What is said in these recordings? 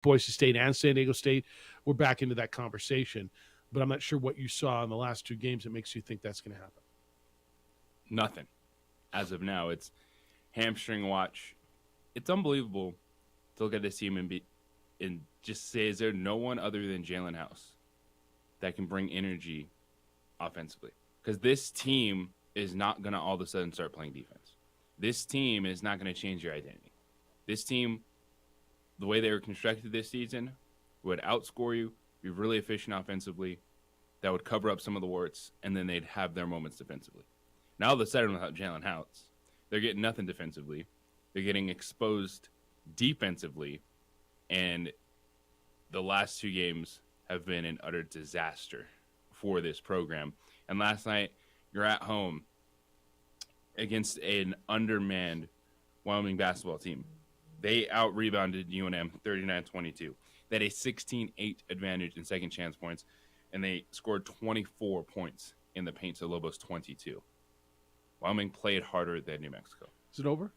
Boise State and San Diego State were back into that conversation. But I'm not sure what you saw in the last two games that makes you think that's going to happen. Nothing. As of now, it's hamstring watch. It's unbelievable to look at this team and just say, is there no one other than Jalen House that can bring energy offensively? Because this team is not going to all of a sudden start playing defense. This team is not going to change your identity. This team, the way they were constructed this season, would outscore you, be really efficient offensively, that would cover up some of the warts, and then they'd have their moments defensively. Now, all of a sudden, without Jalen House, they're getting nothing defensively. They're getting exposed defensively, and the last two games have been an utter disaster for this program. And last night, you're at home against an undermanned Wyoming basketball team. They out-rebounded UNM 39-22. They had a 16-8 advantage in second chance points, and they scored 24 points in the paint to Lobos 22. Wyoming played harder than New Mexico. Is it over?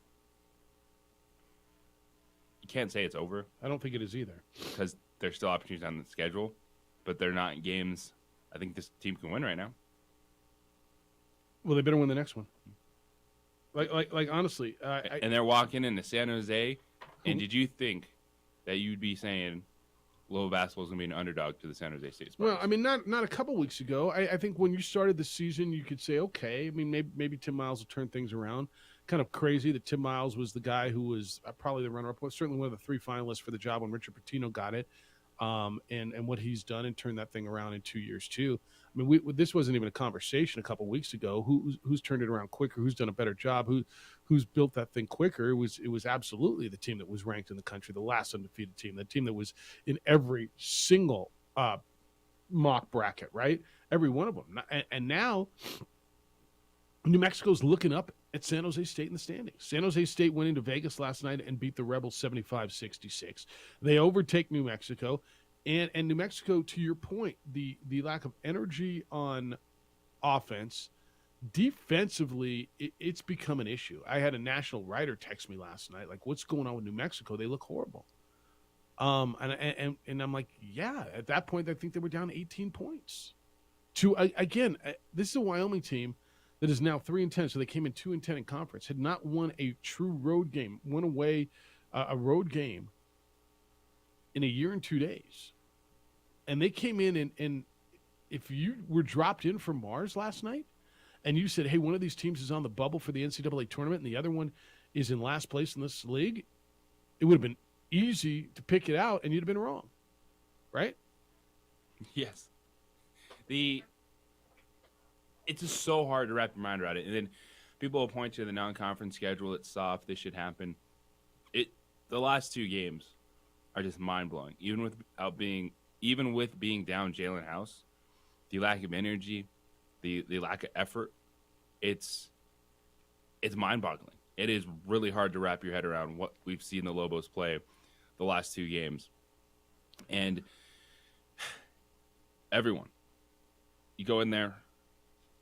You can't say it's over. I don't think it is either. Because there's still opportunities on the schedule, but they're not games I think this team can win right now. Well, they better win the next one. Like honestly. And they're walking into San Jose, and did you think that you'd be saying Lobo basketball is going to be an underdog to the San Jose State Spartans? Well, I mean, not a couple weeks ago. I think when you started the season, you could say, okay, I mean, maybe Tim Miles will turn things around. Kind of crazy that Tim Miles was the guy who was probably the runner-up, certainly one of the three finalists for the job when Richard Pitino got it, and what he's done and turned that thing around in 2 years too. I mean, this wasn't even a conversation a couple weeks ago. Who's turned it around quicker? Who's done a better job? Who's built that thing quicker? It was absolutely the team that was ranked in the country, the last undefeated team, the team that was in every single mock bracket, right? Every one of them. And now New Mexico's looking up at San Jose State in the standings. San Jose State went into Vegas last night and beat the Rebels 75-66. They overtake New Mexico. And New Mexico, to your point, the lack of energy on offense, defensively, it's become an issue. I had a national writer text me last night, like, what's going on with New Mexico? They look horrible. And I'm like, yeah, at that point, I think they were down 18 points. Again, this is a Wyoming team that is now 3-10, so they came in 2-10 in conference, had not won a true road game, won away a road game in a year and 2 days. And they came in, and if you were dropped in from Mars last night and you said, hey, one of these teams is on the bubble for the NCAA tournament and the other one is in last place in this league, it would have been easy to pick it out, and you'd have been wrong, right? Yes. It's just so hard to wrap your mind around it. And then people will point to the non-conference schedule. It's soft. This should happen. The last two games are just mind-blowing. Even with being down Jalen House, the lack of energy, the lack of effort, it's mind-boggling. It is really hard to wrap your head around what we've seen the Lobos play the last two games. And everyone, you go in there,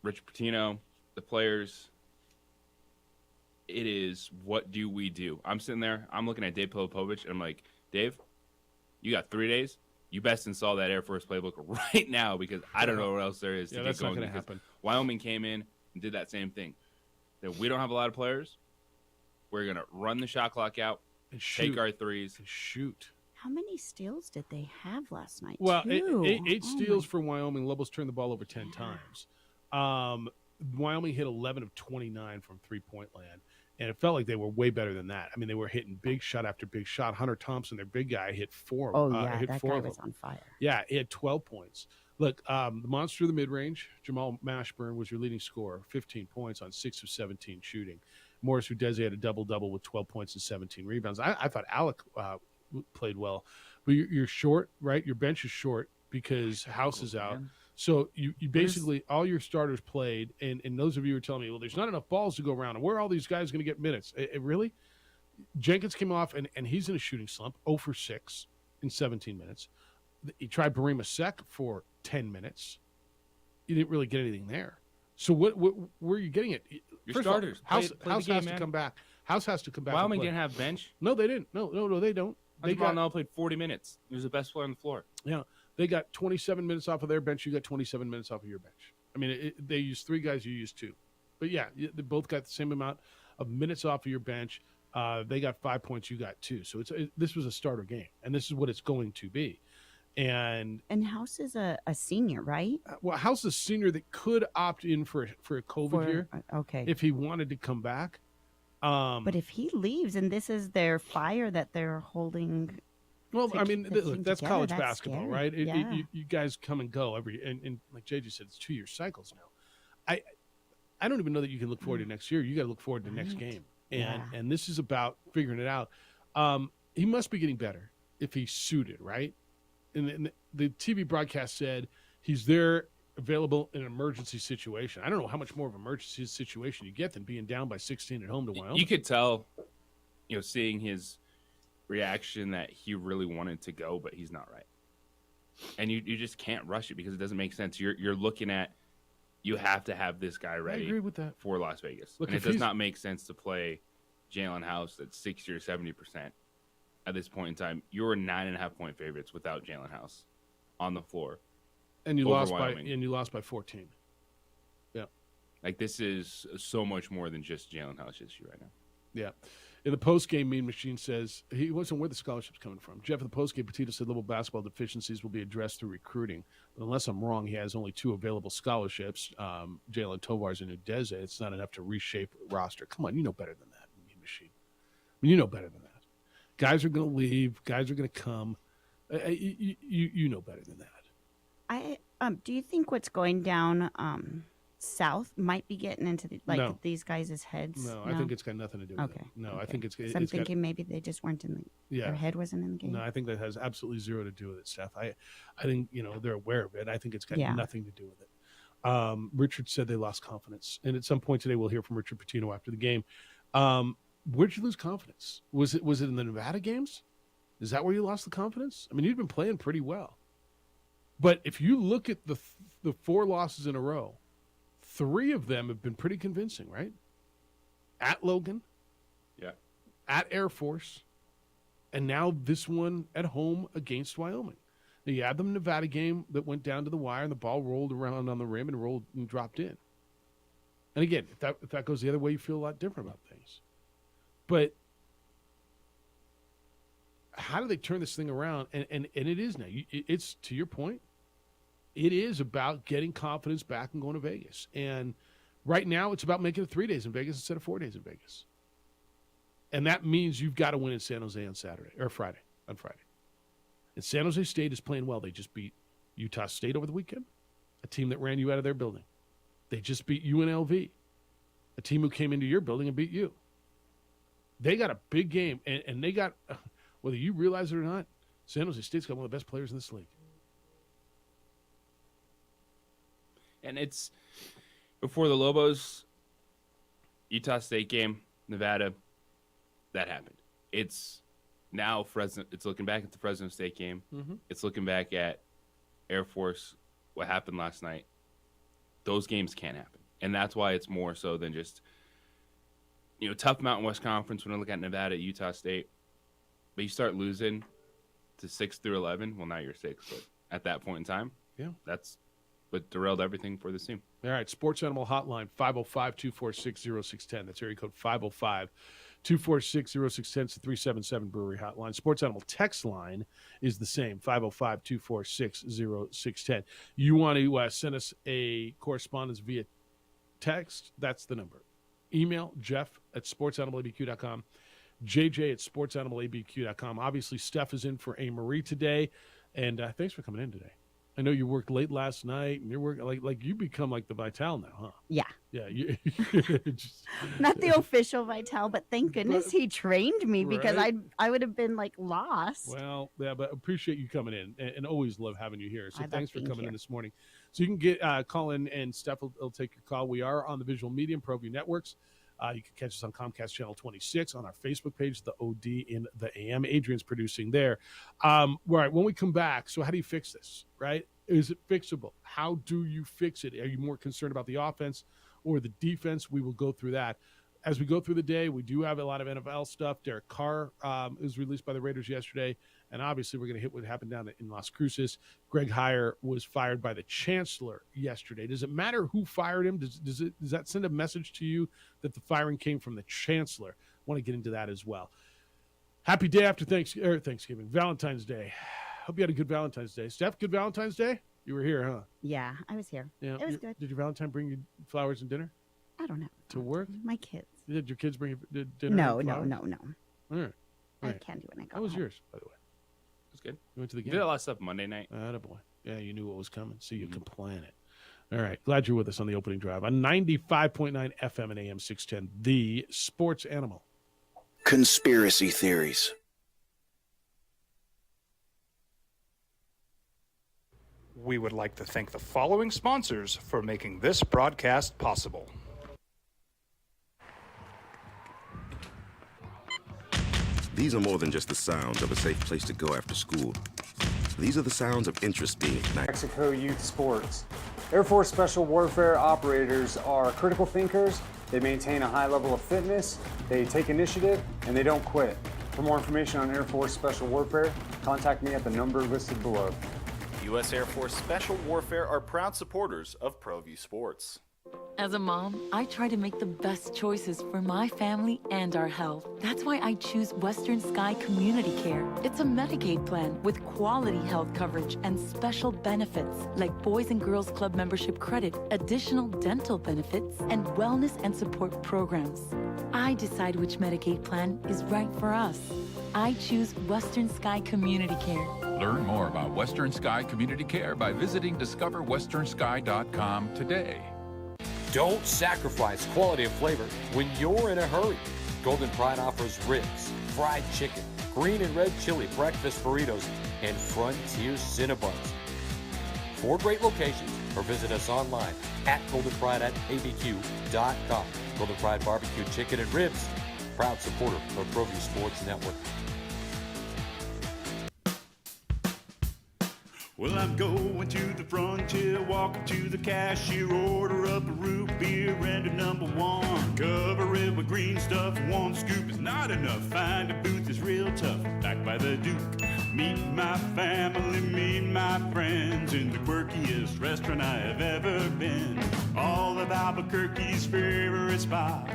Rich Pitino, the players, it is, what do we do? I'm sitting there, I'm looking at Dave Pilipovich, and I'm like, Dave, you got 3 days? You best install that Air Force playbook right now, because I don't know what else there is to get that's going. Not going to happen. Wyoming came in and did that same thing. That we don't have a lot of players. We're going to run the shot clock out, and take our threes. And shoot. How many steals did they have last night? Well, eight steals for Wyoming. Lobos turned the ball over 10 times. Wyoming hit 11 of 29 from three-point land, and it felt like they were way better than that. I mean, they were hitting big shot after big shot. Hunter Thompson, their big guy, hit four. That guy was on fire. Yeah, he had 12 points. Look, the monster of the mid-range, Jamal Mashburn, was your leading scorer, 15 points on 6 of 17 shooting. Morris Udeze had a double-double with 12 points and 17 rebounds. I thought Alec played well. But you're short, right? Your bench is short because House is out. So you basically, all your starters played, and those of you who are telling me, well, there's not enough balls to go around, and where are all these guys going to get minutes? Really? Jenkins came off, and he's in a shooting slump, 0 for 6 in 17 minutes. He tried Barima Sek for 10 minutes. You didn't really get anything there. So where are you getting it? Your starters. House has to come back. House has to come back. Wyoming didn't have bench? No, they didn't. No, they don't. They got Bondell played 40 minutes. He was the best player on the floor. they got 27 minutes off of their bench. You got 27 minutes off of your bench. I mean, they used 3 guys. You used 2. But yeah, they both got the same amount of minutes off of your bench. They got 5 points. You got 2. So this was a starter game, and this is what it's going to be. And House is a senior, right? well, House is a senior that could opt in for a COVID year Okay. if he wanted to come back. But if he leaves and this is their fire that they're holding, Well, to I mean, keep the team look, that's together, college that's basketball, scary. right? Yeah. You guys come and go and like JJ said, it's 2-year cycles now. I don't even know that you can look forward to next year. You got to look forward to the next Right. game, Yeah. and this is about figuring it out. He must be getting better if he's suited, right? And the TV broadcast said he's there, available in an emergency situation. I don't know how much more of an emergency situation you get than being down by 16 at home to Wyoming. You could tell, seeing his reaction that he really wanted to go, but he's not right. And you just can't rush it because it doesn't make sense. You're looking at, you have to have this guy I ready agree with that. for Las Vegas. Look, and it if does he's- not make sense to play Jalen House at 60 or 70% at this point in time. You're 9.5 point favorites without Jalen House on the floor. And you over lost by 14. Like, this is so much more than just Jalen House issue right now. Yeah. In the post-game, Mean Machine says he wasn't where the scholarship's coming from. Jeff, in the post-game, Petito said level basketball deficiencies will be addressed through recruiting. But unless I'm wrong, he has only 2 available scholarships, Jalen Tovars and Udeze. It's not enough to reshape a roster. Come on, you know better than that, Mean Machine. I mean, you know better than that. Guys are going to leave. Guys are going to come. You know better than that. Do you think what's going down south might be getting into No. these guys' heads? No, I think it's got nothing to do with Okay. it. No, I Okay. think it's 'Cause I'm got, thinking maybe they just weren't in yeah. their head wasn't in the game. No, I think that has absolutely zero to do with it, Steph. I think they're aware of it. I think it's got Yeah. nothing to do with it. Richard said they lost confidence, and at some point today we'll hear from Richard Pitino after the game. Where'd you lose confidence? Was it in the Nevada games? Is that where you lost the confidence? I mean, you'd been playing pretty well, but if you look at the 4 losses in a row, 3 of them have been pretty convincing, right? At Logan, Yeah. at Air Force, and now this one at home against Wyoming. Now you had the Nevada game that went down to the wire and the ball rolled around on the rim and rolled and dropped in. And again, if that goes the other way, you feel a lot different about things. But how do they turn this thing around? And it is now. It's to your point. It is about getting confidence back and going to Vegas. And right now, it's about making it 3 days in Vegas instead of 4 days in Vegas. And that means you've got to win in San Jose on Friday. And San Jose State is playing well. They just beat Utah State over the weekend, a team that ran you out of their building. They just beat UNLV, a team who came into your building and beat you. They got a big game, and they got, whether you realize it or not, San Jose State's got one of the best players in this league. And it's before the Lobos, Utah State game, Nevada, that happened. It's now Fresno. It's looking back at the Fresno State game. Mm-hmm. It's looking back at Air Force, what happened last night. Those games can't happen. And that's why it's more so than just, tough Mountain West Conference when I look at Nevada, Utah State. But you start losing to 6 through 11. Well, now you're 6, but at that point in time, Yeah. that's what derailed everything for this team. All right, Sports Animal Hotline, 505-246-0610. That's area code 505-246-0610. It's the 377 Brewery Hotline. Sports Animal text line is the same, 505-246-0610. You want to send us a correspondence via text, that's the number. Email Jeff at sportsanimalabq.com, JJ at sportsanimalabq.com. Obviously, Steph is in for A. Marie today, and thanks for coming in today. I know you worked late last night, and you're working like you become like the Vital now, huh? Yeah. Yeah, you just, Not the official Vital, but thank goodness he trained me because Right. I would have been lost. well, yeah, but appreciate you coming in, and always love having you here. So I love thanks for being coming here. in this morning. So you can get call in, and Steph will take your call. We are on the Visual Media and ProView Networks. You can catch us on Comcast Channel 26, on our Facebook page, the OD in the AM. Adrian's producing there. All right, when we come back, so how do you fix this, right? Is it fixable? How do you fix it? Are you more concerned about the offense or the defense? We will go through that. as we go through the day, we do have a lot of NFL stuff. Derek Carr was released by the Raiders yesterday, and obviously we're going to hit what happened down in Las Cruces. Greg Heyer was fired by the chancellor yesterday. Does it matter who fired him? Does that send a message to you that the firing came from the chancellor? I want to get into that as well. Happy day after Thanksgiving, Valentine's Day. Hope you had a good Valentine's Day. Steph, good Valentine's Day? You were here, huh? Yeah, I was here. Yeah, It was good. Did your Valentine bring you flowers and dinner I don't know. to work? My kids. Did your kids bring you dinner? No. and flowers? I All right. had candy when I got How was home. yours, by the way? It was good. You went to the We game? did a lot of stuff Monday night. Attaboy. Yeah, you knew what was coming, so you can plan it. All right. Glad you're with us on the opening drive on 95.9 FM and AM 610, the sports animal. Conspiracy theories. We would like to thank the following sponsors for making this broadcast possible. These are more than just the sounds of a safe place to go after school. These are the sounds of interest being ignited. Mexico Youth Sports. Air Force Special Warfare operators are critical thinkers. They maintain a high level of fitness, they take initiative, and they don't quit. For more information on Air Force Special Warfare, contact me at the number listed below. U.S. Air Force Special Warfare are proud supporters of ProView Sports. As a mom, I try to make the best choices for my family and our health. That's why I choose Western Sky Community Care. It's a Medicaid plan with quality health coverage and special benefits like Boys and Girls Club membership credit, additional dental benefits, and wellness and support programs. I decide which Medicaid plan is right for us. I choose Western Sky Community Care. Learn more about Western Sky Community Care by visiting discoverwesternsky.com today. Don't sacrifice quality and flavor when you're in a hurry. Golden Pride offers ribs, fried chicken, green and red chili breakfast burritos, and Frontier Cinnabons. 4 great locations, or visit us online at goldenpride@abq.com. Golden Pride Barbecue Chicken and Ribs, proud supporter of ProView Sports Network. Well, I'm going to the frontier, walking to the cashier, order up a root beer and a number 1. Cover it with green stuff, 1 scoop is not enough. Find a booth is real tough, back by the Duke. Meet my family, meet my friends in the quirkiest restaurant I have ever been. All of Albuquerque's favorite spot,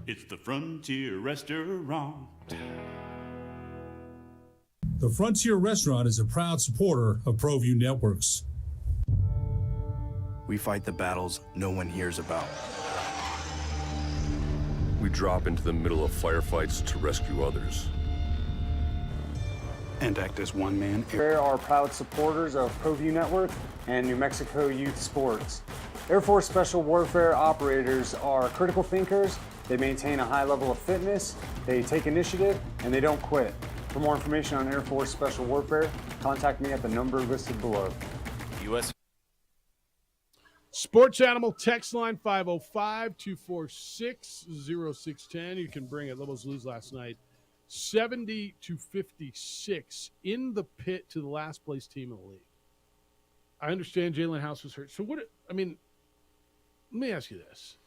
it's the Frontier Restaurant. The Frontier Restaurant is a proud supporter of ProView Networks. We fight the battles no one hears about. We drop into the middle of firefights to rescue others. And act as one man. Air are proud supporters of ProView Network and New Mexico Youth Sports. Air Force Special Warfare operators are critical thinkers. They maintain a high level of fitness, they take initiative, and they don't quit. For more information on Air Force Special Warfare, contact me at the number listed below. U.S. Sports Animal text line 505-246-0610. You can bring it. Lobos lose last night 70-56 in the pit to the last place team in the league. I understand Jalen House was hurt. So let me ask you this.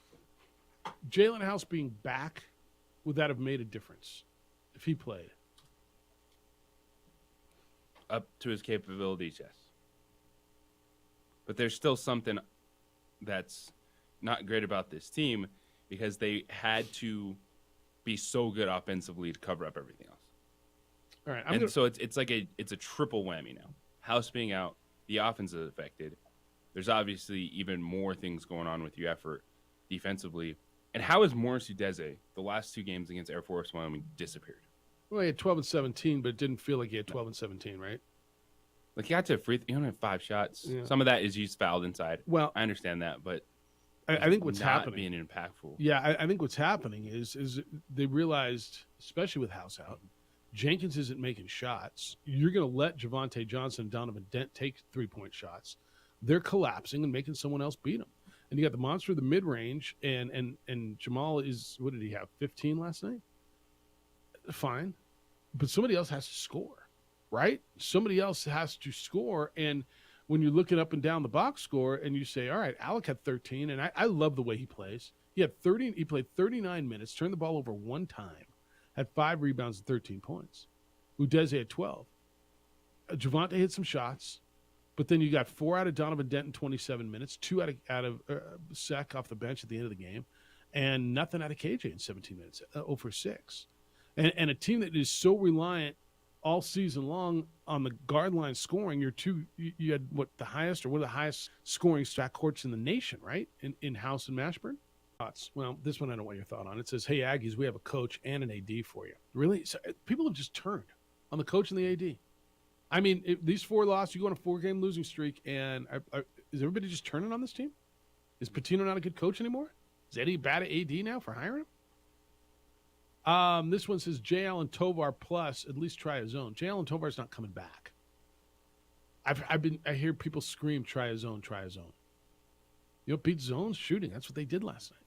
Jalen House being back, would that have made a difference if he played? Up to his capabilities, yes. But there's still something that's not great about this team because they had to be so good offensively to cover up everything else. All right, so it's like it's a triple whammy now. House being out, the offense is affected. There's obviously even more things going on with your effort defensively. And how has Morris Udeze, the last 2 games against Air Force Wyoming, disappeared? Well, he had 12 and 17, but it didn't feel like he had 12 and 17, right? Like, he got to he only had 5 shots. Yeah. Some of that is he's fouled inside. Well, I understand that, but I think what's not happening, being impactful. Yeah, I think what's happening is they realized, especially with House out, Jenkins isn't making shots. You're going to let Javonte Johnson and Donovan Dent take 3-point shots. They're collapsing and making someone else beat them. And you got the monster of the mid-range, and Jamal is, what did he have, 15 last night? Fine. But somebody else has to score, right? Somebody else has to score. And when you're looking up and down the box score and you say, all right, Alec had 13, and I love the way he plays. He played 39 minutes, turned the ball over one time, had 5 rebounds and 13 points. Udeze had 12. Javonte hit some shots, but then you got 4 out of Donovan Denton, 27 minutes, 2 out of Sek off the bench at the end of the game, and nothing out of KJ in 17 minutes, 0 for 6. And a team that is so reliant all season long on the guard line scoring, you had one of the highest scoring backcourts in the nation, right? In House and Mashburn. Thoughts? Well, this one I don't want your thought on. It says, "Hey Aggies, we have a coach and an AD for you." Really? So, people have just turned on the coach and the AD. I mean, these 4 losses, you go on a 4-game losing streak, and is everybody just turning on this team? Is Pitino not a good coach anymore? Is Eddie bad at AD now for hiring him? This one says, J. Allen Tovar plus, at least try a zone. J. Allen Tovar's not coming back. I hear people scream, try a zone, try a zone. You know, beat zones shooting. That's what they did last night.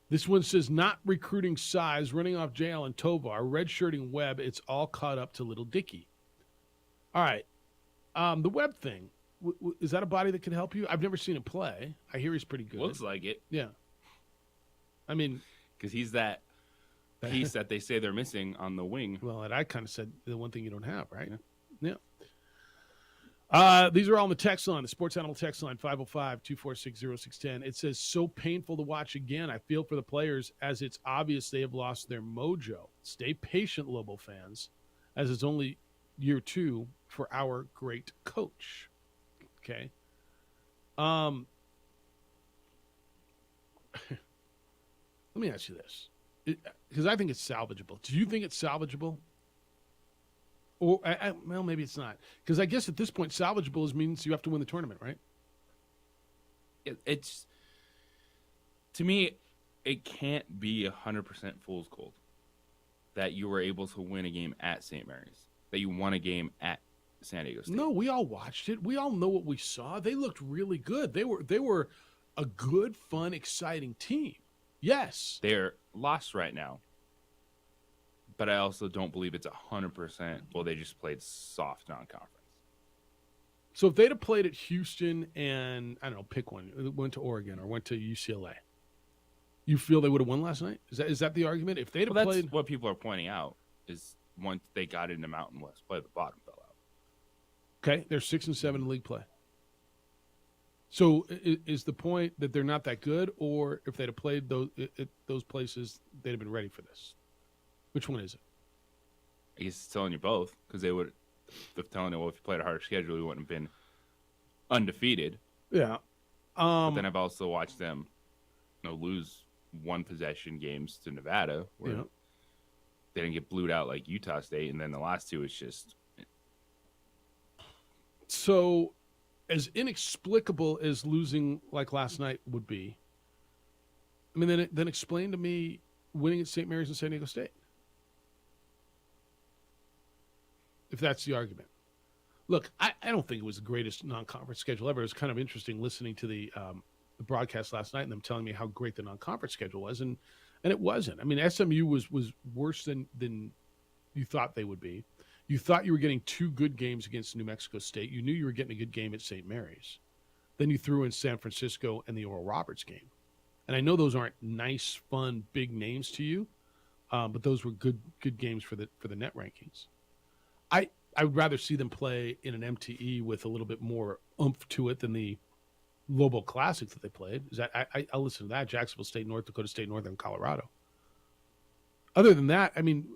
This one says, not recruiting size, running off J. Allen Tovar, redshirting Webb. It's all caught up to Little Dicky. All right. The Webb thing, is that a body that can help you? I've never seen him play. I hear he's pretty good. Looks like it. Yeah. I mean, because he's that piece that they say they're missing on the wing. Well, and I kind of said the one thing you don't have, right? Yeah. These are all on the text line, the Sports Animal text line, 505-246-0610. It says, so painful to watch again. I feel for the players as it's obvious they have lost their mojo. Stay patient, Lobo fans, as it's only year 2 for our great coach. Okay. Let me ask you this, because I think it's salvageable. Do you think it's salvageable? Or, well, maybe it's not. Because I guess at this point, salvageable means you have to win the tournament, right? It's, to me, it can't be 100% fool's gold that you were able to win a game at St. Mary's, that you won a game at San Diego State. No, we all watched it. We all know what we saw. They looked really good. They were a good, fun, exciting team. Yes. They're lost right now. But I also don't believe it's 100%. Well, they just played soft non-conference. So if they'd have played at Houston and, I don't know, pick one, went to Oregon or went to UCLA, you feel they would have won last night? Is that the argument? If they'd have played, that's what people are pointing out is once they got into Mountain West play, the bottom fell out. Okay, they're 6-7 in league play. So is the point that they're not that good, or if they'd have played those places, they'd have been ready for this? Which one is it? I guess it's telling you both, because they're telling you, well, if you played a harder schedule, you wouldn't have been undefeated. Yeah. But then I've also watched them, lose 1-possession games to Nevada, where they didn't get blued out like Utah State, and then the last 2 is just. So, as inexplicable as losing like last night would be, I mean, then explain to me winning at St. Mary's and San Diego State. If that's the argument. Look, I don't think it was the greatest non-conference schedule ever. It was kind of interesting listening to the broadcast last night and them telling me how great the non-conference schedule was, and it wasn't. I mean, SMU was worse than you thought they would be. You thought you were getting 2 good games against New Mexico State. You knew you were getting a good game at St. Mary's. Then you threw in San Francisco and the Oral Roberts game. And I know those aren't nice, fun, big names to you, but those were good games for the net rankings. I would rather see them play in an MTE with a little bit more oomph to it than the Lobo Classic that they played. I'll listen to that. Jacksonville State, North Dakota State, Northern Colorado. Other than that, I mean,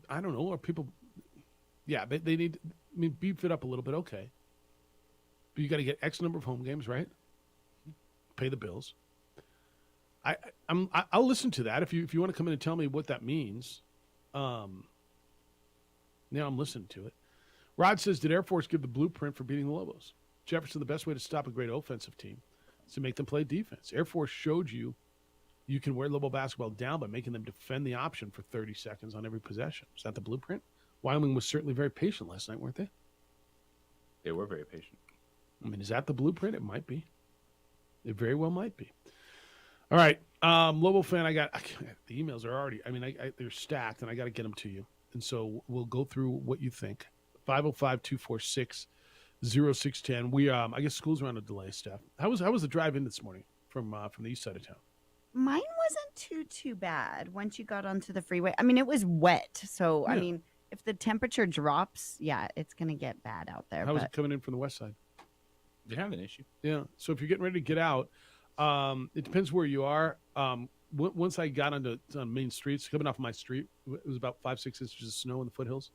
I don't know. Are people? Yeah, they need. I mean, beef it up a little bit, okay. But you got to get X number of home games, right? Pay the bills. I'll listen to that if you want to come in and tell me what that means. Now I'm listening to it. Rod says, did Air Force give the blueprint for beating the Lobos? Jefferson, the best way to stop a great offensive team is to make them play defense. Air Force showed you can wear Lobo basketball down by making them defend the option for 30 seconds on every possession. Is that the blueprint? Wyoming was certainly very patient last night, weren't they? They were very patient. I mean, is that the blueprint? It might be. It very well might be. All right. Lobo fan, the emails are already, they're stacked, and I got to get them to you. And so we'll go through what you think. 505-246-0610. I guess school's around a delay, Steph. How was the drive in this morning? from the east side of town. Mine wasn't too bad once you got onto the freeway. I mean, it was wet, so I Yeah. mean, if the temperature drops, yeah, it's gonna get bad out there. How was but it coming in from the west side? They have an issue. Yeah. So if you're getting ready to get out, it depends where you are. Once I got on main streets, coming off my street, it was about 5-6 inches of snow in the foothills.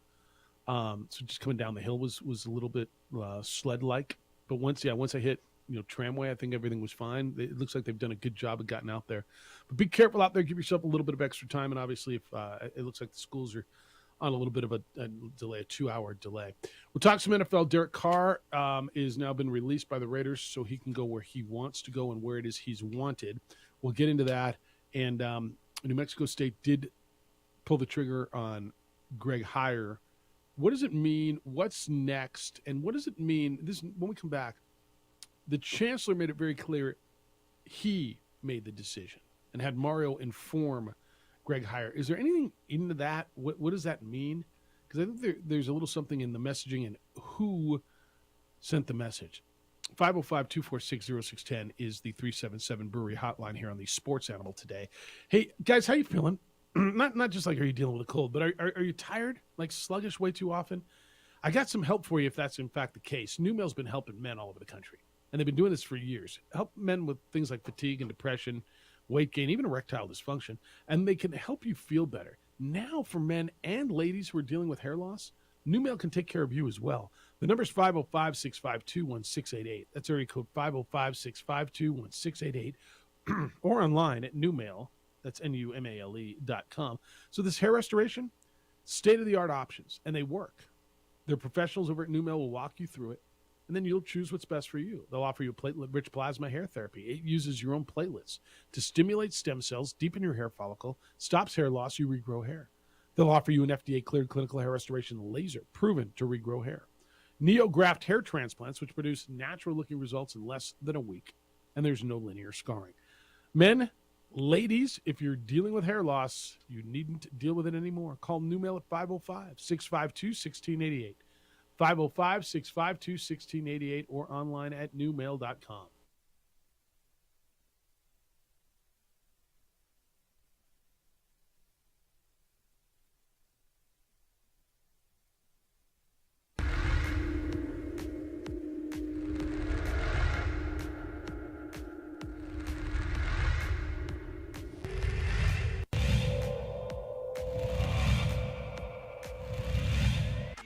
So just coming down the hill was a little bit sled-like. But once I hit tramway, I think everything was fine. It looks like they've done a good job of getting out there. But be careful out there. Give yourself a little bit of extra time. And obviously, if it looks like the schools are on a little bit of a delay, a 2-hour delay. We'll talk some NFL. Derek Carr is now been released by the Raiders, so he can go where he wants to go and where it is he's wanted. We'll get into that. And New Mexico State did pull the trigger on Greg Heyer. What does it mean? What's next? And what does it mean? When we come back, the chancellor made it very clear he made the decision and had Mario inform Greg Heyer. Is there anything into that? What does that mean? Because I think there's a little something in the messaging and who sent the message. 505-246-0610 is the 377 Brewery hotline here on the Sports Animal today. Hey, guys, how you feeling? Not just like, are you dealing with a cold, but are you tired? Like sluggish way too often? I got some help for you if that's in fact the case. NewMail's been helping men all over the country, and they've been doing this for years. Help men with things like fatigue and depression, weight gain, even erectile dysfunction, and they can help you feel better. Now for men and ladies who are dealing with hair loss, NewMail can take care of you as well. The number is 505-652-1688. That's area code 505-652-1688 or online at NewMail. That's NUMALE.com. So this hair restoration, state-of-the-art options, and they work. Their professionals over at NewMail will walk you through it, and then you'll choose what's best for you. They'll offer you platelet-rich plasma hair therapy. It uses your own platelets to stimulate stem cells, deepen your hair follicle, stops hair loss, you regrow hair. They'll offer you an FDA-cleared clinical hair restoration laser, proven to regrow hair. NeoGraft hair transplants, which produce natural-looking results in less than a week, and there's no linear scarring. Men, ladies, if you're dealing with hair loss, you needn't deal with it anymore. Call NewMail at 505-652-1688. 505-652-1688 or online at newmail.com.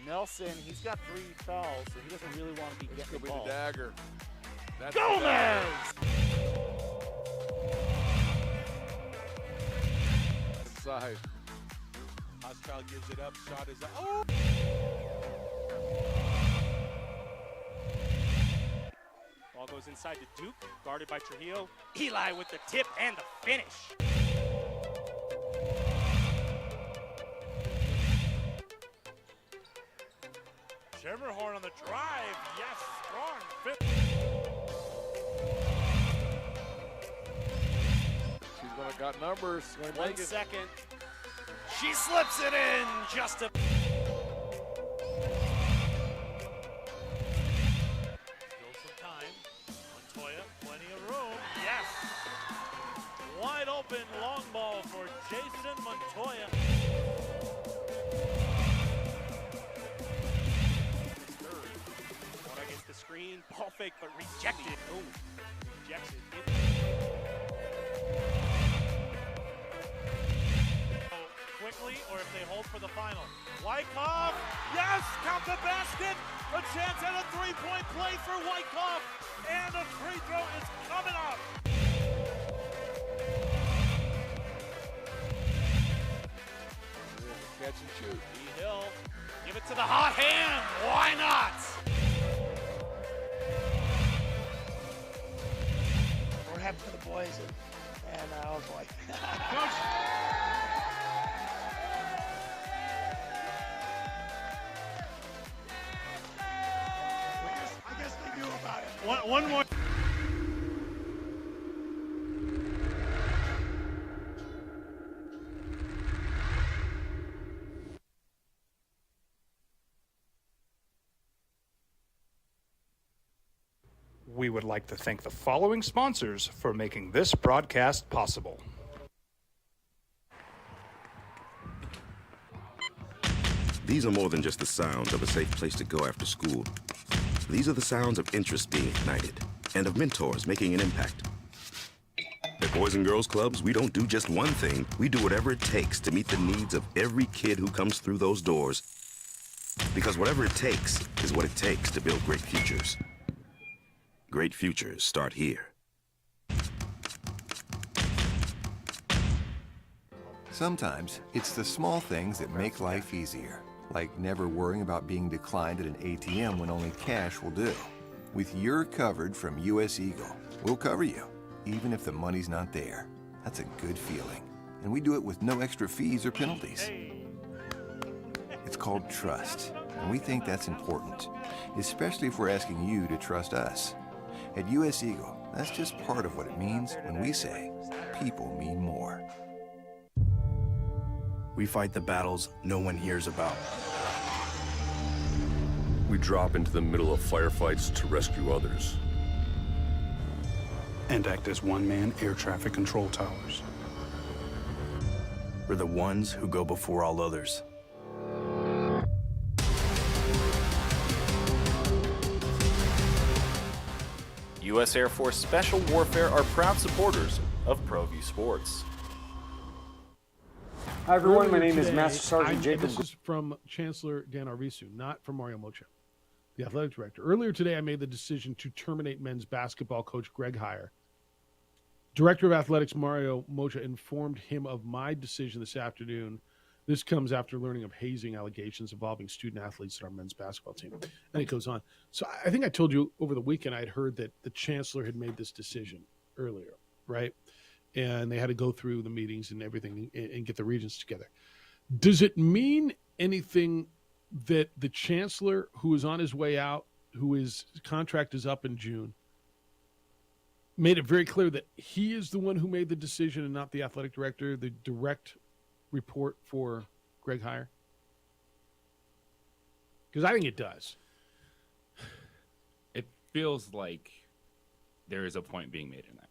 Nelson, he's got 3 fouls, so he doesn't really want to be getting the ball. The dagger. That's Gomez! Inside. Hostile gives it up. Shot is up. Oh! Ball goes inside to Duke, guarded by Trujillo. Eli with the tip and the finish. Schermerhorn on the drive. Yes, strong fit. She's gonna got numbers. 1 second. She slips it in just a. Still some time. Montoya, plenty of room. Yes. Wide open long ball for Jason Montoya. The screen, ball fake, but rejected. Oh, rejects it. Quickly, or if they hold for the final. Wyckoff, yes, count the basket. A chance at a three-point play for Wyckoff, and a free throw is coming up. Catch and shoot. E-Hill, give it to the hot hand. Why not? What happened to the boys? And oh boy. Coach. I guess they knew about it. One more. We would like to thank the following sponsors for making this broadcast possible. These are more than just the sounds of a safe place to go after school. These are the sounds of interest being ignited and of mentors making an impact. At Boys and Girls Clubs, we don't do just one thing. We do whatever it takes to meet the needs of every kid who comes through those doors. Because whatever it takes is what it takes to build great futures. Great futures start here. Sometimes it's the small things that make life easier, like never worrying about being declined at an ATM when only cash will do. With You're Covered from US Eagle, we'll cover you, even if the money's not there. That's a good feeling. And we do it with no extra fees or penalties. It's called trust, and we think that's important, especially if we're asking you to trust us. At US Eagle, that's just part of what it means when we say people mean more. We fight the battles no one hears about. We drop into the middle of firefights to rescue others. And act as one-man air traffic control towers. We're the ones who go before all others. U.S. Air Force Special Warfare are proud supporters of ProView Sports. Hi, everyone. My Earlier name is today, Master Sergeant Jacob. This is from Chancellor Dan Arvizu, not from Mario Mocha, the athletic director. Earlier today, I made the decision to terminate men's basketball coach Greg Heyer. Director of Athletics Mario Mocha informed him of my decision this afternoon. This comes after learning of hazing allegations involving student athletes at our men's basketball team. And it goes on. So I think I told you over the weekend I had heard that the chancellor had made this decision earlier, right? And they had to go through the meetings and everything and get the regents together. Does it mean anything that the chancellor, who is on his way out, his contract is up in June, made it very clear that he is the one who made the decision and not the athletic director, the direct report for Greg Heyer? Because I think it does. It feels like there is a point being made in that.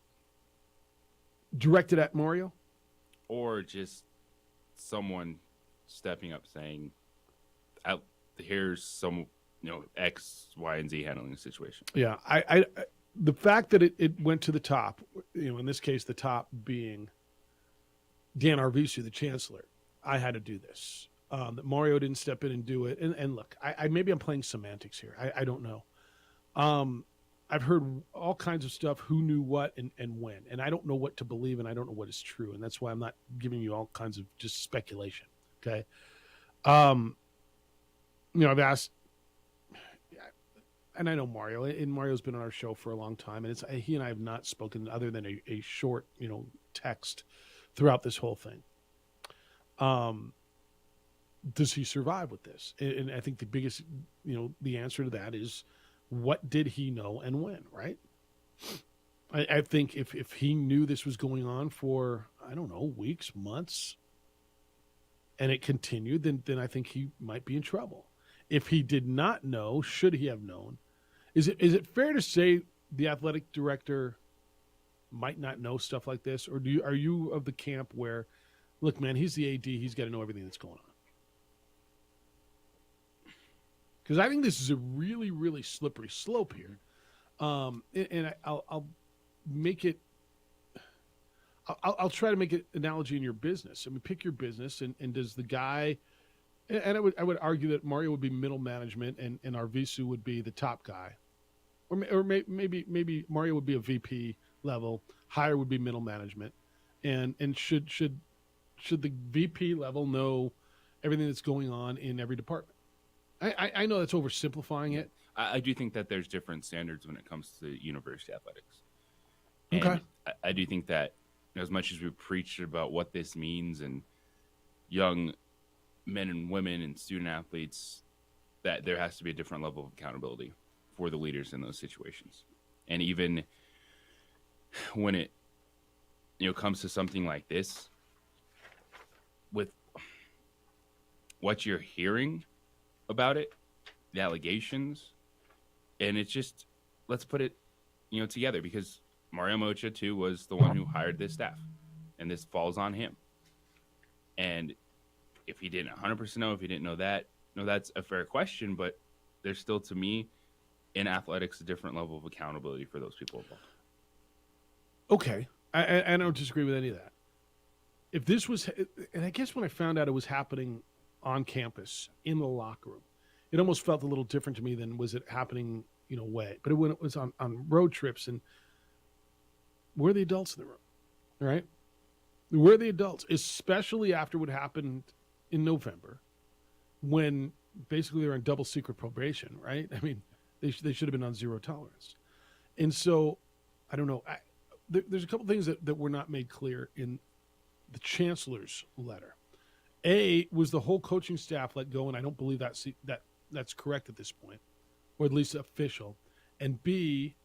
Directed at Mario? Or just someone stepping up saying, here's some, X, Y, and Z handling the situation. Yeah, I the fact that it went to the top, in this case, the top being Dan Arvizu, the chancellor, I had to do this. That Mario didn't step in and do it. And look, I maybe I'm playing semantics here. I don't know. I've heard all kinds of stuff, who knew what and when. And I don't know what to believe, and I don't know what is true. And that's why I'm not giving you all kinds of just speculation. Okay. I've asked, and I know Mario, and Mario's been on our show for a long time, and he and I have not spoken other than a short, text throughout this whole thing. Does he survive with this? And I think the biggest, the answer to that is, what did he know and when, right? I think if he knew this was going on for, I don't know, weeks, months, and it continued, then I think he might be in trouble. If he did not know, should he have known? Is it fair to say the athletic director might not know stuff like this? Or are you of the camp where, look, man, he's the AD, he's got to know everything that's going on? Because I think this is a really, really slippery slope here. And I'll make it, I'll try to make an analogy in your business. I mean, pick your business, and does the guy, and I would argue that Mario would be middle management and Arvizu would be the top guy. Or maybe Mario would be a VP level, Heyer would be middle management. And should the VP level know everything that's going on in every department? I know that's oversimplifying it. I do think that there's different standards when it comes to university athletics. Okay. And I do think that as much as we preach about what this means and young men and women and student athletes, that there has to be a different level of accountability for the leaders in those situations. And even when it comes to something like this, with what you're hearing about it, the allegations, and it's just, let's put it together, because Mario Mocha too was the one who hired this staff, and this falls on him. And if he didn't 100% know, if he didn't know that, no, that's a fair question. But there's still, to me, in athletics, a different level of accountability for those people involved. Okay, I don't disagree with any of that. If this was, and I guess when I found out it was happening on campus in the locker room, it almost felt a little different to me than was it happening, away. But when it was on road trips, and where are the adults in the room, right? Where are the adults, especially after what happened in November, when basically they're on double secret probation, right? I mean, they should have been on zero tolerance. And so, I don't know. There's a couple things that were not made clear in the chancellor's letter. A, was the whole coaching staff let go, and I don't believe that's correct at this point, or at least official. And B,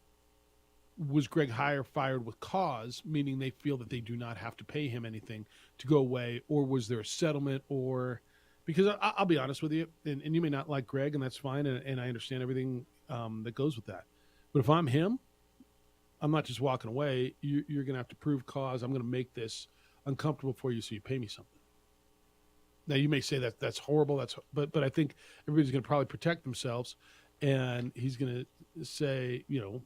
was Greg Heyer fired with cause, meaning they feel that they do not have to pay him anything to go away, or was there a settlement? Or because I'll be honest with you, and you may not like Greg, and that's fine, and I understand everything that goes with that. But if I'm him, I'm not just walking away. You're going to have to prove cause. I'm going to make this uncomfortable for you, so you pay me something. Now you may say that's horrible. But I think everybody's going to probably protect themselves, and he's going to say,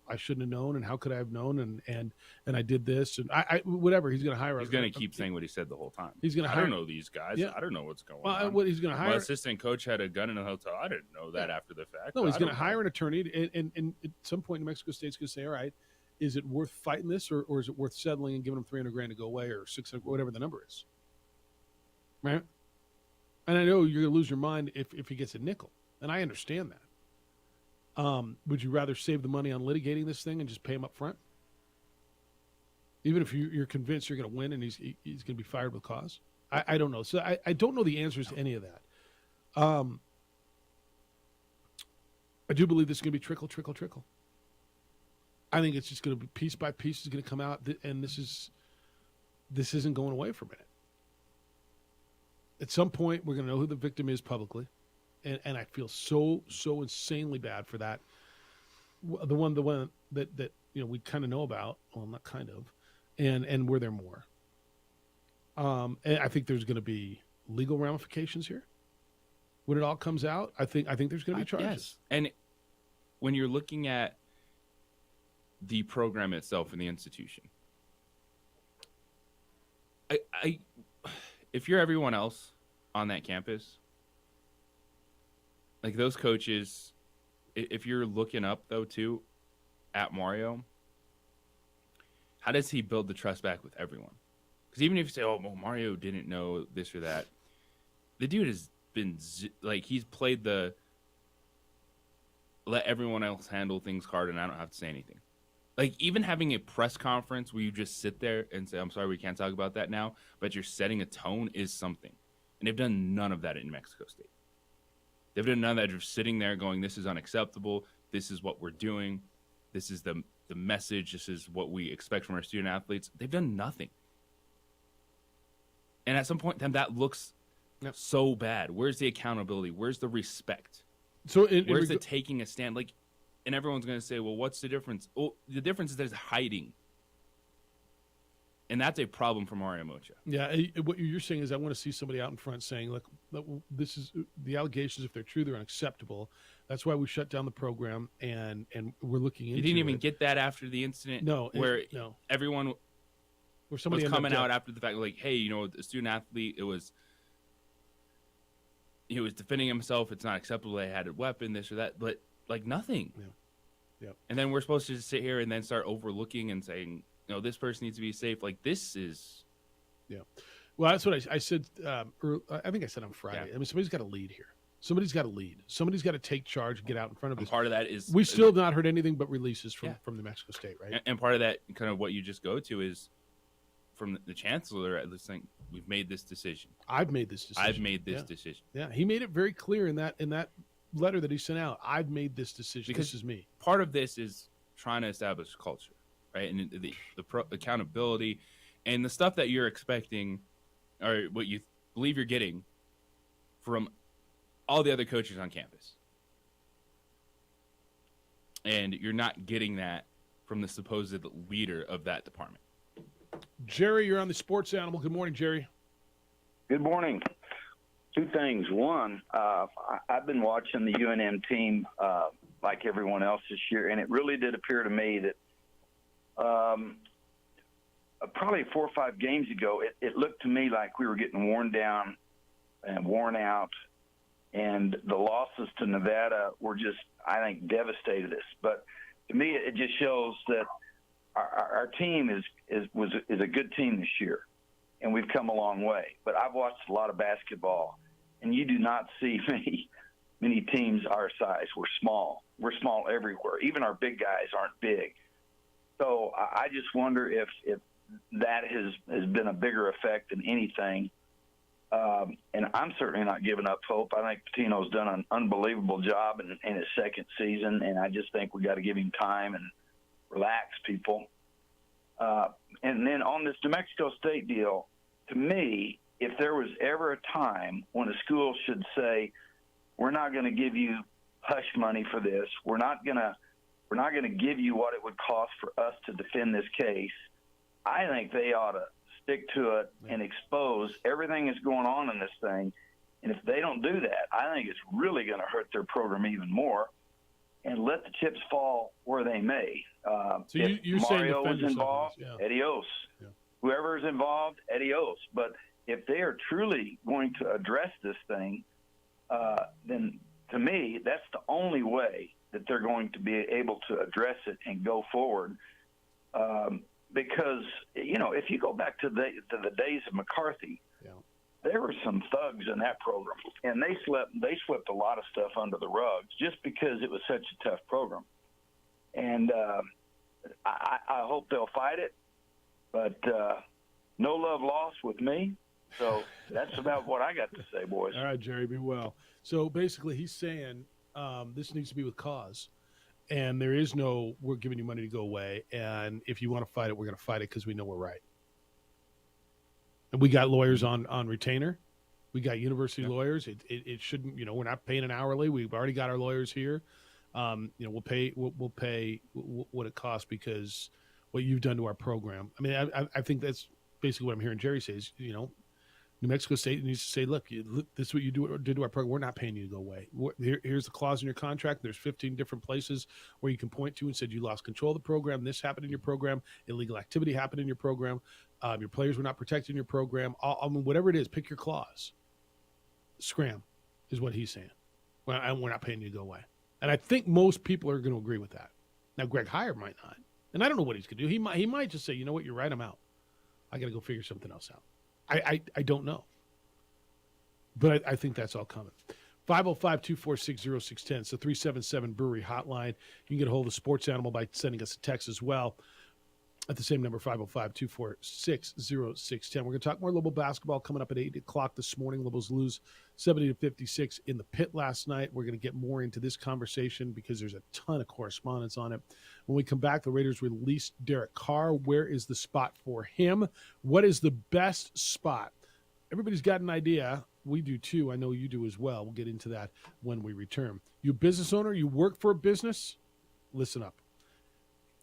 I shouldn't have known, and how could I have known, and I did this, and I whatever. He's going to hire. He's going to keep saying what he said the whole time. He's going to I hire. don't know these guys. Yeah. I don't know what's going on. What he's going to hire? My assistant coach had a gun in the hotel. I didn't know that after the fact. No, he's going to hire an attorney, and at some point, New Mexico State's going to say, all right, is it worth fighting this, or is it worth settling and giving him $300,000 to go away, or $600, whatever the number is, right? And I know you're going to lose your mind if he gets a nickel, and I understand that. Would you rather save the money on litigating this thing and just pay him up front, even if you're convinced you're going to win and he's going to be fired with cause? I don't know. So I don't know the answers to any of that. I do believe this is going to be trickle, trickle, trickle. I think it's just going to be piece by piece is going to come out, and this isn't going away for a minute. At some point, we're going to know who the victim is publicly, and I feel so insanely bad for that. The one that we kind of know about. Well, not kind of, and were there more? And I think there's going to be legal ramifications here when it all comes out. I think there's going to be charges. Yes. And when you're looking at the program itself and the institution, if you're everyone else on that campus, like those coaches, if you're looking up though too at Mario, how does he build the trust back with everyone? Because even if you say, oh, well, Mario didn't know this or that, the dude has been he's played the let everyone else handle things card and I don't have to say anything. Like, even having a press conference where you just sit there and say, I'm sorry, we can't talk about that now, but you're setting a tone is something. And they've done none of that in Mexico State. They've done none of that. Just sitting there going, this is unacceptable. This is what we're doing. This is the message. This is what we expect from our student athletes. They've done nothing. And at some point in time, that looks so bad. Where's the accountability? Where's the respect? Where's the taking a stand? Like, and everyone's going to say, well, what's the difference? Well, the difference is there's hiding. And that's a problem for Mario Mocha. Yeah, what you're saying is I want to see somebody out in front saying, look, this is the allegations, if they're true, they're unacceptable. That's why we shut down the program, and we're looking into it. You didn't even get that after the incident? No. Where everyone where somebody was coming out after the fact, like, hey, the student athlete, he was defending himself. It's not acceptable. They had a weapon, this or that. But, like, nothing. Yeah. And then we're supposed to just sit here and then start overlooking and saying, this person needs to be safe. Like, this is... Yeah. Well, that's what I said. I think I said on Friday. Yeah. I mean, somebody's got to lead here. Somebody's got to lead. Somebody's got to take charge and get out in front of this. Part of that is... We still have not heard anything but releases from New Mexico State, right? And part of that, kind of what you just go to, is from the chancellor, at least saying, we've made this decision. I've made this decision. I've made this decision. Yeah, he made it very clear in that letter that he sent out. I've made this decision. Because this is me. Part of this is trying to establish culture, right? And the accountability and the stuff that you're expecting, or what you believe you're getting from all the other coaches on campus. And you're not getting that from the supposed leader of that department. Jerry, you're on the Sports Animal. Good morning, Jerry. Good morning. Two things. One, I've been watching the UNM team like everyone else this year, and it really did appear to me that probably 4 or 5 games ago, it looked to me like we were getting worn down and worn out, and the losses to Nevada were just, I think, devastated us. But to me, it just shows that our team is a good team this year, and we've come a long way. But I've watched a lot of basketball, and you do not see many teams our size. We're small. We're small everywhere. Even our big guys aren't big. So I just wonder if that has been a bigger effect than anything. And I'm certainly not giving up hope. I think Pitino's done an unbelievable job in his second season, and I just think we got to give him time and relax people. And then on this New Mexico State deal, to me, if there was ever a time when a school should say, we're not going to give you hush money for this, we're not going to give you what it would cost for us to defend this case, I think they ought to stick to it and expose everything that's going on in this thing. And if they don't do that, I think it's really going to hurt their program even more, and let the chips fall where they may. So if you're Mario saying was involved, adios. Yeah. Whoever is involved, adios. But if they are truly going to address this thing, then to me, that's the only way that they're going to be able to address it and go forward. Because, if you go back to the days of McCarthy, there were some thugs in that program, and they swept a lot of stuff under the rugs just because it was such a tough program. And I hope they'll fight it, but no love lost with me. So that's about what I got to say, boys. All right, Jerry, be well. So basically he's saying this needs to be with cause. And there is no, we're giving you money to go away. And if you want to fight it, we're going to fight it because we know we're right. And we got lawyers on retainer. We got university lawyers. It shouldn't, we're not paying an hourly. We've already got our lawyers here. We'll pay what it costs because what you've done to our program. I mean, I think that's basically what I'm hearing Jerry say is, New Mexico State needs to say, look, this is what you did to our program. We're not paying you to go away. Here's the clause in your contract. There's 15 different places where you can point to and said you lost control of the program. This happened in your program. Illegal activity happened in your program. Your players were not protected in your program. Whatever it is, pick your clause. Scram is what he's saying. We're not paying you to go away. And I think most people are going to agree with that. Now, Greg Heyer might not. And I don't know what he's going to do. He might just say, you know what, you're right, I'm out. I got to go figure something else out. I don't know. But I think that's all coming. 505-246-0610. It's the 377 Brewery Hotline. You can get a hold of the Sports Animal by sending us a text as well at the same number, 505-246-0610. We're going to talk more Lobo basketball coming up at 8 o'clock this morning. Lobos lose 70-56 in the pit last night. We're going to get more into this conversation because there's a ton of correspondence on it. When we come back, the Raiders released Derek Carr. Where is the spot for him? What is the best spot? Everybody's got an idea. We do too. I know you do as well. We'll get into that when we return. You a business owner? You work for a business? Listen up.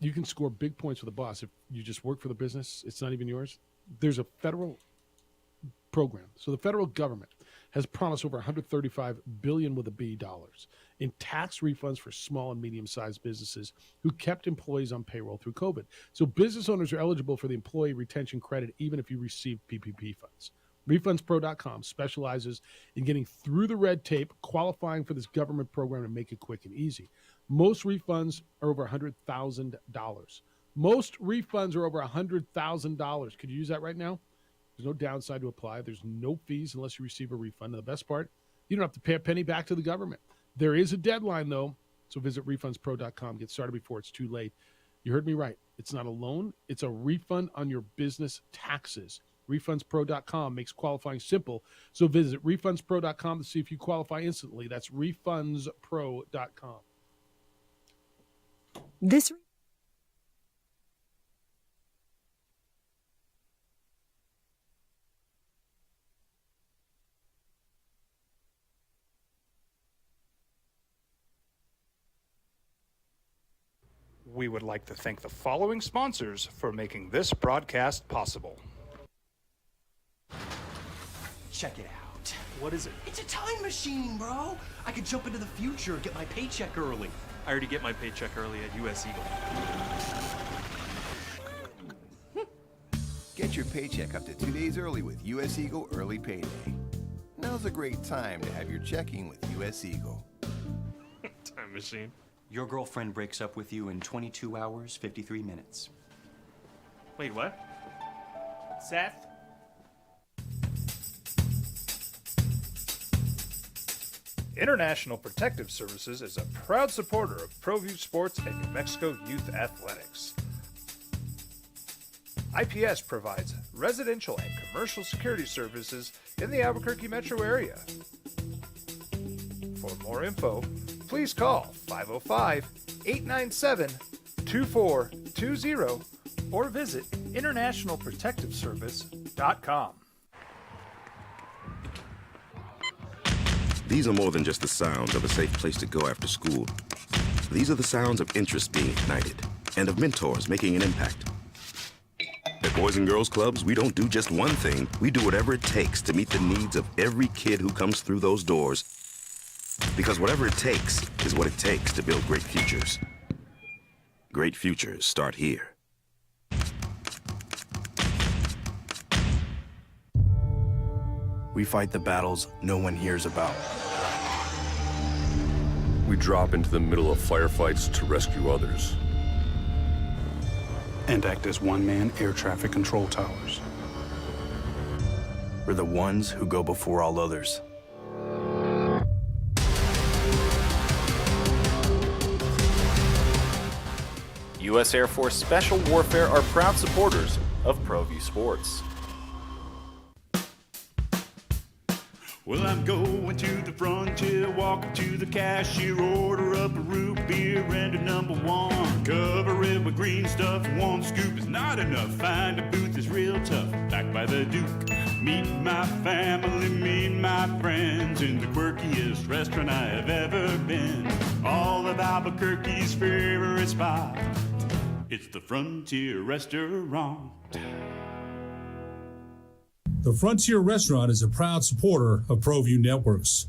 You can score big points with a boss if you just work for the business. It's not even yours. There's a federal program. So the federal government has promised over $135 billion with a B dollars in tax refunds for small and medium-sized businesses who kept employees on payroll through COVID. So business owners are eligible for the employee retention credit even if you receive PPP funds. RefundsPro.com specializes in getting through the red tape, qualifying for this government program, and make it quick and easy. Most refunds are over $100,000. Most refunds are over $100,000. Could you use that right now? There's no downside to apply. There's no fees unless you receive a refund. And the best part, you don't have to pay a penny back to the government. There is a deadline, though, so visit RefundsPro.com. Get started before it's too late. You heard me right. It's not a loan. It's a refund on your business taxes. RefundsPro.com makes qualifying simple, so visit RefundsPro.com to see if you qualify instantly. That's RefundsPro.com. This We would like to thank the following sponsors for making this broadcast possible. Check it out. What is it? It's a time machine, bro. I could jump into the future, get my paycheck early. I already get my paycheck early at US Eagle. Get your paycheck up to 2 days early with US Eagle Early Payday. Now's a great time to have your checking with US Eagle. Time machine. Your girlfriend breaks up with you in 22 hours, 53 minutes. Wait, what? Seth? International Protective Services is a proud supporter of ProView Sports and New Mexico Youth Athletics. IPS provides residential and commercial security services in the Albuquerque metro area. For more info, please call 505-897-2420 or visit internationalprotectiveservice.com. These are more than just the sounds of a safe place to go after school. These are the sounds of interest being ignited and of mentors making an impact. At Boys and Girls Clubs, we don't do just one thing. We do whatever it takes to meet the needs of every kid who comes through those doors. Because whatever it takes is what it takes to build great futures. Great futures start here. We fight the battles no one hears about. We drop into the middle of firefights to rescue others. And act as one-man air traffic control towers. We're the ones who go before all others. U.S. Air Force Special Warfare are proud supporters of ProView Sports. Well, I'm going to the frontier, walking to the cashier, order up a root beer and a number one. Cover it with green stuff, one scoop is not enough. Find a booth that's real tough, back by the Duke. Meet my family, meet my friends in the quirkiest restaurant I have ever been. All of Albuquerque's favorite spot, it's the Frontier Restaurant. The Frontier Restaurant is a proud supporter of ProView Networks.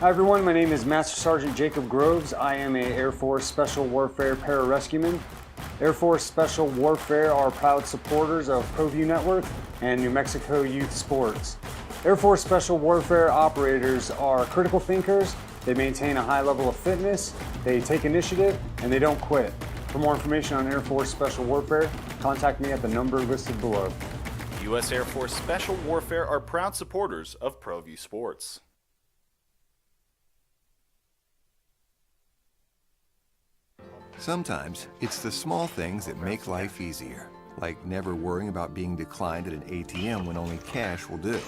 Hi everyone, my name is Master Sergeant Jacob Groves. I am a Air Force Special Warfare pararescueman. Air Force Special Warfare are proud supporters of ProView Network and New Mexico Youth Sports. Air Force Special Warfare operators are critical thinkers. They maintain a high level of fitness, they take initiative, and they don't quit. For more information on Air Force Special Warfare, contact me at the number listed below. U.S. Air Force Special Warfare are proud supporters of ProView Sports. Sometimes it's the small things that make life easier, like never worrying about being declined at an ATM when only cash will do.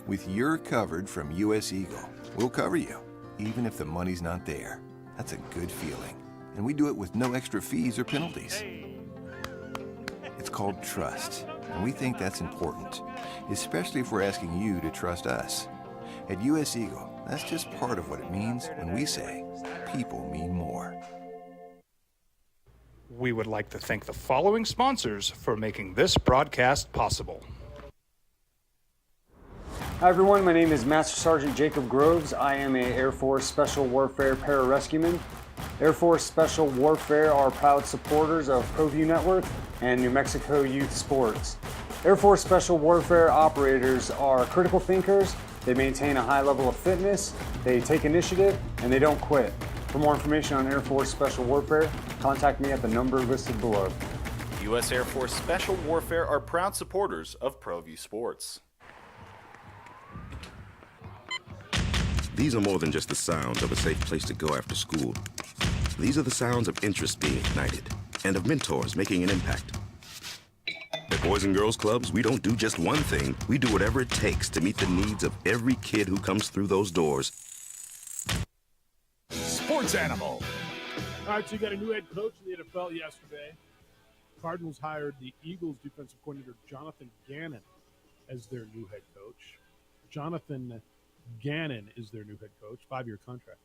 With your covered from US Eagle, we'll cover you, even if the money's not there. That's a good feeling. And we do it with no extra fees or penalties. It's called trust, and we think that's important, especially if we're asking you to trust us. At US Eagle, that's just part of what it means when we say people mean more. We would like to thank the following sponsors for making this broadcast possible. Hi everyone, my name is Master Sergeant Jacob Groves. I am a Air Force Special Warfare pararescueman. Air Force Special Warfare are proud supporters of ProView Network and New Mexico Youth Sports. Air Force Special Warfare operators are critical thinkers. They maintain a high level of fitness, they take initiative, and they don't quit. For more information on Air Force Special Warfare, contact me at the number listed below. U.S. Air Force Special Warfare are proud supporters of ProView Sports. These are more than just the sounds of a safe place to go after school. These are the sounds of interest being ignited and of mentors making an impact. At Boys and Girls Clubs, we don't do just one thing. We do whatever it takes to meet the needs of every kid who comes through those doors. Sports Animal. All right, so you got a new head coach in the NFL yesterday. Cardinals hired the Eagles defensive coordinator Jonathan Gannon as their new head coach. Jonathan Gannon is their new head coach, 5-year contract.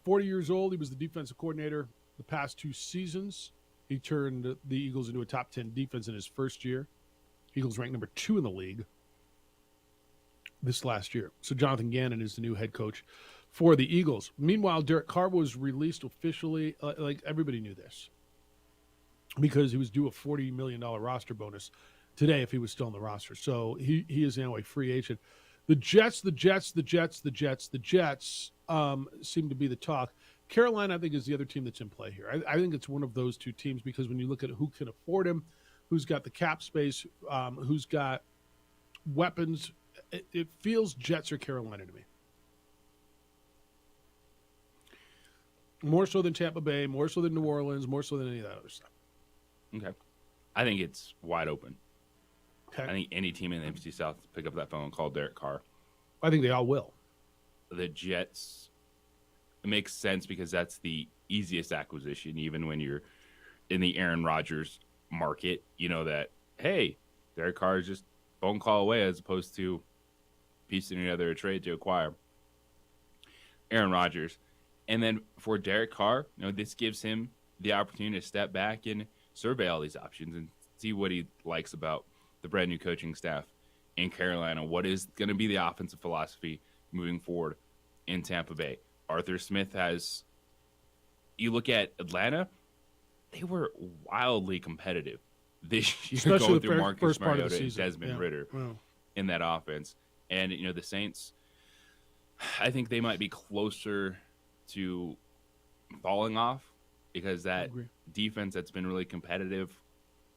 40 years old, he was the defensive coordinator The past 2 seasons, he turned the Eagles into a top 10 defense in his first year. Eagles ranked number 2 in the league this last year. So Jonathan Gannon is the new head coach for the Eagles. Meanwhile, Derek Carr was released officially. Like everybody knew this because he was due a $40 million roster bonus today if he was still on the roster. So he is now a free agent. The Jets seem to be the talk. Carolina, I think, is the other team that's in play here. I think it's one of those 2 teams because when you look at who can afford him, who's got the cap space, who's got weapons, it feels Jets or Carolina to me. More so than Tampa Bay, more so than New Orleans, more so than any of that other stuff. Okay. I think it's wide open. Okay. I think any team in the NFC South pick up that phone and call Derek Carr. I think they all will. The Jets, it makes sense because that's the easiest acquisition, even when you're in the Aaron Rodgers market. You know that, hey, Derek Carr is just phone call away as opposed to piecing together a trade to acquire Aaron Rodgers. And then for Derek Carr, this gives him the opportunity to step back and survey all these options and see what he likes about the brand new coaching staff in Carolina. What is going to be the offensive philosophy moving forward in Tampa Bay? Arthur Smith has, you look at Atlanta, they were wildly competitive this year, especially going through Marcus Mariota and Desmond Ridder Wow. in that offense. And, the Saints, I think they might be closer to falling off because that defense that's been really competitive,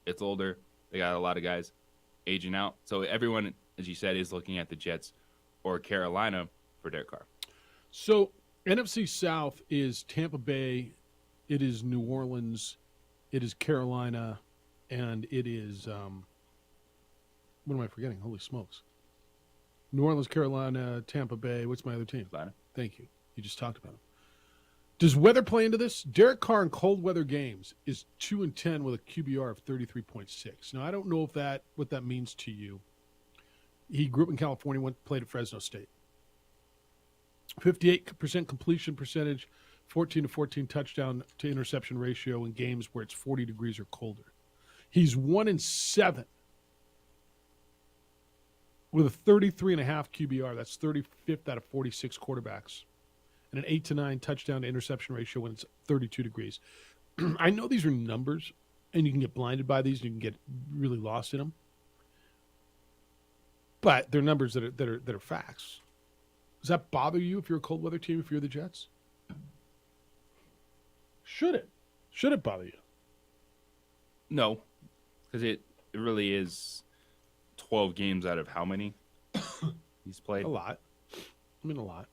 it's older. They got a lot of guys aging out. So everyone, as you said, is looking at the Jets or Carolina for Derek Carr. So NFC South is Tampa Bay, it is New Orleans, it is Carolina, and it is what am I forgetting? Holy smokes. New Orleans, Carolina, Tampa Bay. What's my other team? Atlanta. Thank you. You just talked about them. Does weather play into this? Derek Carr in cold weather games is 2-10 with a QBR of 33.6. Now, I don't know what that means to you. He grew up in California, played at Fresno State. 58% completion percentage, 14 to 14 touchdown to interception ratio in games where it's 40 degrees or colder. He's 1-7 with a 33.5 QBR. That's 35th out of 46 quarterbacks. And an 8-9 touchdown to interception ratio when it's 32 degrees. I know these are numbers, and you can get blinded by these, and you can get really lost in them. But they're numbers that are facts. Does that bother you if you're a cold weather team? If you're the Jets, should it? Should it bother you? No, because it really is 12 games out of how many he's played? A lot. I mean, a lot.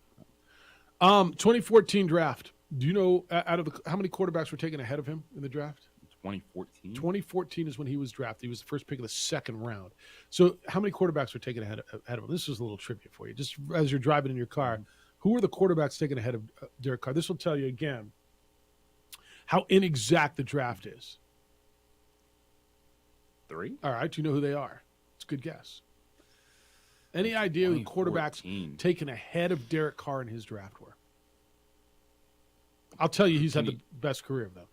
2014 draft. Do you know how many quarterbacks were taken ahead of him in the draft? 2014? 2014 is when he was drafted. He was the first pick of the second round. So how many quarterbacks were taken ahead of him? This is a little trivia for you. Just as you're driving in your car, who were the quarterbacks taken ahead of Derek Carr? This will tell you, again, how inexact the draft is. 3? All right. Do you know who they are? It's a good guess. Any idea who quarterbacks taken ahead of Derek Carr in his draft were? I'll tell you, he's had the best career of them.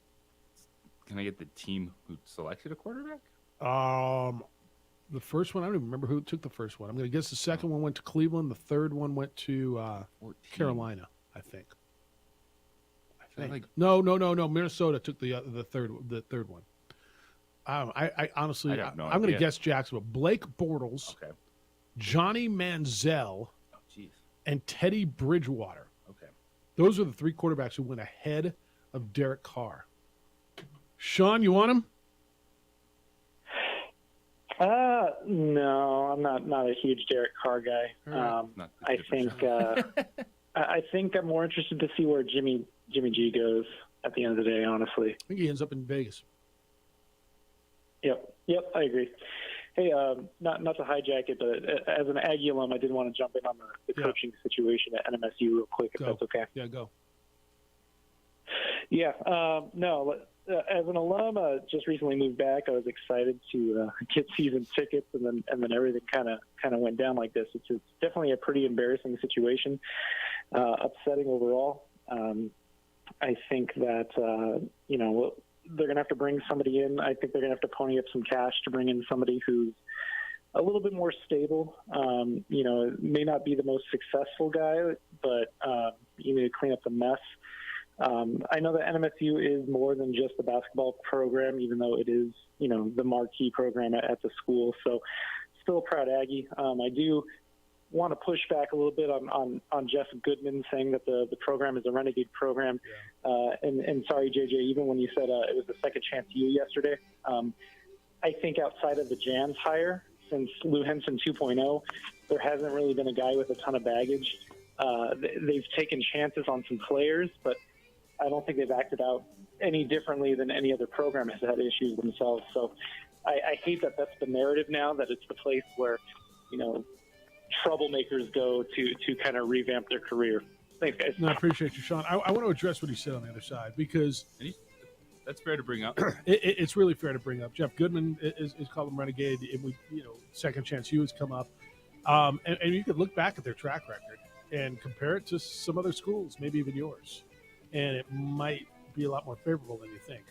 Can I get the team who selected a quarterback? The first one, I don't even remember who took the first one. I'm going to guess the second one went to Cleveland. The third one went to Carolina, I think. No. Minnesota took the third one. I honestly, I'm going to guess Jacksonville. Blake Bortles, Johnny Manziel, and Teddy Bridgewater. Okay. Those are the 3 quarterbacks who went ahead of Derek Carr. Sean, you want him? No, I'm not a huge Derek Carr guy. I think I'm more interested to see where Jimmy G goes at the end of the day, honestly. I think he ends up in Vegas. Yep, I agree. Hey, not to hijack it, but as an Aggie alum, I did want to jump in on the coaching situation at NMSU real quick, if that's okay. Yeah, go. Yeah, no. As an alum, just recently moved back. I was excited to get season tickets, and then everything kind of went down like this. It's definitely a pretty embarrassing situation, upsetting overall. I think that they're going to have to bring somebody in. I think they're going to have to pony up some cash to bring in somebody who's a little bit more stable. May not be the most successful guy, but you need to clean up the mess. I know that NMSU is more than just a basketball program, even though it is, the marquee program at the school. So still a proud Aggie. I do want to push back a little bit on Jeff Goodman saying that the program is a renegade program. And sorry, JJ, even when you said it was the second chance you yesterday, I think outside of the Jans hire, since Lou Henson 2.0, there hasn't really been a guy with a ton of baggage. They've taken chances on some players, but I don't think they've acted out any differently than any other program has had issues themselves. So I hate that that's the narrative now, that it's the place where, troublemakers go to kind of revamp their career. Thanks, guys. No, I appreciate you, Sean. I want to address what he said on the other side, because that's fair to bring up. It's really fair to bring up. Jeff Goodman is called him renegade. And we, second chance you has come up. And you could look back at their track record and compare it to some other schools, maybe even yours. And it might be a lot more favorable than you think.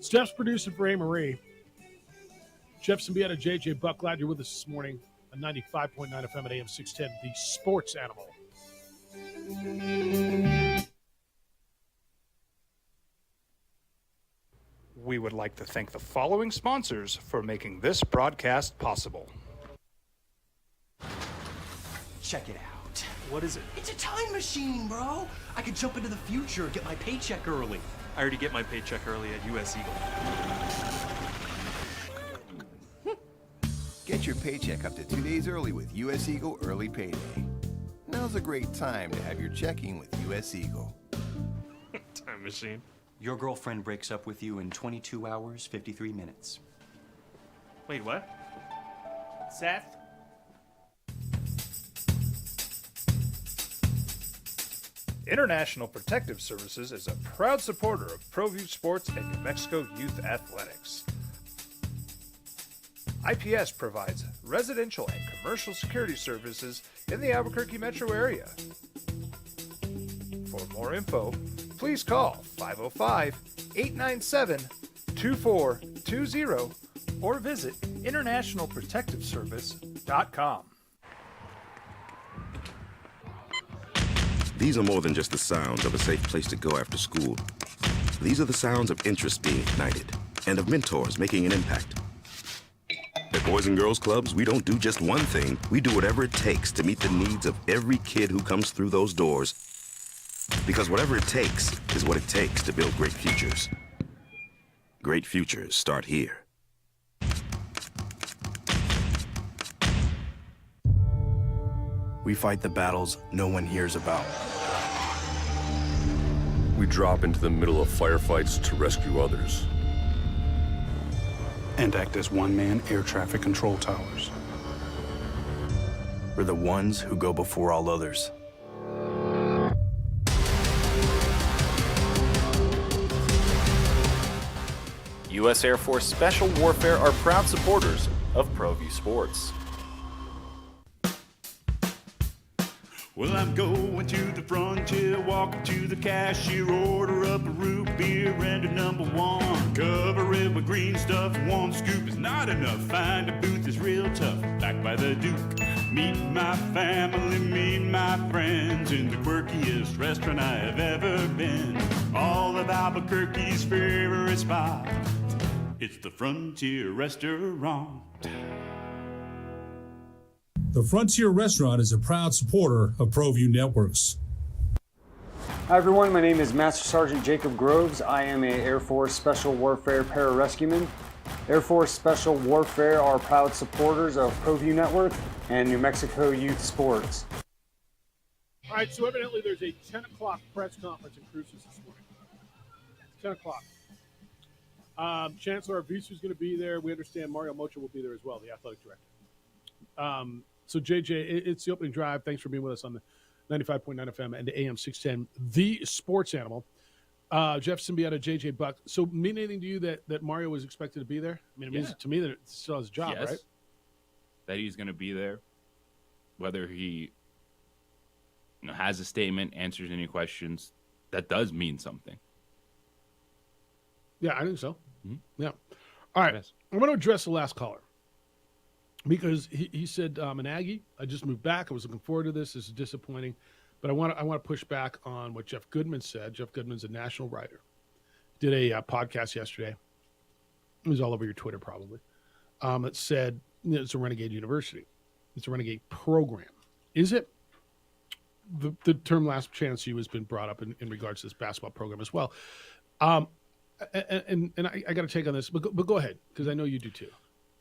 Steph's producing for A. Marie. Jeff Symbieta, JJ Buck, glad you're with us this morning on 95.9 FM at AM 610, the sports animal. We would like to thank the following sponsors for making this broadcast possible. Check it out. What is it? It's a time machine, bro. I could jump into the future, get my paycheck early. I already get my paycheck early at US Eagle. Get your paycheck up to 2 days early with US Eagle Early Payday. Now's a great time to have your checking with US Eagle. Time machine. Your girlfriend breaks up with you in 22 hours, 53 minutes. Wait, what? Seth? International Protective Services is a proud supporter of ProView Sports and New Mexico Youth Athletics. IPS provides residential and commercial security services in the Albuquerque metro area. For more info, please call 505-897-2420 or visit internationalprotectiveservice.com. These are more than just the sounds of a safe place to go after school. These are the sounds of interest being ignited and of mentors making an impact. At Boys and Girls Clubs, we don't do just one thing. We do whatever it takes to meet the needs of every kid who comes through those doors. Because whatever it takes is what it takes to build great futures. Great futures start here. We fight the battles no one hears about. We drop into the middle of firefights to rescue others. And act as one-man air traffic control towers. We're the ones who go before all others. U.S. Air Force Special Warfare are proud supporters of ProView Sports. Well, I'm going to the frontier, walking to the cashier, order up a root beer and a number one. Cover it with green stuff, one scoop is not enough. Find a booth is real tough, back by the Duke. Meet my family, meet my friends in the quirkiest restaurant I have ever been. All of Albuquerque's favorite spot, it's the Frontier Restaurant. The Frontier Restaurant is a proud supporter of ProView Networks. Hi everyone, my name is Master Sergeant Jacob Groves. I am a Air Force Special Warfare Pararescueman. Air Force Special Warfare are proud supporters of ProView Network and New Mexico Youth Sports. All right, so evidently there's a 10 o'clock press conference in Cruces this morning. 10 o'clock. Chancellor Arvizu is going to be there. We understand Mario Mocha will be there as well, the athletic director. So, JJ, it's the opening drive. Thanks for being with us on the 95.9 FM and AM 610, the sports animal. Jeff Symbieta, JJ Buck. So, mean anything to you that Mario was expected to be there? I mean, it means to me that it still has a job, Yes. right? That he's going to be there. Whether he has a statement, answers any questions, that does mean something. Yeah, I think so. Mm-hmm. Yeah. All right. I'm going to address the last caller because he said, I'm an Aggie. I just moved back. I was looking forward to this. This is disappointing. But I want to push back on what Jeff Goodman said. Jeff Goodman's a national writer. Did a podcast yesterday. It was all over your Twitter probably. It said it's a renegade university. It's a renegade program. Is it? The term last chance U has been brought up in regards to this basketball program as well. And I got to take on this, but go ahead, because I know you do too.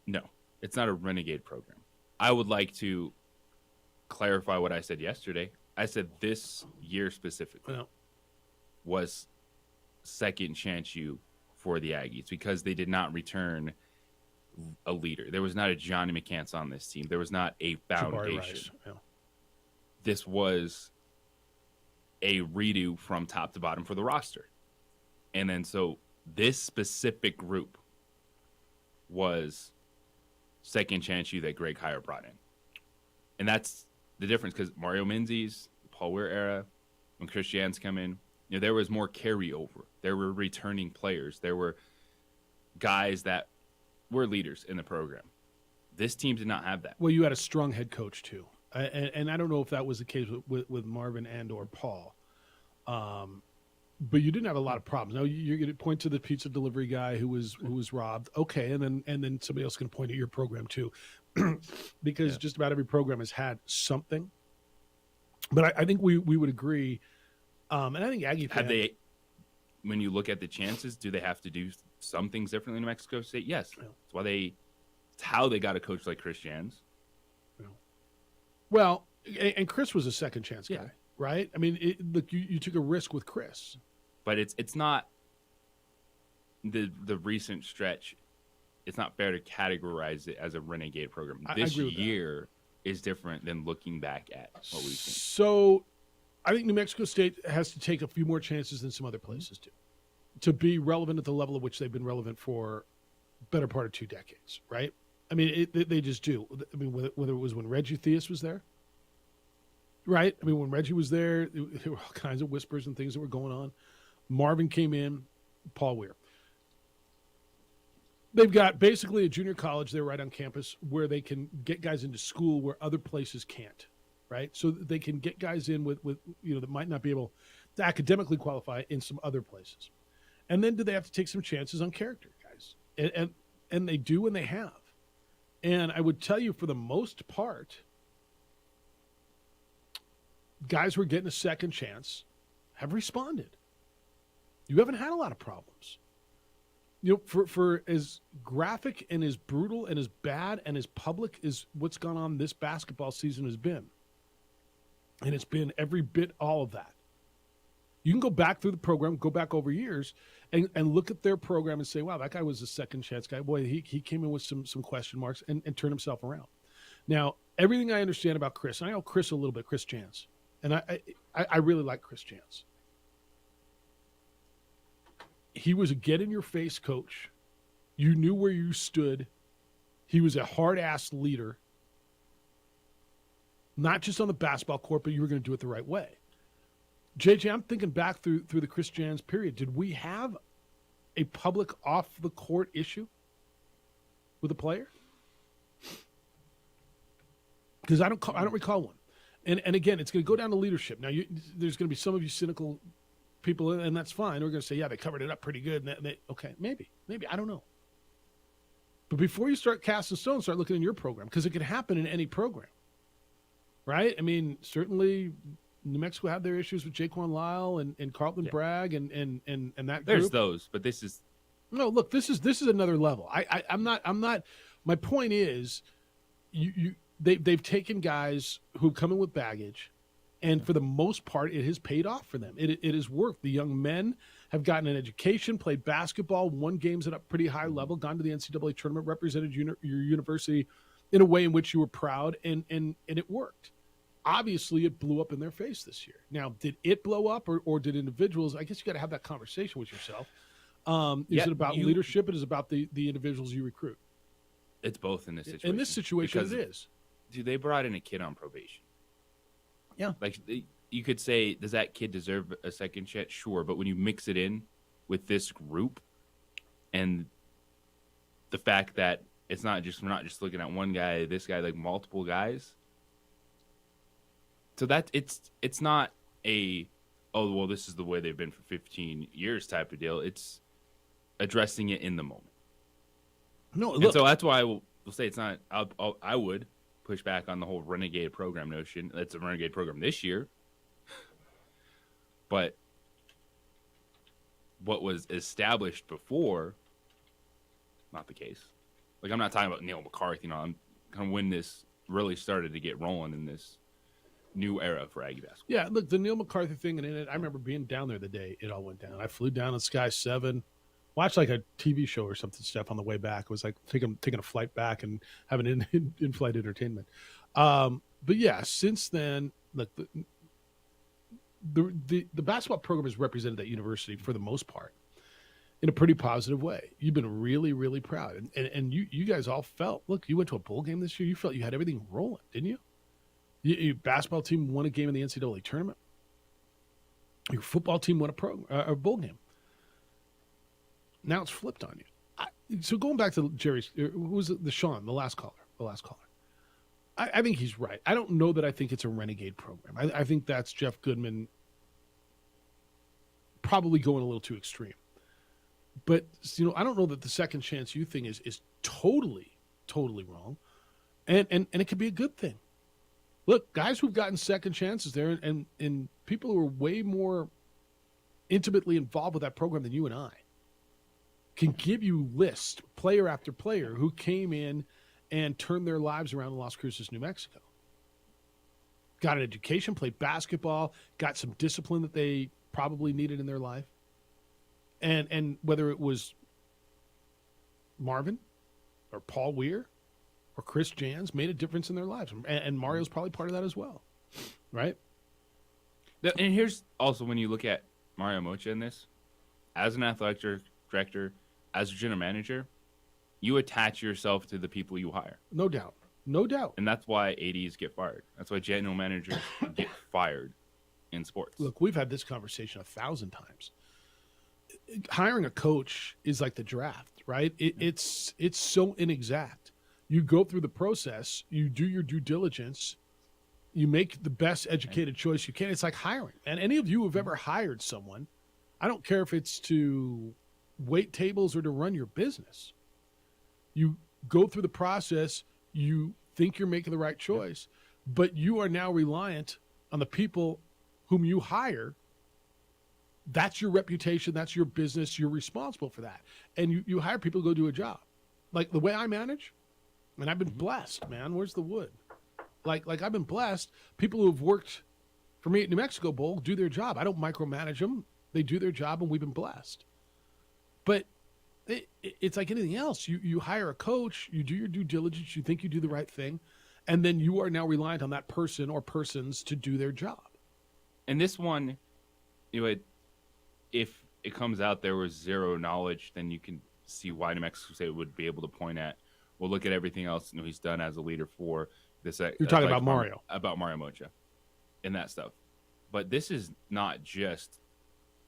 No, it's not a renegade program. I would like to clarify what I said yesterday. I said this year specifically was second chance U for the Aggies because they did not return a leader. There was not a Johnny McCants on this team. There was not a foundation. This was a redo from top to bottom for the roster. And then so this specific group was second chance U that Greg Heyer brought in. And that's the difference because Mario Menzies, Paul Weir era, when Chris Jans come in, there was more carryover. There were returning players. There were guys that were leaders in the program. This team did not have that. Well, you had a strong head coach too. And I don't know if that was the case with Marvin and or Paul. But you didn't have a lot of problems. Now you're going to point to the pizza delivery guy who was robbed. Okay, and then somebody else can point at your program too, because just about every program has had something. But I think we would agree, and I think Aggie have they. When you look at the chances, do they have to do some things differently in New Mexico State? Yes, that's why it's how they got a coach like Chris Jans. Well, and Chris was a second chance guy, right? I mean, look, you took a risk with Chris. But it's not the recent stretch. It's not fair to categorize it as a renegade program. This year is different than looking back at what we've seen. So I think New Mexico State has to take a few more chances than some other places do to be relevant at the level at which they've been relevant for better part of 2 decades, right? I mean, they just do. I mean, whether it was when Reggie Theus was there, right? I mean, when Reggie was there were all kinds of whispers and things that were going on. Marvin came in, Paul Weir. They've got basically a junior college there right on campus where they can get guys into school where other places can't, right? So they can get guys in with that might not be able to academically qualify in some other places. And then do they have to take some chances on character, guys? And they do, and they have. And I would tell you, for the most part, guys who are getting a second chance have responded. You haven't had a lot of problems. For as graphic and as brutal and as bad and as public as what's gone on this basketball season has been, and it's been every bit all of that. You can go back through the program, go back over years, and look at their program and say, wow, that guy was a second chance guy. Boy, he came in with some question marks and turned himself around. Now, everything I understand about Chris, and I know Chris a little bit, Chris Jans, and I really like Chris Jans. He was a get-in-your-face coach. You knew where you stood. He was a hard-ass leader, not just on the basketball court, but you were going to do it the right way. JJ, I'm thinking back through the Chris Jans period. Did we have a public off-the-court issue with a player? Because I don't recall one. And again, it's going to go down to leadership. Now, there's going to be some of you cynical people, and that's fine. We're going to say, yeah, they covered it up pretty good. And okay, maybe. I don't know. But before you start casting stones, start looking in your program, because it can happen in any program, right? I mean, certainly New Mexico had their issues with Jaquan Lyle and Carlton Bragg and that group. There's those, but this is no. Look, this is another level. I'm not. My point is, they've taken guys who've come in with baggage. And for the most part, it has paid off for them. It has worked. The young men have gotten an education, played basketball, won games at a pretty high level, gone to the NCAA tournament, represented your university in a way in which you were proud, and it worked. Obviously, it blew up in their face this year. Now, did it blow up, or did individuals? I guess you got to have that conversation with yourself. Is it about leadership? It is about the individuals you recruit. It's both in this situation. In this situation, because, it is. Dude, they brought in a kid on probation. Yeah. Like, you could say, does that kid deserve a second chance? Sure, but when you mix it in with this group and the fact that we're not just looking at one guy, this guy, like multiple guys. So that it's not a, oh, well, this is the way they've been for 15 years type of deal. It's addressing it in the moment. No, and so that's why we'll say it's not. I would push back on the whole renegade program notion. That's a renegade program this year, but what was established before, not the case. Like, I'm not talking about Neil McCarthy. I'm kind of when this really started to get rolling in this new era for Aggie basketball. Yeah, look, the Neil McCarthy thing, and I remember being down there the day it all went down. I flew down on Sky 7, watched like a TV show or something, Steph, on the way back. It was like taking a flight back and having in-flight entertainment. But yeah, since then, look, the basketball program has represented that university for the most part in a pretty positive way. You've been really, really proud. And you guys all felt, look, you went to a bowl game this year. You felt you had everything rolling, didn't you? Your basketball team won a game in the NCAA tournament. Your football team won a bowl game. Now it's flipped on you. So going back to Jerry's, who was it? The last caller. I think he's right. I don't know that I think it's a renegade program. I think that's Jeff Goodman probably going a little too extreme. But, I don't know that the second chance you thing is totally wrong. And it could be a good thing. Look, guys who've gotten second chances there and people who are way more intimately involved with that program than you and I can give you lists, player after player, who came in and turned their lives around in Las Cruces, New Mexico. Got an education, played basketball, got some discipline that they probably needed in their life. And whether it was Marvin or Paul Weir or Chris Jans, made a difference in their lives. And Mario's probably part of that as well, right? And here's also when you look at Mario Mocha in this, as an athletic director, as a general manager, you attach yourself to the people you hire. No doubt. And that's why ADs get fired. That's why general managers get fired in sports. Look, we've had this conversation 1,000 times. Hiring a coach is like the draft, right? It's so inexact. You go through the process, you do your due diligence, you make the best educated choice you can. It's like hiring. And any of you who have ever hired someone, I don't care if it's to wait tables or to run your business. You go through the process, you think you're making the right choice, but you are now reliant on the people whom you hire. That's your reputation. That's your business. You're responsible for that. And you hire people to go do a job. Like the way I manage, and I've been blessed, man. Where's the wood? Like I've been blessed. People who have worked for me at New Mexico Bowl do their job. I don't micromanage them. They do their job, and we've been blessed. But it's like anything else. You hire a coach, you do your due diligence, you think you do the right thing, and then you are now reliant on that person or persons to do their job. And this one, if it comes out there was zero knowledge, then you can see why New Mexico State would be able to point at, well, look at everything else he's done as a leader for this. You're talking about Mario. About Mario Mocha and that stuff. But this is not just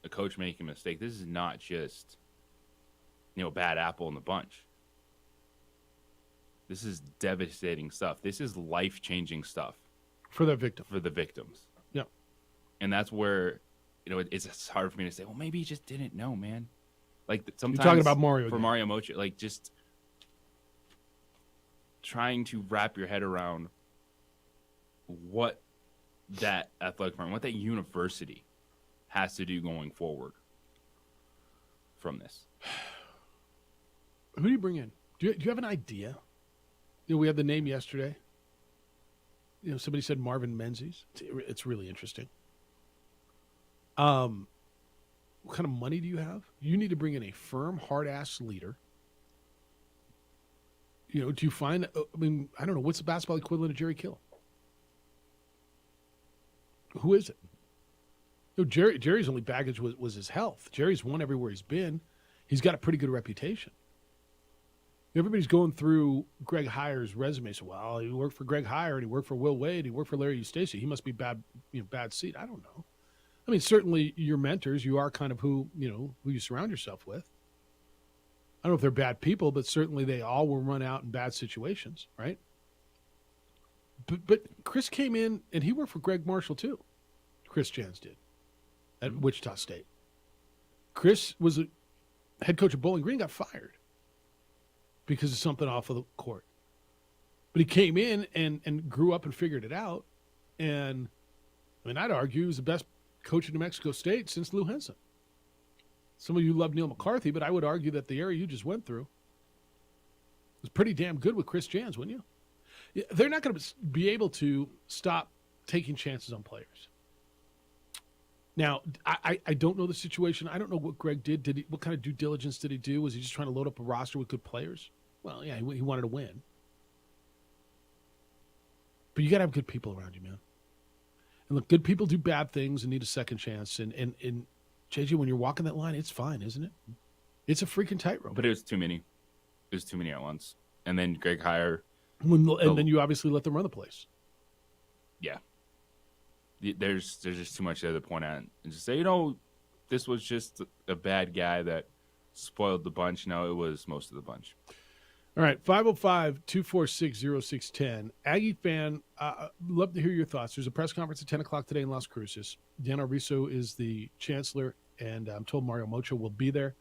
a coach making a mistake. This is not just, bad apple in the bunch. This is devastating stuff. This is life-changing stuff. For the victim. For the victims. Yeah. And that's where, it's hard for me to say, well, maybe he just didn't know, man. Like, sometimes you're talking about Mario for again. Mario Mocha, like, just trying to wrap your head around what that athletic department, what that university has to do going forward from this. Who do you bring in? Do you have an idea? We had the name yesterday. Somebody said Marvin Menzies. It's really interesting. What kind of money do you have? You need to bring in a firm, hard-ass leader. Do you find, I don't know, what's the basketball equivalent of Jerry Kill? Who is it? Jerry's only baggage was his health. Jerry's won everywhere he's been. He's got a pretty good reputation. Everybody's going through Greg Heyer's resume. So, well, he worked for Greg Heyer, and he worked for Will Wade, he worked for Larry Eustachy. He must be bad seed. I don't know. I mean, certainly your mentors, you are kind of who you surround yourself with. I don't know if they're bad people, but certainly they all will run out in bad situations, right? But Chris came in, and he worked for Greg Marshall too. Chris Jans did at Wichita State. Chris was a head coach of Bowling Green, got fired because of something off of the court. But he came in and grew up and figured it out. And, I mean, I'd argue he was the best coach in New Mexico State since Lou Henson. Some of you love Neil McCarthy, but I would argue that the area you just went through was pretty damn good with Chris Jans, wouldn't you? They're not going to be able to stop taking chances on players. Now, I don't know the situation. I don't know what Greg did. What kind of due diligence did he do? Was he just trying to load up a roster with good players? Well, yeah, he wanted to win. But you got to have good people around you, man. And look, good people do bad things and need a second chance. And JJ, when you're walking that line, it's fine, isn't it? It's a freaking tightrope. But it was too many. It was too many at once. And then Greg Heyer. And then you obviously let them run the place. Yeah. There's just too much there to point out and just say, this was just a bad guy that spoiled the bunch. No, it was most of the bunch. All right, 505-246-0610. Aggie fan, love to hear your thoughts. There's a press conference at 10 o'clock today in Las Cruces. Dan Ariso is the chancellor, and I'm told Mario Mocho will be there.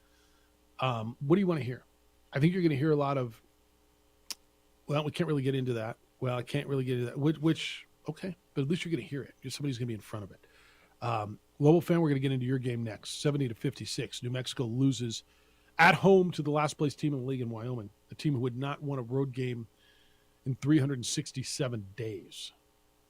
What do you want to hear? I think you're going to hear a lot of, well, we can't really get into that. Well, I can't really get into that. Which okay, but at least you're going to hear it. Somebody's going to be in front of it. Global fan, we're going to get into your game next. 70-56. New Mexico loses at home to the last place team in the league in Wyoming, a team who had not won a road game in 367 days.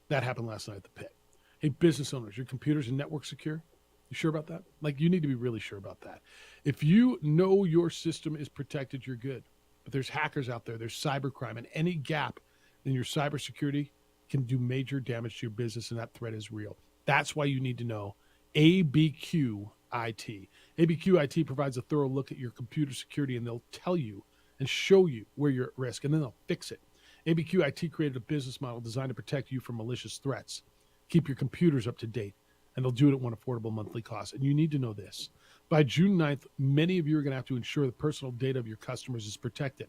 That happened last night at the Pit. Hey, business owners, your computers and network secure? You sure about that? Like, you need to be really sure about that. If you know your system is protected, you're good. But there's hackers out there, there's cybercrime, and any gap in your cybersecurity can do major damage to your business, and that threat is real. That's why you need to know ABQ IT. ABQ IT provides a thorough look at your computer security, and they'll tell you and show you where you're at risk, and then they'll fix it. ABQ IT created a business model designed to protect you from malicious threats, keep your computers up to date, and they'll do it at one affordable monthly cost. And you need to know this. By June 9th, many of you are going to have to ensure the personal data of your customers is protected.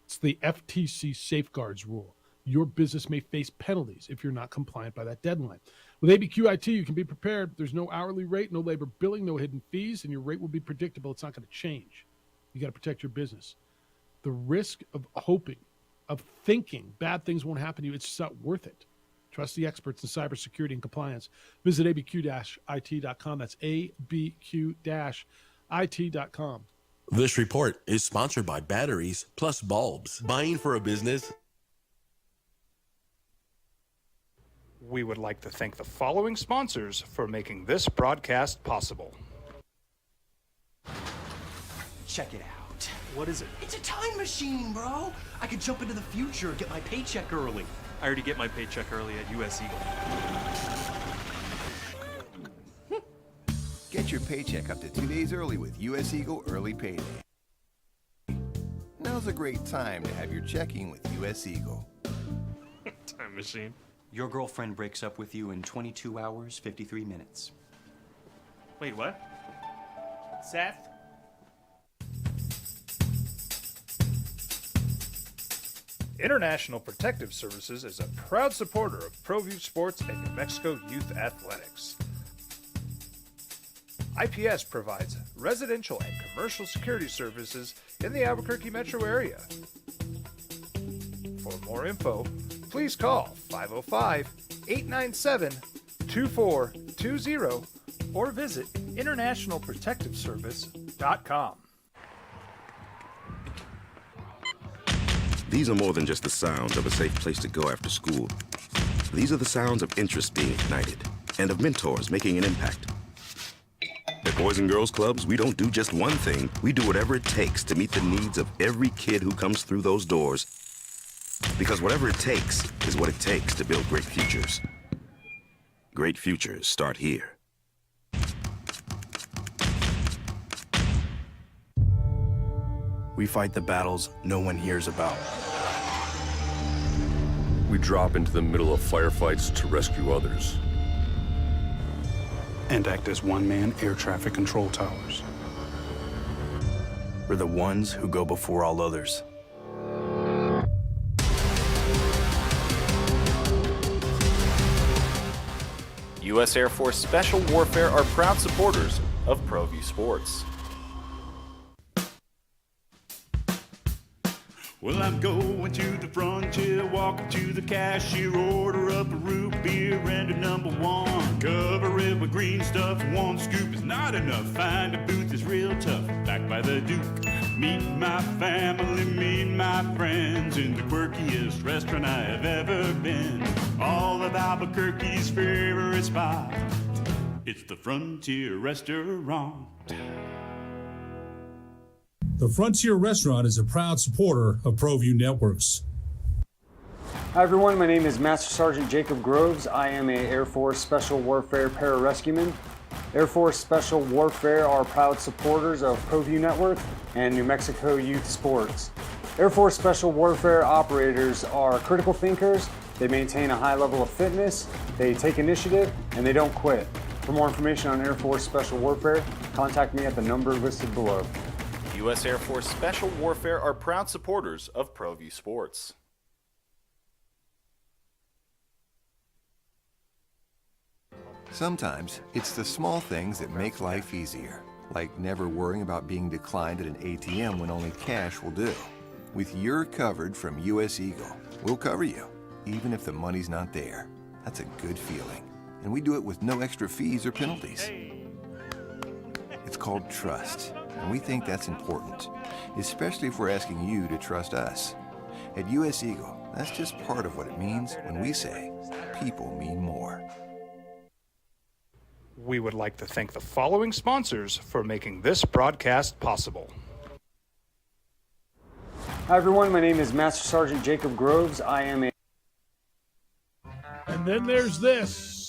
It's the FTC Safeguards rule. Your business may face penalties if you're not compliant by that deadline. With ABQ IT, you can be prepared. There's no hourly rate, no labor billing, no hidden fees, and your rate will be predictable. It's not going to change. You got to protect your business. The risk of hoping, of thinking bad things won't happen to you, it's just not worth it. Trust the experts in cybersecurity and compliance. Visit abq-it.com. That's abq-it.com. This report is sponsored by Batteries Plus Bulbs. Buying for a business. We would like to thank the following sponsors for making this broadcast possible. Check it out. What is it? It's a time machine, bro. I could jump into the future, get my paycheck early. I already get my paycheck early at US Eagle. Get your paycheck up to 2 days early with US Eagle Early Payday. Now's a great time to have your checking with US Eagle. Time machine. Your girlfriend breaks up with you in 22 hours, 53 minutes. Wait, what? Seth? International Protective Services is a proud supporter of ProView Sports and New Mexico Youth Athletics. IPS provides residential and commercial security services in the Albuquerque metro area. For more info, please call 505-897-2420 or visit internationalprotectiveservice.com. These are more than just the sounds of a safe place to go after school. These are the sounds of interest being ignited and of mentors making an impact. At Boys and Girls Clubs, we don't do just one thing. We do whatever it takes to meet the needs of every kid who comes through those doors. Because whatever it takes is what it takes to build great futures. Great futures start here. We fight the battles no one hears about. We drop into the middle of firefights to rescue others. And act as one-man air traffic control towers. We're the ones who go before all others. U.S. Air Force Special Warfare are proud supporters of ProView Sports. Well, I'm going to the frontier, walking to the cashier, order up a root beer and a number one. Cover it with green stuff, one scoop is not enough. Find a booth is real tough, back by the Duke. Meet my family, meet my friends in the quirkiest restaurant I have ever been. All of Albuquerque's favorite spot, it's the Frontier Restaurant. The Frontier Restaurant is a proud supporter of ProView Networks. Hi everyone, my name is Master Sergeant Jacob Groves. I am a Air Force Special Warfare pararescueman. Air Force Special Warfare are proud supporters of ProView Network and New Mexico Youth Sports. Air Force Special Warfare operators are critical thinkers. They maintain a high level of fitness, they take initiative, and they don't quit. For more information on Air Force Special Warfare, contact me at the number listed below. U.S. Air Force Special Warfare are proud supporters of ProView Sports. Sometimes it's the small things that make life easier, like never worrying about being declined at an ATM when only cash will do. With You're Covered from U.S. Eagle, we'll cover you, even if the money's not there. That's a good feeling. And we do it with no extra fees or penalties. It's called trust, and we think that's important, especially if we're asking you to trust us. At U.S. Eagle, that's just part of what it means when we say people mean more. We would like to thank the following sponsors for making this broadcast possible. Hi everyone, my name is Master Sergeant Jacob Groves. I am a... And then there's this.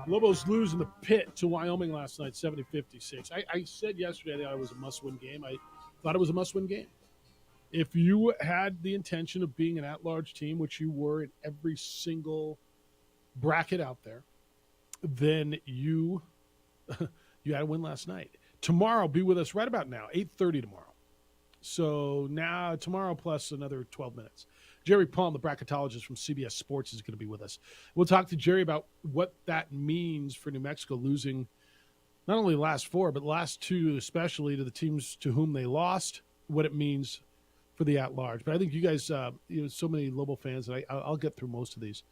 Lobos lose in the pit to Wyoming last night, 70-56. I said yesterday that it was a must-win game. I thought it was a must-win game. If you had the intention of being an at-large team, which you were in every single bracket out there, then you had a win last night. Tomorrow, be with us right about now, 8:30 tomorrow. So now tomorrow plus another 12 minutes. Jerry Palm, the bracketologist from CBS Sports, is going to be with us. We'll talk to Jerry about what that means for New Mexico losing not only the last four, but the last two, especially to the teams to whom they lost, what it means for the at-large. But I think you guys, so many Lobo fans, and I'll get through most of these.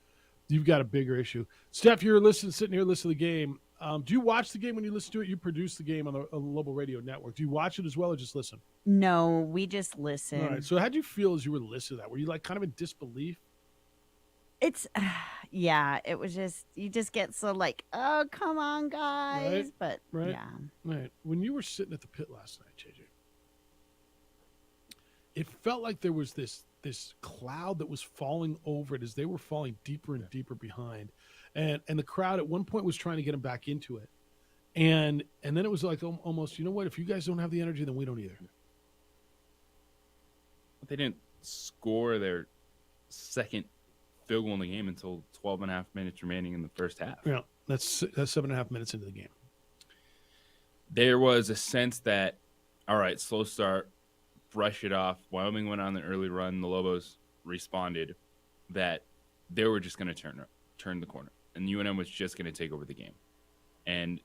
You've got a bigger issue. Steph, you're sitting here listening to the game. Do you watch the game when you listen to it? You produce the game on the Lobo Radio Network. Do you watch it as well or just listen? No, we just listen. All right. So how did you feel as you were listening to that? Were you like kind of in disbelief? It's, yeah, it was just, you just get so like, oh, come on, guys. Right? But, right. yeah. Right. When you were sitting at the pit last night, JJ, it felt like there was this cloud that was falling over it as they were falling deeper and deeper behind. And the crowd at one point was trying to get them back into it. And then it was like almost, you know what, if you guys don't have the energy, then we don't either. They didn't score their second field goal in the game until 12 and a half minutes remaining in the first half. Yeah, that's 7.5 minutes into the game. There was a sense that, all right, slow start, brush it off. Wyoming went on the early run. The Lobos responded that they were just going to turn the corner. And UNM was just going to take over the game. And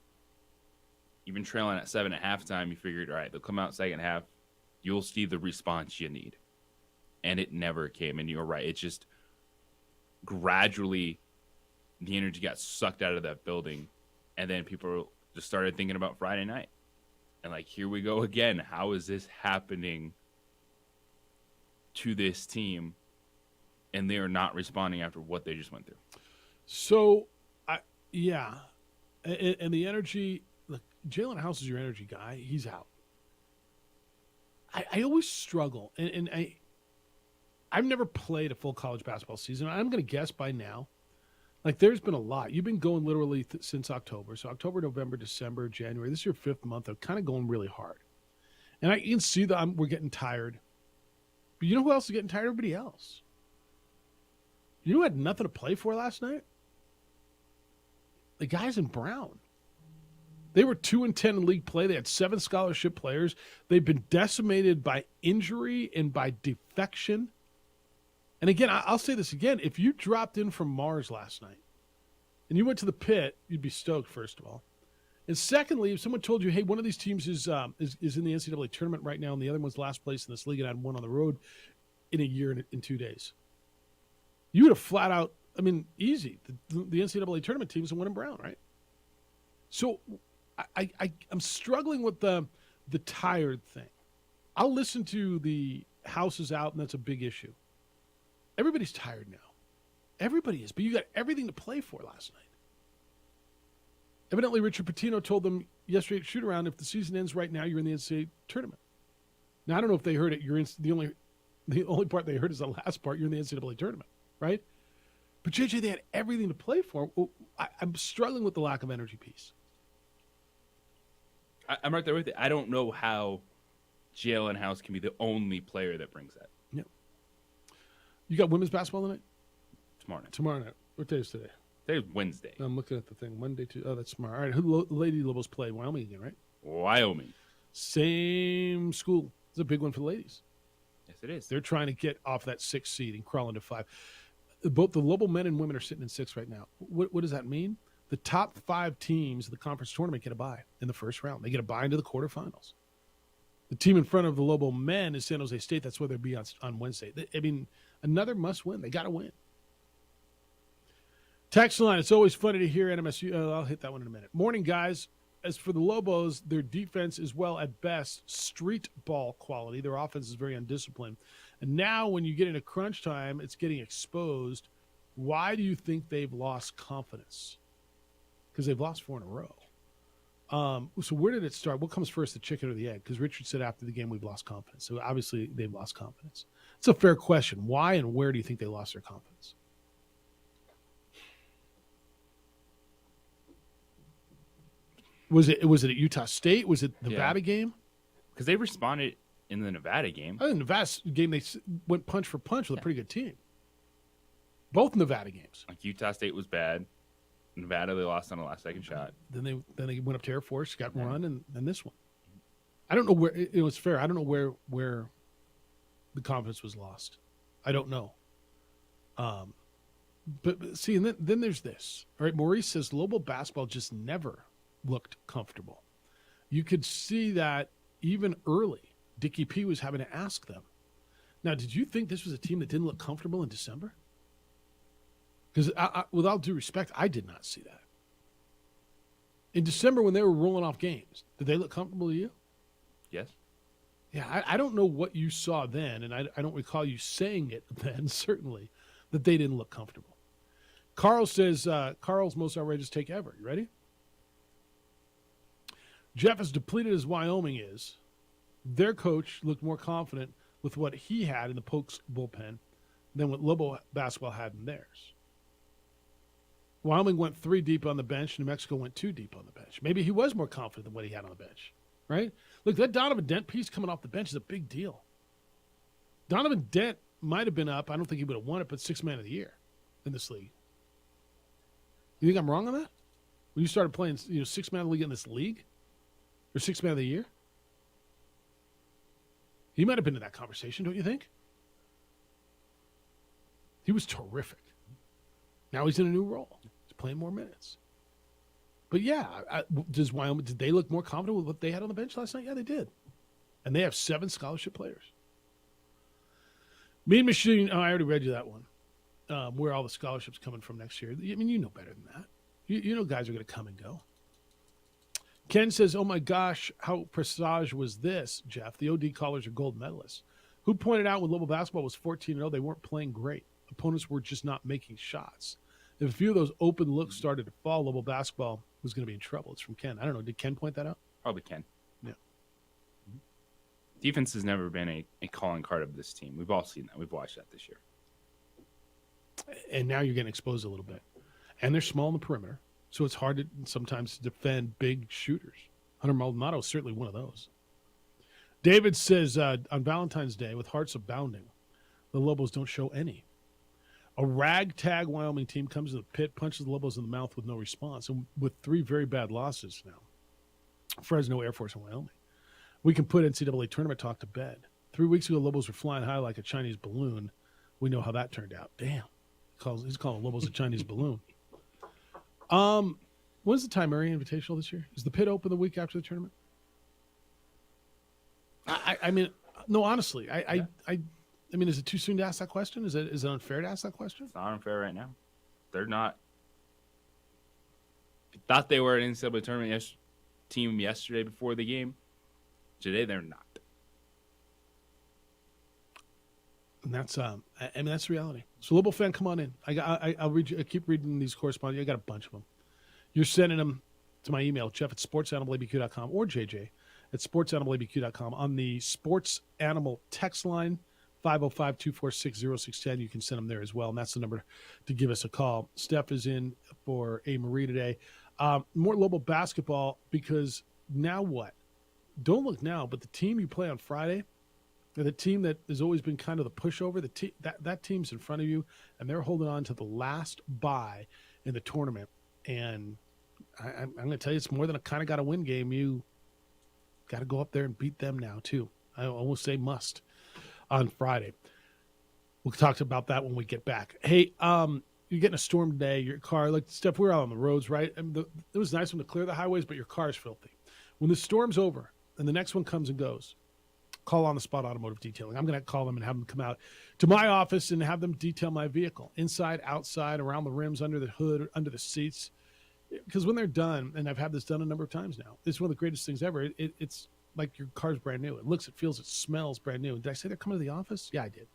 even trailing at 7 at halftime, you figured, all right, they'll come out second half. You'll see the response you need. And it never came. And you're right. It's just gradually the energy got sucked out of that building. And then people just started thinking about Friday night. And like, here we go again. How is this happening to this team? And they are not responding after what they just went through. So, yeah. And the energy, look, Jalen House is your energy guy. He's out. I always struggle. And I've never played a full college basketball season. I'm going to guess by now, like there's been a lot. You've been going literally since October. So October, November, December, January. This is your fifth month of kind of going really hard. And I can see that we're getting tired. But you know who else is getting tired? Everybody else. You know who had nothing to play for last night? The guys in Brown. They were 2-10 in league play. They had 7 scholarship players. They've been decimated by injury and by defection. And again, I'll say this again. If you dropped in from Mars last night and you went to the pit, you'd be stoked, first of all. And secondly, if someone told you, hey, one of these teams is in the NCAA tournament right now and the other one's last place in this league and had one on the road in a year and in 2 days, you would have flat out, easy. The NCAA tournament teams are winning Brown, right? So I'm struggling with the tired thing. I'll listen to the house is out, and that's a big issue. Everybody's tired now. Everybody is, but you got everything to play for last night. Evidently, Richard Pitino told them yesterday at shoot-around, if the season ends right now, you're in the NCAA tournament. Now, I don't know if they heard it. You're in the only part they heard is the last part. You're in the NCAA tournament, right? But, JJ, they had everything to play for. I'm struggling with the lack of energy piece. I'm right there with you. I don't know how Jalen House can be the only player that brings that. Yeah. You got women's basketball tonight? Tomorrow night. What day is today? Today's Wednesday. I'm looking at the thing. Monday, Tuesday. Oh, that's tomorrow. All right. Who Lady Lobos play? Wyoming again, right? Wyoming. Same school. It's a big one for the ladies. Yes, it is. They're trying to get off that 6th seed and crawl into 5. Both the Lobo men and women are sitting in 6 right now. What does that mean? The top 5 teams of the conference tournament get a bye in the first round. They get a bye into the quarterfinals. The team in front of the Lobo men is San Jose State. That's where they'll be on Wednesday. Another must win. They got to win. Text line, it's always funny to hear NMSU. I'll hit that one in a minute. Morning, guys. As for the Lobos, their defense is, well, at best, street ball quality. Their offense is very undisciplined. And now when you get into crunch time, it's getting exposed. Why do you think they've lost confidence? Because they've lost 4 in a row. So where did it start? What comes first, the chicken or the egg? Because Richard said after the game we've lost confidence. So obviously they've lost confidence. It's a fair question. Why and where do you think they lost their confidence? Was it at Utah State? Was it the Nevada game? Because they responded in the Nevada game. In the Nevada game, they went punch for punch with a pretty good team. Both Nevada games. Like Utah State was bad. Nevada, they lost on the last second shot. Then they went up to Air Force, got run, and this one. I don't know where it was fair. I don't know where the confidence was lost. I don't know. But see, and then there's this. All right, Maurice says Lobo basketball just never looked comfortable. You could see that even early. Dickie P was having to ask them. Now, did you think this was a team that didn't look comfortable in December? Because with all due respect, I did not see that. In December, when they were rolling off games, did they look comfortable to you? Yes. Yeah, I don't know what you saw then, and I don't recall you saying it then, certainly, that they didn't look comfortable. Carl says, Carl's most outrageous take ever. You ready? Jeff, as depleted as Wyoming is, their coach looked more confident with what he had in the Pokes bullpen than what Lobo basketball had in theirs. Wyoming went 3 deep on the bench. New Mexico went 2 deep on the bench. Maybe he was more confident than what he had on the bench, right? Look, that Donovan Dent piece coming off the bench is a big deal. Donovan Dent might have been up. I don't think he would have won it, but 6th man of the year in this league. You think I'm wrong on that? When you started playing, 6th man of the league in this league? Or 6th man of the year? He might have been in that conversation, don't you think? He was terrific. Now he's in a new role. He's playing more minutes. But yeah, does Wyoming, did they look more confident with what they had on the bench last night? Yeah, they did. And they have 7 scholarship players. Mean Machine, I already read you that one. Where all the scholarships coming from next year. I mean, you know better than that. You know guys are going to come and go. Ken says, oh my gosh, how presage was this, Jeff? The OD callers are gold medalists. Who pointed out when Lobo basketball was 14-0, they weren't playing great. Opponents were just not making shots. If a few of those open looks started to fall, Lobo basketball was going to be in trouble. It's from Ken. I don't know. Did Ken point that out? Probably Ken. Yeah. Defense has never been a calling card of this team. We've all seen that. We've watched that this year. And now you're getting exposed a little bit. And they're small on the perimeter, so it's hard to sometimes defend big shooters. Hunter Maldonado is certainly one of those. David says, on Valentine's Day, with hearts abounding, the Lobos don't show any. A ragtag Wyoming team comes to the pit, punches the Lobos in the mouth with no response, and with 3 very bad losses now. Fresno, Air Force, and Wyoming. We can put NCAA tournament talk to bed. 3 weeks ago, Lobos were flying high like a Chinese balloon. We know how that turned out. Damn. He's calling Lobos a Chinese balloon. When's the Time Area Invitational this year? Is the pit open the week after the tournament? I mean, no, honestly, I mean, is it too soon to ask that question? Is it unfair to ask that question? It's not unfair right now. They're not. Thought they were an NCAA tournament team yesterday before the game. Today they're not. And that's that's reality. So, Lobo fan, come on in. I'll read you. I keep reading these correspondents. I got a bunch of them. You're sending them to my email, Jeff@sportsanimalabq.com or JJ@sportsanimalabq.com on the Sports Animal text line, 505-246-0610. You can send them there as well, and that's the number to give us a call. Steph is in for a Marie today. More Lobo basketball, because now what? Don't look now, but the team you play on Friday, the team that has always been kind of the pushover, that team's in front of you, and they're holding on to the last bye in the tournament. And I'm going to tell you, it's more than a kind of got to win game. You got to go up there and beat them now, too. I almost say must on Friday. We'll talk about that when we get back. Hey, you're getting a storm today. Your car, like Steph, we're out on the roads, right? I mean, it was nice to clear the highways, but your car's filthy. When the storm's over and the next one comes and goes, call On the Spot Automotive Detailing. I'm going to call them and have them come out to my office and have them detail my vehicle, inside, outside, around the rims, under the hood, under the seats. Because when they're done, and I've had this done a number of times now, it's one of the greatest things ever. It's like your car's brand new. It looks, it feels, it smells brand new. Did I say they're coming to the office? Yeah, I did.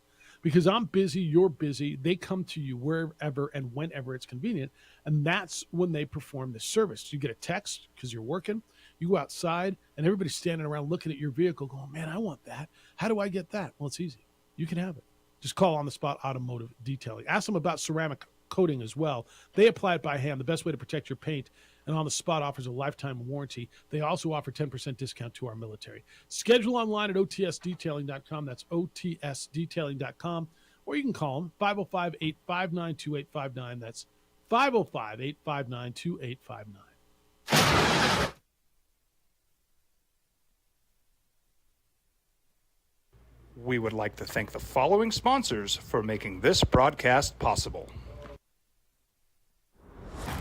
Because I'm busy, you're busy. They come to you wherever and whenever it's convenient. And that's when they perform this service. You get a text because you're working. You go outside, and everybody's standing around looking at your vehicle going, man, I want that. How do I get that? Well, it's easy. You can have it. Just call On the Spot Automotive Detailing. Ask them about ceramic coating as well. They apply it by hand, the best way to protect your paint. And On the Spot offers a lifetime warranty. They also offer 10% discount to our military. Schedule online at otsdetailing.com. That's otsdetailing.com. Or you can call them, 505-859-2859. That's 505-859-2859. We would like to thank the following sponsors for making this broadcast possible.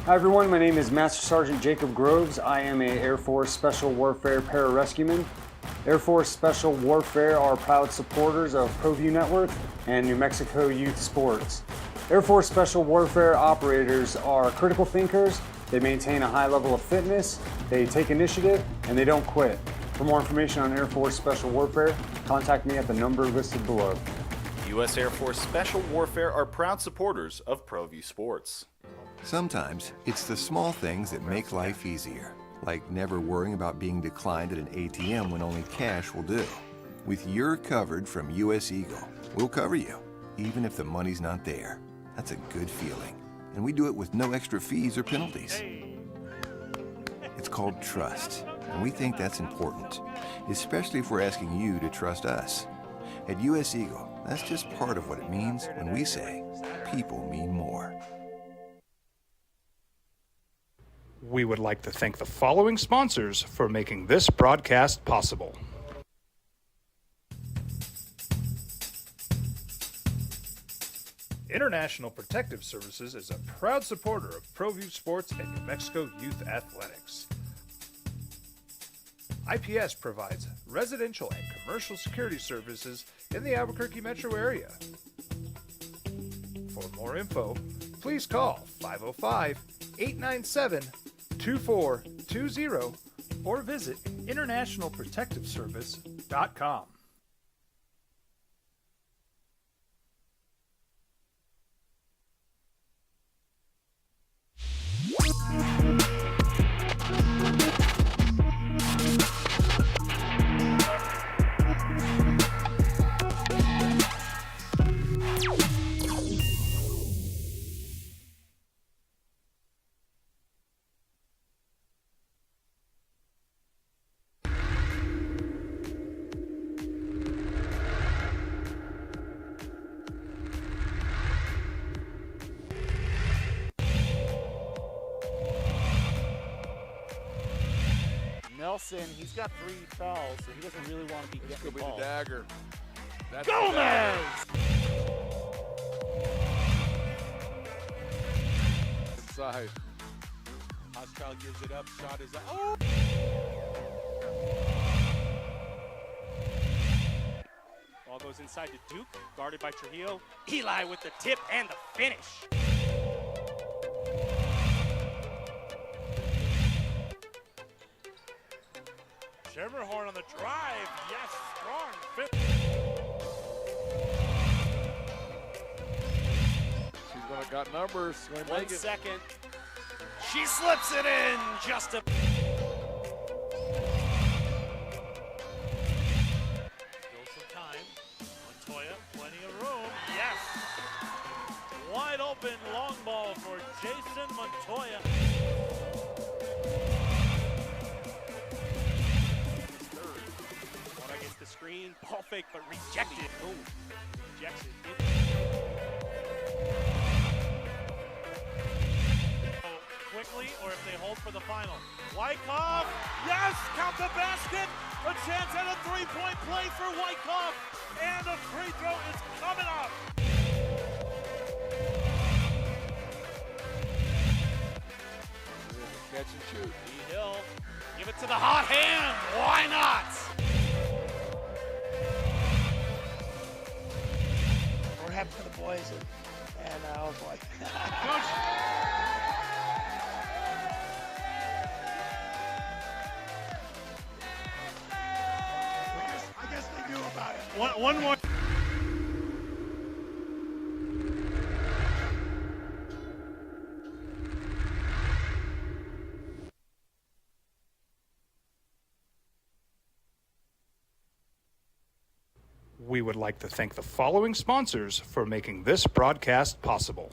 Hi everyone, my name is Master Sergeant Jacob Groves. I am a Air Force Special Warfare pararescueman. Air Force Special Warfare are proud supporters of ProView Network and New Mexico Youth Sports. Air Force Special Warfare operators are critical thinkers. They maintain a high level of fitness, they take initiative, and they don't quit. For more information on Air Force Special Warfare, contact me at the number listed below. U.S. Air Force Special Warfare are proud supporters of ProView Sports. Sometimes it's the small things that make life easier, like never worrying about being declined at an ATM when only cash will do. With You're Covered from U.S. Eagle, we'll cover you, even if the money's not there. That's a good feeling. And we do it with no extra fees or penalties. It's called trust, and we think that's important, especially if we're asking you to trust us. At U.S. Eagle, that's just part of what it means when we say people mean more. We would like to thank the following sponsors for making this broadcast possible. International Protective Services is a proud supporter of ProView Sports and New Mexico Youth Athletics. IPS provides residential and commercial security services in the Albuquerque metro area. For more info, please call 505-897-2420 or visit internationalprotectiveservice.com. Nelson, he's got 3 fouls, so he doesn't really want to be getting the ball. Dagger. That's Gomez! Inside. Hochschild gives it up. Shot is up. Oh! Ball goes inside to Duke, guarded by Trujillo. Eli with the tip and the finish. Schermerhorn on the drive. Yes, strong fit. She's gonna got numbers. Gonna 1 make it. second. She slips it in. Just a. Still some time. Montoya, plenty of room. Yes. Wide open long ball for Jason Montoya. One against the screen. Ball fake, but rejected. Oh, rejects it. Quickly, or if they hold for the final. Wyckoff, yes, count the basket. A chance at a three-point play for Wyckoff, and a free throw is coming up. Catch and shoot. Hill, give it to the hot hand. Why not? We're happy for the boys, and I was like, Coach. I guess they knew about it. One more. We would like to thank the following sponsors for making this broadcast possible.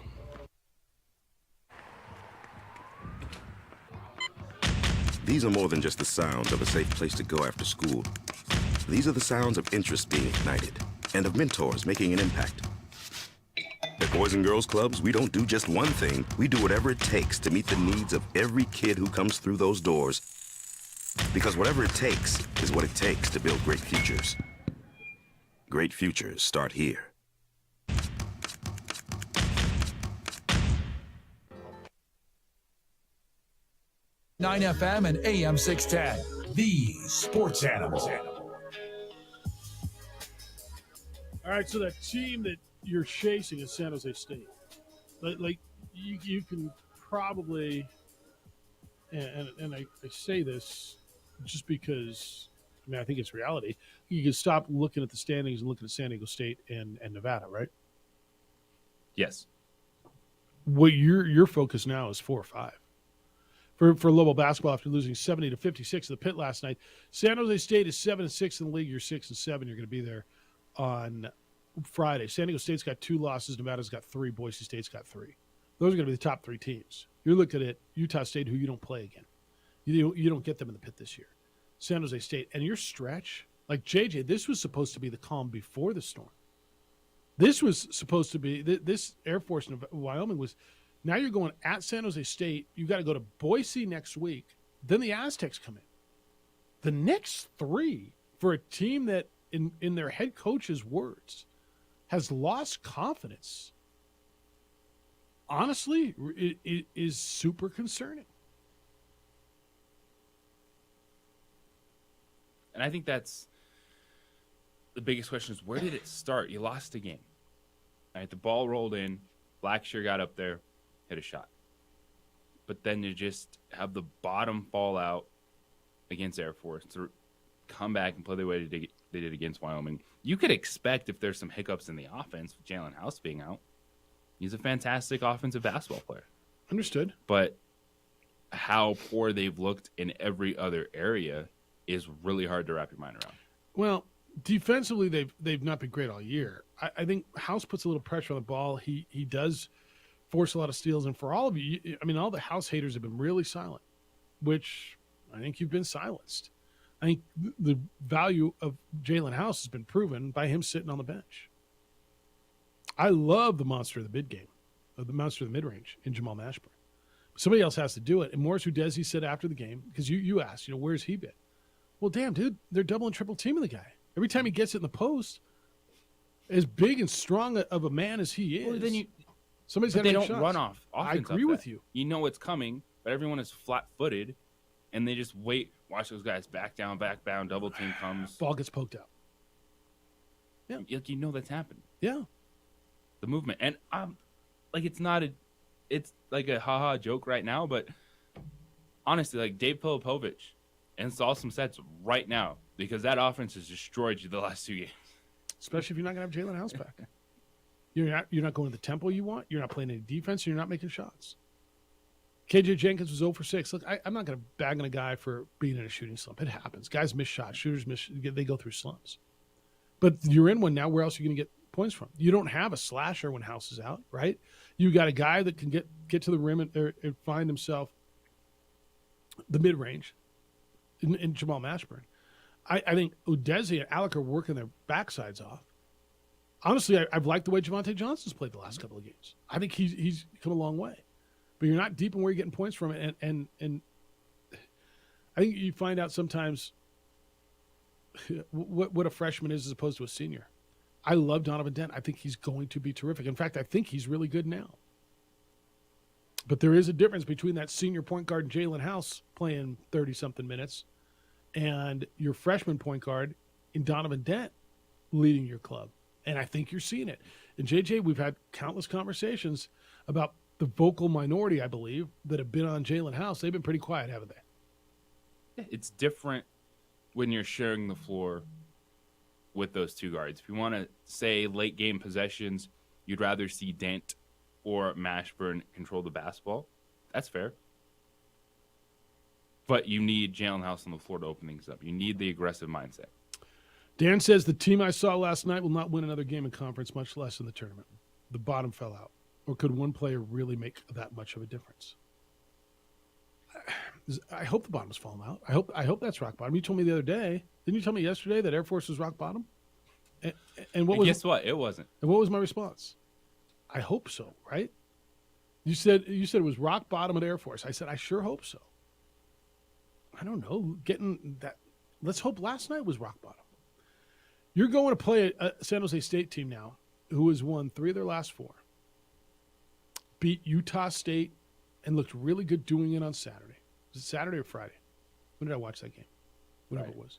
These are more than just the sounds of a safe place to go after school. These are the sounds of interest being ignited and of mentors making an impact. At Boys and Girls Clubs, we don't do just one thing. We do whatever it takes to meet the needs of every kid who comes through those doors. Because whatever it takes is what it takes to build great futures. Great futures start here. FM and AM 610, the Sports Animal. All right, so that team that you're chasing is San Jose State. Like you can probably, and I say this just because, I mean, I think it's reality. You can stop looking at the standings and looking at San Diego State and Nevada, right? Yes. What your focus now is 4 or 5. For Lobo basketball, after losing 70-56 at the Pit last night, San Jose State is 7-6 in the league. You're 6-7. You're going to be there on Friday. San Diego State's got 2 losses. Nevada's got 3. Boise State's got 3. Those are going to be the top 3 teams. You're looking at Utah State, who you don't play again. You don't get them in the Pit this year. San Jose State. And your stretch, like JJ, this was supposed to be the calm before the storm. This was supposed to be, this Air Force in Wyoming was, now you're going at San Jose State. You got to go to Boise next week. Then the Aztecs come in. The next 3 for a team that, in their head coach's words, has lost confidence, honestly, it is super concerning. And I think that's the biggest question is, where did it start? You lost a game. All right, the ball rolled in. Blackshear got up there, hit a shot. But then you just have the bottom fall out against Air Force to come back and play the way they did against Wyoming. You could expect if there's some hiccups in the offense with Jalen House being out. He's a fantastic offensive basketball player. Understood. But how poor they've looked in every other area is really hard to wrap your mind around. Well, defensively, they've not been great all year. I think House puts a little pressure on the ball. He does force a lot of steals. And for all of you, I mean, all the House haters have been really silent, which I think you've been silenced. I think the value of Jalen House has been proven by him sitting on the bench. I love the monster of the mid game, the monster of the mid range in Jamal Mashburn. Somebody else has to do it. And Morris Udesi said after the game, because you asked, where's he been? Well, damn, dude, they're double and triple teaming the guy. Every time he gets it in the post, as big and strong of a man as he is, Well, then somebody's got they to don't shots. run off. I Offense agree off with that. you. You know it's coming, but everyone is flat-footed, and they just wait. Watch those guys back down, double team comes. Ball gets poked out. Yeah, like you know that's happening. Yeah, the movement, and like it's like a haha joke right now, but honestly, like Dave Filipovich install some sets right now because that offense has destroyed you the last 2 games. Especially if you're not going to have Jalen House back. You're not going to the tempo you want. You're not playing any defense. You're not making shots. KJ Jenkins was 0 for 6. Look, I'm not going to bag on a guy for being in a shooting slump. It happens. Guys miss shots. Shooters miss. They go through slumps. But you're in one now. Where else are you going to get points from? You don't have a slasher when House is out, right? You got a guy that can get to the rim and find himself the mid range in Jamal Mashburn. I think Udeze and Alec are working their backsides off. Honestly, I've liked the way Javonte Johnson's played the last couple of games. I think he's come a long way. But you're not deep in where you're getting points from it. And I think you find out sometimes what a freshman is as opposed to a senior. I love Donovan Dent. I think he's going to be terrific. In fact, I think he's really good now. But there is a difference between that senior point guard Jalen House playing 30-something minutes and your freshman point guard in Donovan Dent leading your club. And I think you're seeing it. And JJ, we've had countless conversations about the vocal minority, I believe, that have been on Jalen House. They've been pretty quiet, haven't they? It's different when you're sharing the floor with those two guards. If you want to say late game possessions, you'd rather see Dent or Mashburn control the basketball. That's fair. But you need Jalen House on the floor to open things up. You need the aggressive mindset. Dan says the team I saw last night will not win another game in conference, much less in the tournament. The bottom fell out. Or could one player really make that much of a difference? I hope the bottom is falling out. I hope that's rock bottom. You told me the other day. Didn't you tell me yesterday that Air Force was rock bottom? And what was guess what? It wasn't. And what was my response? I hope so, right? You said it was rock bottom at Air Force. I said I sure hope so. I don't know. Getting that. Let's hope last night was rock bottom. You're going to play a San Jose State team now who has won 3 of their last 4. Beat Utah State and looked really good doing it on Saturday. Was it Saturday or Friday? When did I watch that game? Whatever it was.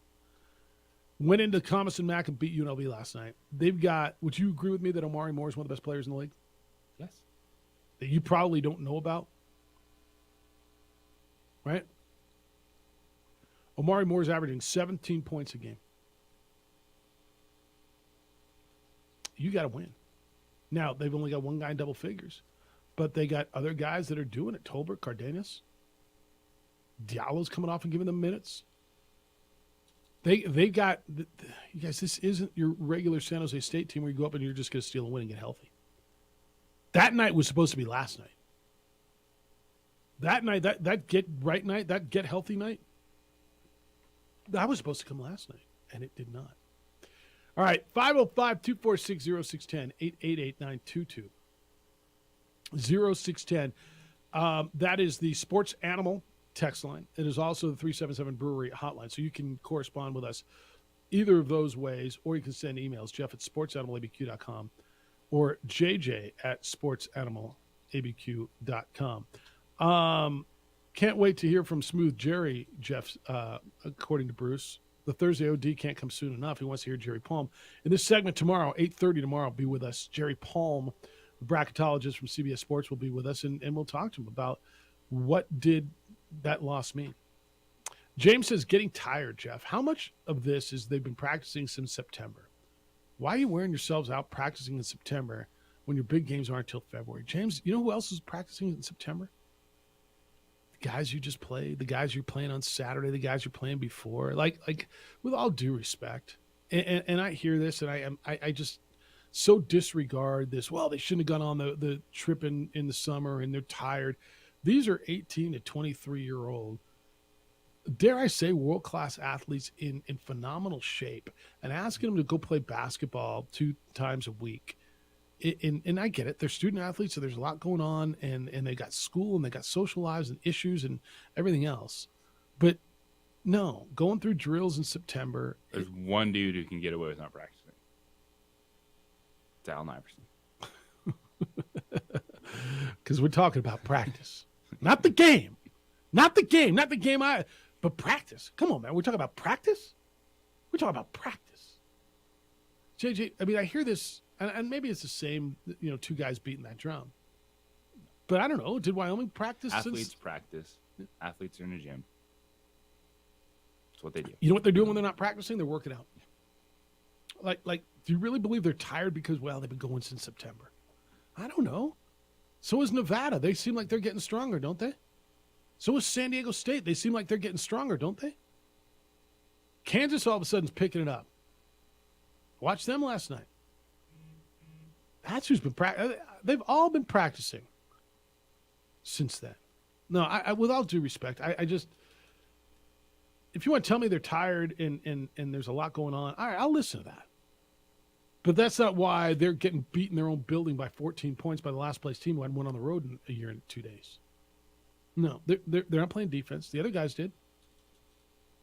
Went into Thomas and Mack and beat UNLV last night. They've got, would you agree with me that Omari Moore is one of the best players in the league? Yes. That you probably don't know about? Right? Omari Moore is averaging 17 points a game. You got to win. Now, they've only got one guy in double figures, but they got other guys that are doing it. Tolbert, Cardenas. Diallo's coming off and giving them minutes. They got, you guys, this isn't your regular San Jose State team where you go up and you're just going to steal and win and get healthy. That night was supposed to be last night. That night, that get right night, that get healthy night, that was supposed to come last night, and it did not. All right, 505-246-0610, 888-922. 0610. That is the Sports Animal text line. It is also the 377 Brewery hotline, so you can correspond with us either of those ways, or you can send emails, Jeff at sportsanimalabq.com or JJ at sportsanimalabq.com. Can't wait to hear from Smooth Jerry, Jeff, according to Bruce. The Thursday OD can't come soon enough. He wants to hear Jerry Palm. In this segment tomorrow, 8:30 tomorrow, be with us. Jerry Palm, the bracketologist from CBS Sports, will be with us, and we'll talk to him about what did that loss mean. James says, getting tired, Jeff. How much of this is they've been practicing since September? Why are you wearing yourselves out practicing in September when your big games aren't until February? James, you know who else is practicing in September? The guys you just played, the guys you're playing on Saturday, the guys you're playing before. Like with all due respect, and I hear this, and I just so disregard this. Well, they shouldn't have gone on the trip in the summer, and they're tired. These are 18 to 23-year-old, dare I say, world-class athletes in phenomenal shape, and asking them to go play basketball 2 times a week. And I get it. They're student athletes, so there's a lot going on, and they got school, and they got social lives and issues and everything else. But No, going through drills in September. There's one dude who can get away with not practicing. It's Allen Iverson. Because we're talking about practice, not the game, not the game, but practice. Come on, man. We're talking about practice. We're talking about practice. JJ, I mean, I hear this, and maybe it's the same, two guys beating that drum. But I don't know. Did Wyoming practice? Athletes practice. Athletes are in the gym. That's what they do. You know what they're doing when they're not practicing? They're working out. Like, do you really believe they're tired because, well, they've been going since September? I don't know. So is Nevada. They seem like they're getting stronger, don't they? So is San Diego State. They seem like they're getting stronger, don't they? Kansas all of a sudden is picking it up. Watch them last night. That's who's been practicing. They've all been practicing since then. No, I with all due respect, I just, if you want to tell me they're tired and there's a lot going on, all right, I'll listen to that. But that's not why they're getting beat in their own building by 14 points by the last place team who hadn't won on the road in a year and 2 days. No, they're not playing defense. The other guys did.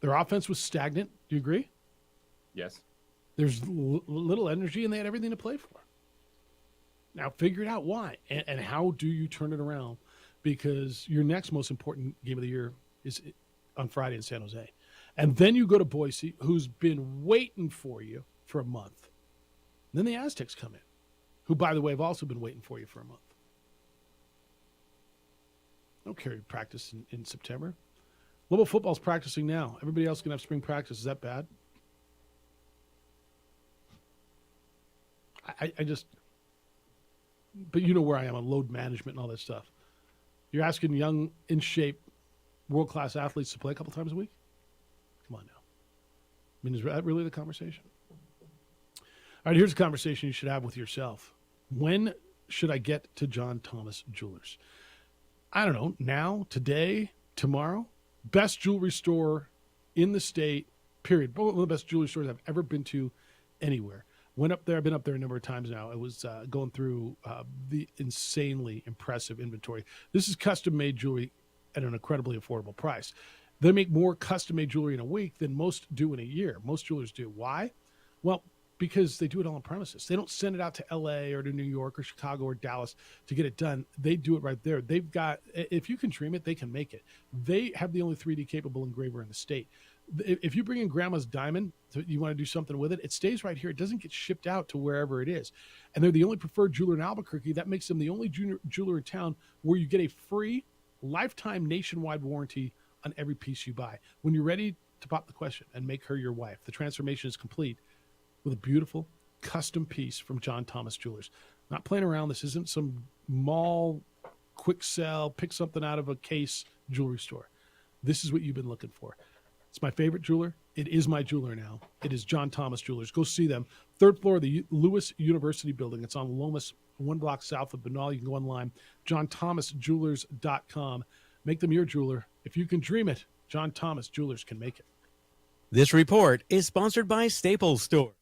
Their offense was stagnant. Do you agree? Yes. There's little energy, and they had everything to play for. Now, figure it out why, and how do you turn it around? Because your next most important game of the year is on Friday in San Jose. And then you go to Boise, who's been waiting for you for a month. Then the Aztecs come in, who, by the way, have also been waiting for you for a month. Don't carry practice in September. Louisville football's practicing now. Everybody else can have spring practice. Is that bad? I just, but you know where I am on load management and all that stuff. You're asking young, in shape, world-class athletes to play a couple times a week? Come on now. I mean, is that really the conversation? All right, here's a conversation you should have with yourself. When should I get to John Thomas Jewelers? I don't know, now, today, tomorrow? Best jewelry store in the state, period. One of the best jewelry stores I've ever been to anywhere. Went up there. I've been up there a number of times now. I was going through the insanely impressive inventory. This is custom-made jewelry at an incredibly affordable price. They make more custom-made jewelry in a week than most do in a year. Most jewelers do. Why? Well, because they do it all on premises. They don't send it out to L.A. or to New York or Chicago or Dallas to get it done. They do it right there. They've got, if you can dream it, they can make it. They have the only 3D capable engraver in the state. If you bring in grandma's diamond, you want to do something with it, it stays right here. It doesn't get shipped out to wherever it is. And they're the only preferred jeweler in Albuquerque. That makes them the only jeweler in town where you get a free lifetime nationwide warranty on every piece you buy. When you're ready to pop the question and make her your wife, the transformation is complete with a beautiful custom piece from John Thomas Jewelers. Not playing around. This isn't some mall, quick sell, pick something out of a case jewelry store. This is what you've been looking for. It's my favorite jeweler. It is my jeweler now. It is John Thomas Jewelers. Go see them. Third floor of the Lewis University building. It's on Lomas, 1 block south of Banal. You can go online, johnthomasjewelers.com. Make them your jeweler. If you can dream it, John Thomas Jewelers can make it. This report is sponsored by Staples Store.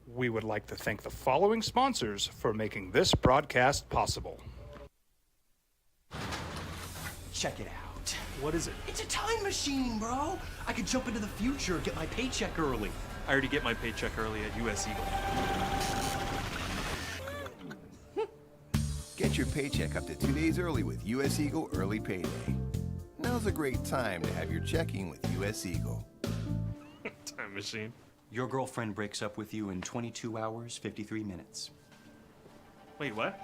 We would like to thank the following sponsors for making this broadcast possible. Check it out. What is it? It's a time machine, bro. I could jump into the future, get my paycheck early. I already get my paycheck early at US Eagle. Get your paycheck up to 2 days early with US Eagle Early Payday. Now's a great time to have your checking with US Eagle. Time machine. Your girlfriend breaks up with you in 22 hours, 53 minutes. Wait, what?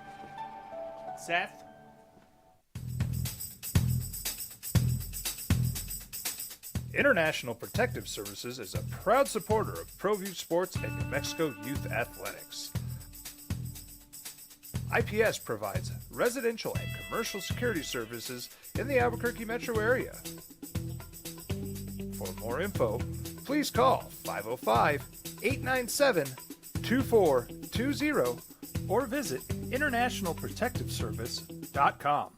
Seth? International Protective Services is a proud supporter of ProView Sports and New Mexico Youth Athletics. IPS provides residential and commercial security services in the Albuquerque metro area. For more info, please call 505-897-2420 or visit internationalprotectiveservice.com.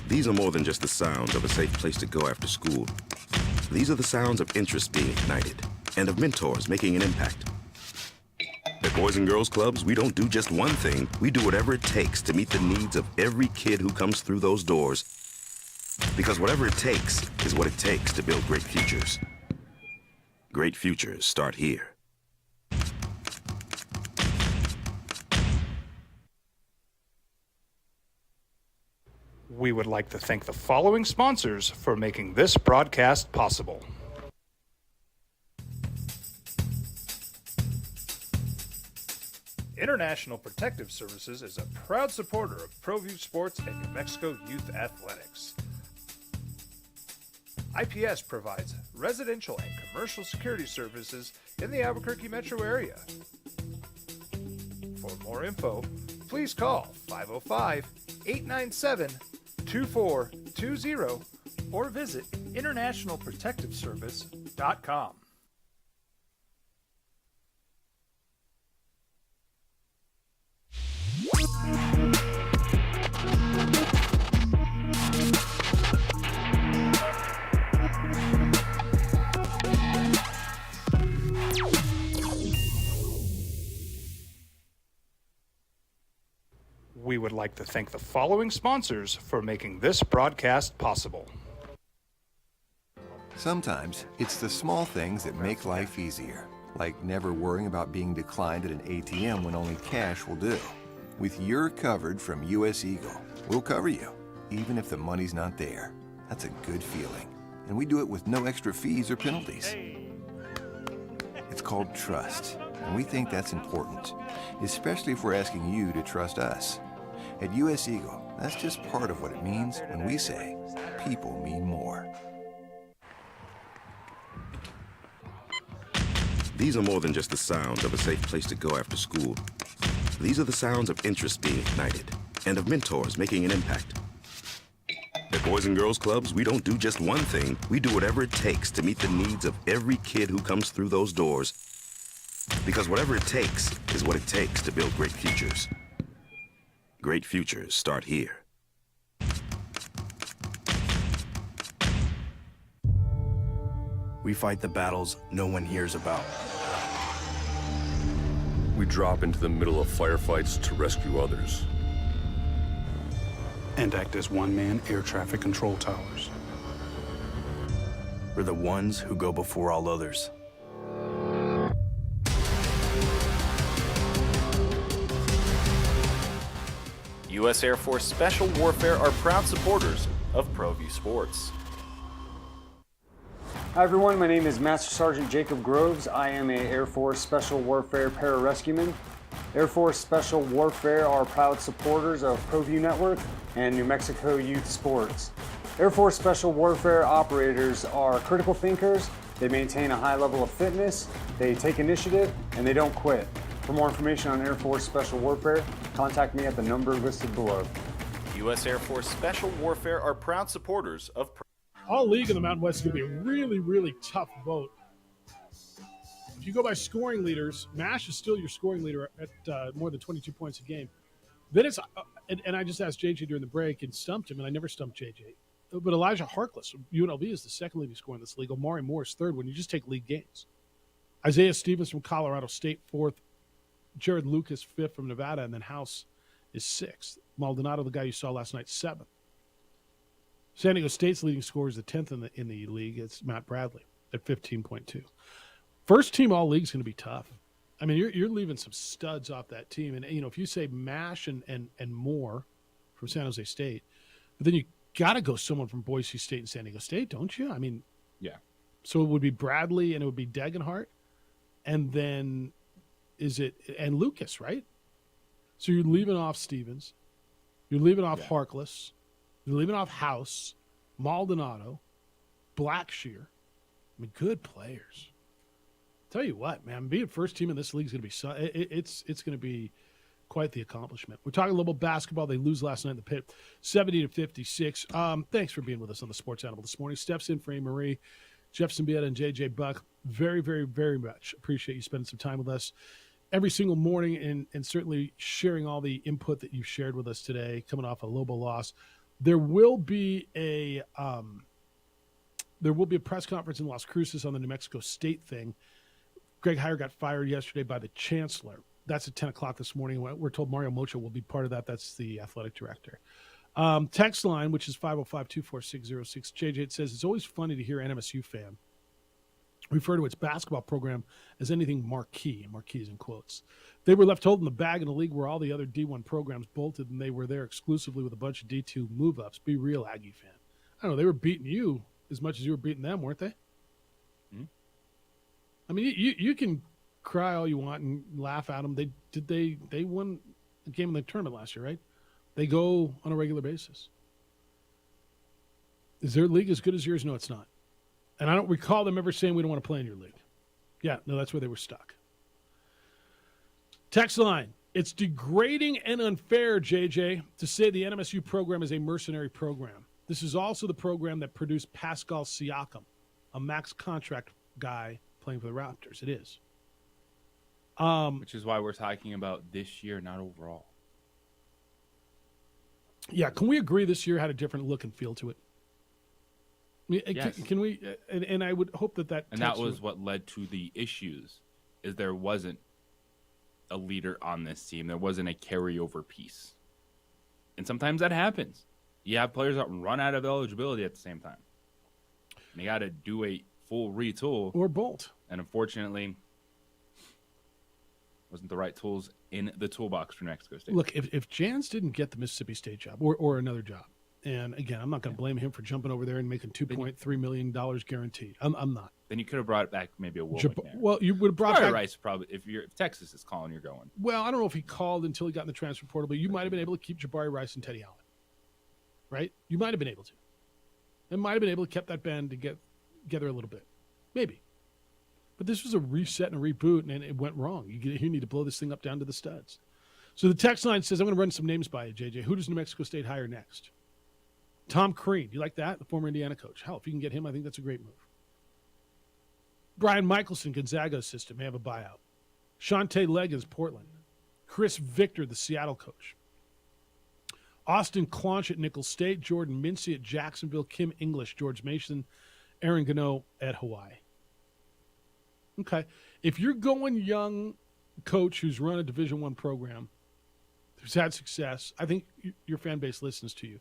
These are more than just the sounds of a safe place to go after school. These are the sounds of interest being ignited and of mentors making an impact. Their At Boys and Girls Clubs, we don't do just one thing. We do whatever it takes to meet the needs of every kid who comes through those doors. Because whatever it takes is what it takes to build great futures. Great futures start here. We would like to thank the following sponsors for making this broadcast possible. International Protective Services is a proud supporter of ProView Sports and New Mexico Youth Athletics. IPS provides residential and commercial security services in the Albuquerque metro area. For more info, please call 505-897-2420 or visit internationalprotectiveservice.com. We would like to thank the following sponsors for making this broadcast possible. Sometimes it's the small things that make life easier, like never worrying about being declined at an ATM when only cash will do. With You're Covered from US Eagle, we'll cover you, even if the money's not there. That's a good feeling. And we do it with no extra fees or penalties. It's called trust, and we think that's important, especially if we're asking you to trust us. At US Eagle, that's just part of what it means when we say people mean more. These are more than just the sounds of a safe place to go after school. These are the sounds of interest being ignited and of mentors making an impact. At Boys and Girls Clubs, we don't do just one thing. We do whatever it takes to meet the needs of every kid who comes through those doors. Because whatever it takes is what it takes to build great futures. Great futures start here. We fight the battles no one hears about. We drop into the middle of firefights to rescue others. And act as one-man air traffic control towers. We're the ones who go before all others. U.S. Air Force Special Warfare are proud supporters of ProView Sports. Hi everyone, my name is Master Sergeant Jacob Groves. I am a Air Force Special Warfare pararescueman. Air Force Special Warfare are proud supporters of ProView Network and New Mexico Youth Sports. Air Force Special Warfare operators are critical thinkers. They maintain a high level of fitness, they take initiative, and they don't quit. For more information on Air Force Special Warfare, contact me at the number listed below. U.S. Air Force Special Warfare are proud supporters of All league in the Mountain West is going to be a really, really tough vote. If you go by scoring leaders, MASH is still your scoring leader at more than 22 points a game. Then it's, and I just asked JJ during the break and stumped him, and I never stumped JJ. But Elijah Harkless, UNLV, is the second leading scorer in this league. Omari Moore is third when you just take league games. Isaiah Stevens from Colorado State, fourth. Jared Lucas, fifth from Nevada, and then House is sixth. Maldonado, the guy you saw last night, seventh. San Diego State's leading scorer is the 10th in the league. It's Matt Bradley at 15.2. First team all league is going to be tough. I mean, you're leaving some studs off that team. And, you know, if you say MASH and Moore from San Jose State, but then you got to go someone from Boise State and San Diego State, don't you? I mean, yeah. So it would be Bradley and it would be Degenhart. And then and Lucas, right? So you're leaving off Stevens. You're leaving off Harkless. You're leaving off House, Maldonado, Blackshear. I mean, good players. Tell you what, man, being first team in this league is going to be it's going to be quite the accomplishment. We're talking a little basketball. They lose last night in the pit, 70-56. Thanks for being with us on the Sports Animal this morning. Steps in for Marie, Jefferson Bieta, and JJ Buck. Very, very, very much appreciate you spending some time with us every single morning and certainly sharing all the input that you've shared with us today, coming off a Lobo loss. There will be a press conference in Las Cruces on the New Mexico State thing. Greg Heyer got fired yesterday by the chancellor. That's at 10 o'clock this morning. We're told Mario Mocha will be part of that. That's the athletic director. Text line, which is 505-246-06. JJ, it says, it's always funny to hear an MSU fan refer to its basketball program as anything marquee. Marquee is in quotes. They were left holding the bag in a league where all the other D1 programs bolted, and they were there exclusively with a bunch of D2 move-ups. Be real, Aggie fan. I don't know. They were beating you as much as you were beating them, weren't they? Hmm? I mean, you can cry all you want and laugh at them. They won a game in the tournament last year, right? They go on a regular basis. Is their league as good as yours? No, it's not. And I don't recall them ever saying we don't want to play in your league. Yeah, no, that's where they were stuck. Text line. It's degrading and unfair, JJ, to say the NMSU program is a mercenary program. This is also the program that produced Pascal Siakam, a max contract guy playing for the Raptors. It is. Which is why we're talking about this year, not overall. Yeah, can we agree this year had a different look and feel to it? I mean, Yes. can we? And I would hope that. And that was what led to the issues, is there wasn't a leader on this team. There wasn't a carryover piece. And sometimes that happens. You have players that run out of eligibility at the same time. And you got to do a full retool. Or bolt. And unfortunately, wasn't the right tools in the toolbox for New Mexico State. Look, if Jans didn't get the Mississippi State job or another job, and again, I'm not going to blame him for jumping over there and making $2.3 million guaranteed. I'm not. Then you could have brought back maybe a Will McNair. Well, you would have brought Jabari back Rice probably. If Texas is calling, you're going. Well, I don't know if he called until he got in the transfer portal, but you might have been able to keep Jabari Rice and Teddy Allen. Right? You might have been able to. And might have been able to keep that band to get together a little bit. Maybe. But this was a reset and a reboot, and it went wrong. You need to blow this thing up down to the studs. So the text line says, I'm going to run some names by you, JJ. Who does New Mexico State hire next? Tom Crean. You like that? The former Indiana coach. Hell, if you can get him, I think that's a great move. Brian Michelson, Gonzaga assistant, may have a buyout. Shante Leggins, Portland. Chris Victor, the Seattle coach. Austin Clonch at Nicholls State. Jordan Mincy at Jacksonville. Kim English, George Mason. Aaron Gano at Hawaii. Okay. If you're going young coach who's run a Division I program, who's had success, I think your fan base listens to you.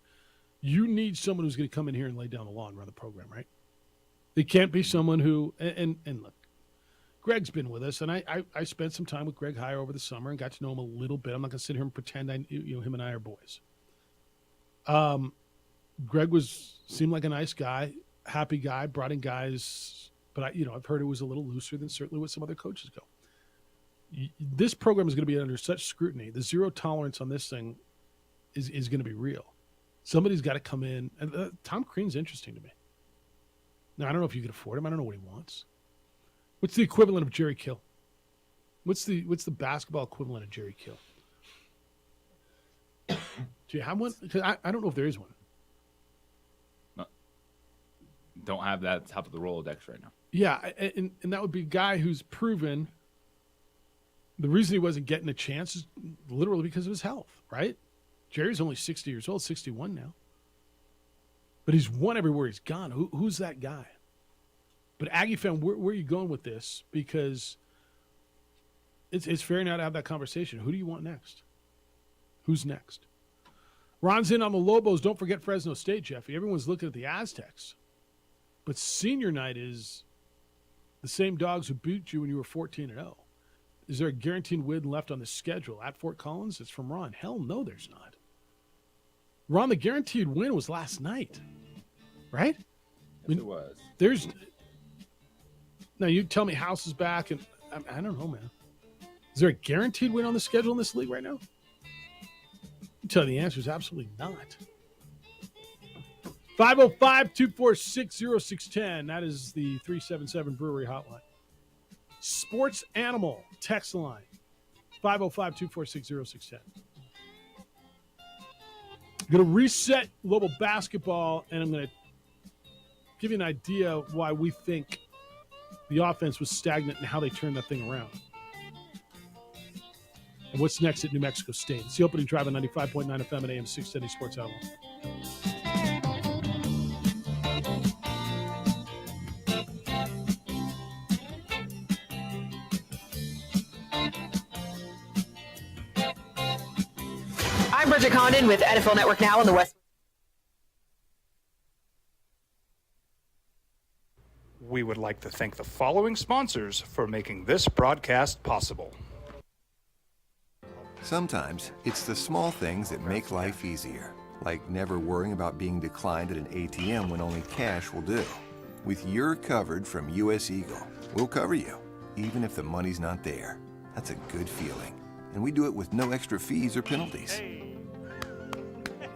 You need someone who's going to come in here and lay down the law and run the program, right? It can't be someone who, and look, Greg's been with us, and I spent some time with Greg Heyer over the summer and got to know him a little bit. I'm not going to sit here and pretend him and I are boys. Greg seemed like a nice guy, happy guy, brought in guys, but I've heard it was a little looser than certainly what some other coaches go. This program is going to be under such scrutiny. The zero tolerance on this thing is going to be real. Somebody's got to come in. And Tom Crean's interesting to me. Now, I don't know if you can afford him. I don't know what he wants. What's the equivalent of Jerry Kill? What's the basketball equivalent of Jerry Kill? Do you have one? Because I don't know if there is one. No. Don't have that top of the Rolodex right now. Yeah, and that would be a guy who's proven the reason he wasn't getting a chance is literally because of his health, right? Jerry's only 60 years old, 61 now. But he's won everywhere he's gone. Who's that guy? But Aggie fan, where are you going with this? Because it's fair now to have that conversation. Who do you want next? Who's next? Ron's in on the Lobos. Don't forget Fresno State, Jeffy. Everyone's looking at the Aztecs. But senior night is the same dogs who beat you when you were 14-0. Is there a guaranteed win left on the schedule at Fort Collins? It's from Ron. Hell no, there's not. Ron, the guaranteed win was last night, right? Yes, it was. Now, you tell me House is back, and I don't know, man. Is there a guaranteed win on the schedule in this league right now? I tell you the answer is absolutely not. 505-246-0610. That is the 377 Brewery hotline. Sports Animal text line. 505-246-0610. I'm going to reset Lobo basketball, and I'm going to give you an idea of why we think the offense was stagnant and how they turned that thing around. And what's next at New Mexico State? It's the opening drive on 95.9 FM and AM 670 Sports Animal. Georgia Condon with NFL Network Now on the West. We would like to thank the following sponsors for making this broadcast possible. Sometimes it's the small things that make life easier, like never worrying about being declined at an ATM when only cash will do. With You're Covered from US Eagle, we'll cover you, even if the money's not there. That's a good feeling. And we do it with no extra fees or penalties.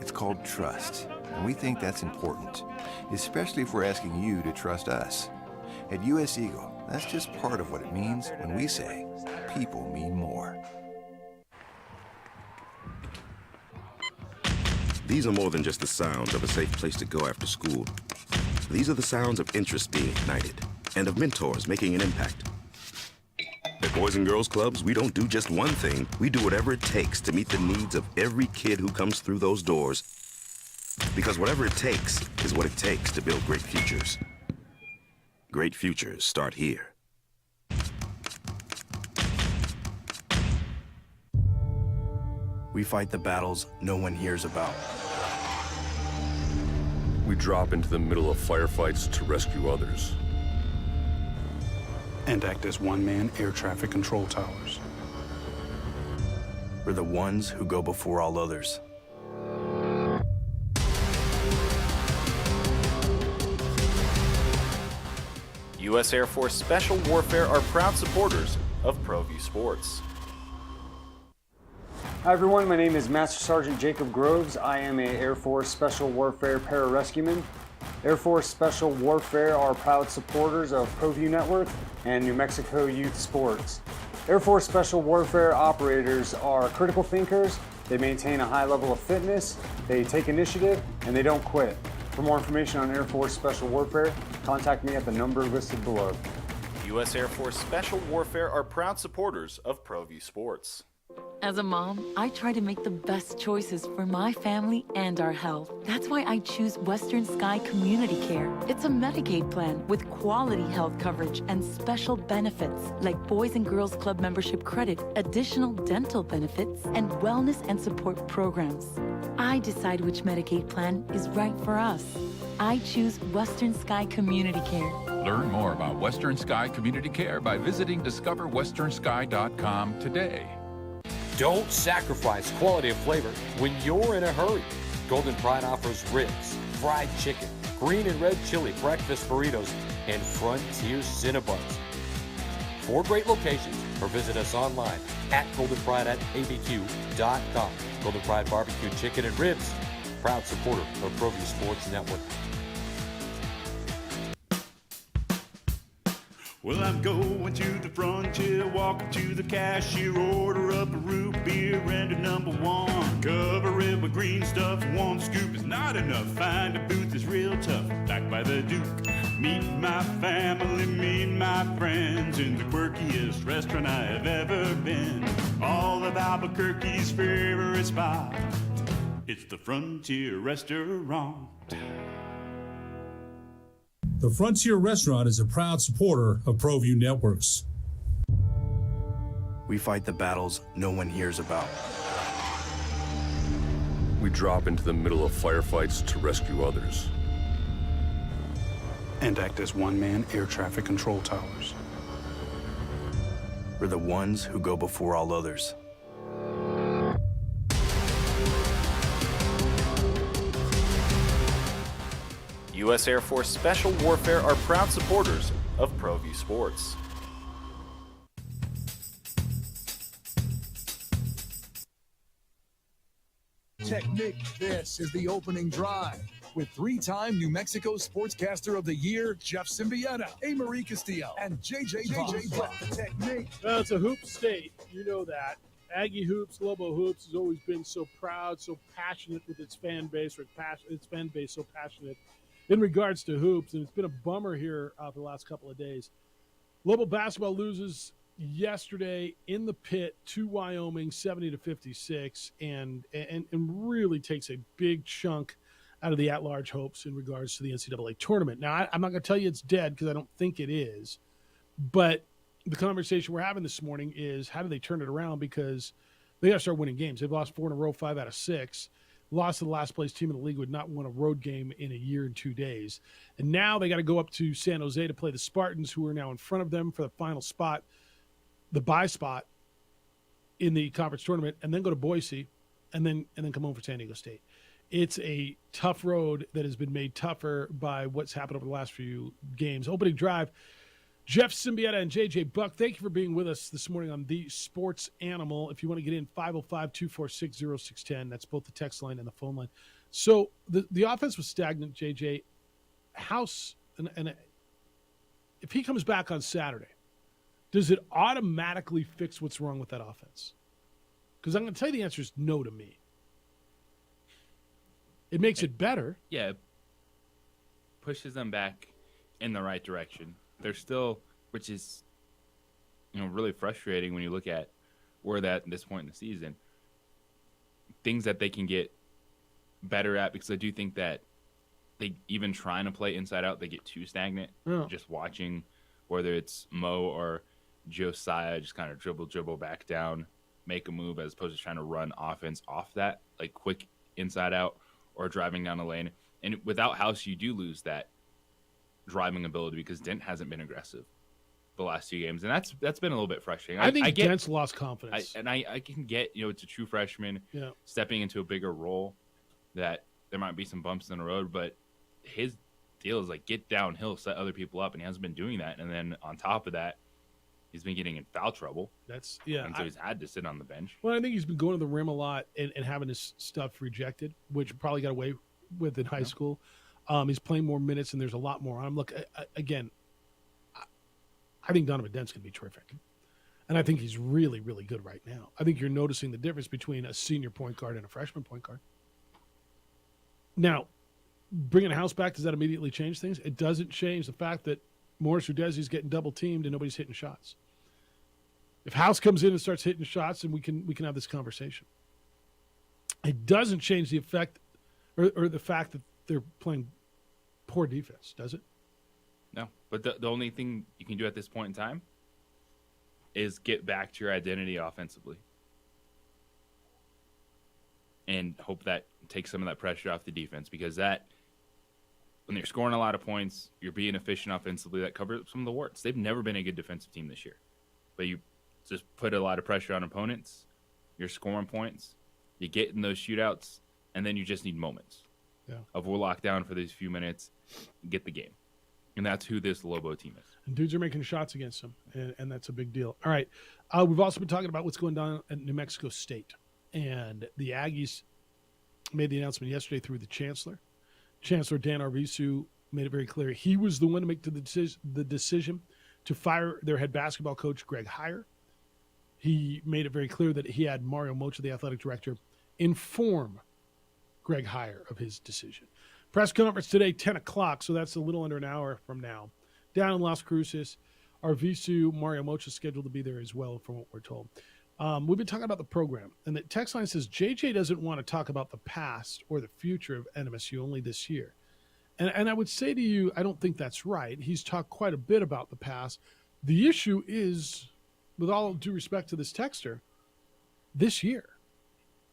It's called trust, and we think that's important, especially if we're asking you to trust us. At US Eagle, that's just part of what it means when we say people mean more. These are more than just the sounds of a safe place to go after school. These are the sounds of interest being ignited and of mentors making an impact. At Boys and Girls Clubs, we don't do just one thing. We do whatever it takes to meet the needs of every kid who comes through those doors. Because whatever it takes is what it takes to build great futures. Great futures start here. We fight the battles no one hears about. We drop into the middle of firefights to rescue others. And act as one-man air traffic control towers. We're the ones who go before all others. U.S. Air Force Special Warfare are proud supporters of ProView Sports. Hi everyone, my name is Master Sergeant Jacob Groves. I am a Air Force Special Warfare pararescueman. Air Force Special Warfare are proud supporters of ProView Network and New Mexico Youth Sports. Air Force Special Warfare operators are critical thinkers. They maintain a high level of fitness, they take initiative, and they don't quit. For more information on Air Force Special Warfare, contact me at the number listed below. U.S. Air Force Special Warfare are proud supporters of ProView Sports. As a mom, I try to make the best choices for my family and our health. That's why I choose Western Sky Community Care. It's a Medicaid plan with quality health coverage and special benefits like Boys and Girls Club membership credit, additional dental benefits, and wellness and support programs. I decide which Medicaid plan is right for us. I choose Western Sky Community Care. Learn more about Western Sky Community Care by visiting discoverwesternsky.com today. Don't sacrifice quality of flavor when you're in a hurry. Golden Pride offers ribs, fried chicken, green and red chili breakfast burritos, and Frontier Cinnabons. 4 great locations, or visit us online at goldenpride@abq.com. Golden Pride Barbecue Chicken and Ribs, proud supporter of ProView Sports Network. Well, I'm going to the frontier, walking to the cashier, order up a root beer and a number 1. Cover it with green stuff, 1 scoop is not enough. Find a booth is real tough, back by the Duke. Meet my family, meet my friends in the quirkiest restaurant I have ever been. All of Albuquerque's favorite spot, it's the Frontier Restaurant. The Frontier Restaurant is a proud supporter of ProView Networks. We fight the battles no one hears about. We drop into the middle of firefights to rescue others. And act as one-man air traffic control towers. We're the ones who go before all others. U.S. Air Force Special Warfare are proud supporters of ProView Sports. Technique, this is the opening drive with 3-time New Mexico Sportscaster of the Year, Jeff Symbieta, A. Marie Castillo, and JJ Bond. The technique. Well, it's a hoop state. You know that. Aggie Hoops, Lobo Hoops has always been so proud, so passionate with its fan base, its fan base so passionate in regards to hoops, and it's been a bummer here the last couple of days. Lobo basketball loses yesterday in the pit to Wyoming, 70-56, and really takes a big chunk out of the at-large hopes in regards to the NCAA tournament. Now, I'm not going to tell you it's dead because I don't think it is, but the conversation we're having this morning is how do they turn it around, because They got to start winning games. They've lost 4 in a row, 5 out of 6. Lost to the last place team in the league, would not win a road game in a year and 2 days. And now they got to go up to San Jose to play the Spartans, who are now in front of them for the final spot, the bye spot in the conference tournament, and then go to Boise, and then come home for San Diego State. It's a tough road that has been made tougher by what's happened over the last few games. Opening drive, Jeff Symbieta and JJ Buck, thank you for being with us this morning on The Sports Animal. If you want to get in, 505-246-0610. That's both the text line and the phone line. So the offense was stagnant, JJ. House, and if he comes back on Saturday, does it automatically fix what's wrong with that offense? Because I'm going to tell you the answer is no to me. It makes it better. Yeah, it pushes them back in the right direction. They're still, which is, really frustrating when you look at where they're at this point in the season. Things that they can get better at, because I do think that they even trying to play inside out, they get too stagnant. Yeah. Just watching, whether it's Mo or Josiah, just kind of dribble back down, make a move, as opposed to trying to run offense off that, like quick inside out or driving down the lane. And without House, you do lose that driving ability, because Dent hasn't been aggressive the last 2 games, and that's been a little bit frustrating. I think Dent's lost confidence. I can get, it's a true freshman stepping into a bigger role, that there might be some bumps in the road, but his deal is like get downhill, set other people up, and he hasn't been doing that. And then on top of that, he's been getting in foul trouble. And so he's had to sit on the bench. Well, I think he's been going to the rim a lot and having his stuff rejected, which probably got away with in high school. He's playing more minutes, and there's a lot more on him. Look, again, I think Donovan Dent's going to be terrific. And I think he's really, really good right now. I think you're noticing the difference between a senior point guard and a freshman point guard. Now, bringing House back, does that immediately change things? It doesn't change the fact that Morris Udeze getting double teamed and nobody's hitting shots. If House comes in and starts hitting shots, then we can have this conversation. It doesn't change the effect or the fact that they're playing poor defense, does it? No, but the only thing you can do at this point in time is get back to your identity offensively and hope that takes some of that pressure off the defense, because that, when you're scoring a lot of points, you're being efficient offensively, that covers some of the warts. They've never been a good defensive team this year, but you just put a lot of pressure on opponents, you're scoring points, you get in those shootouts, and then you just need moments of we'll lock down for these few minutes, get the game. And that's who this Lobo team is. And dudes are making shots against them, and that's a big deal. All right. We've also been talking about what's going on at New Mexico State. And the Aggies made the announcement yesterday through the Chancellor. Chancellor Dan Arvizu made it very clear he was the one to make the decision to fire their head basketball coach, Greg Heyer. He made it very clear that he had Mario Mocha, the athletic director, inform Greg Heyer of his decision. Press conference today, 10 o'clock, so that's a little under an hour from now. Down in Las Cruces, Arvizu, Mario Mocha is scheduled to be there as well, from what we're told. We've been talking about the program, and the text line says JJ doesn't want to talk about the past or the future of NMSU, only this year. And I would say to you, I don't think that's right. He's talked quite a bit about the past. The issue is, with all due respect to this texter, this year.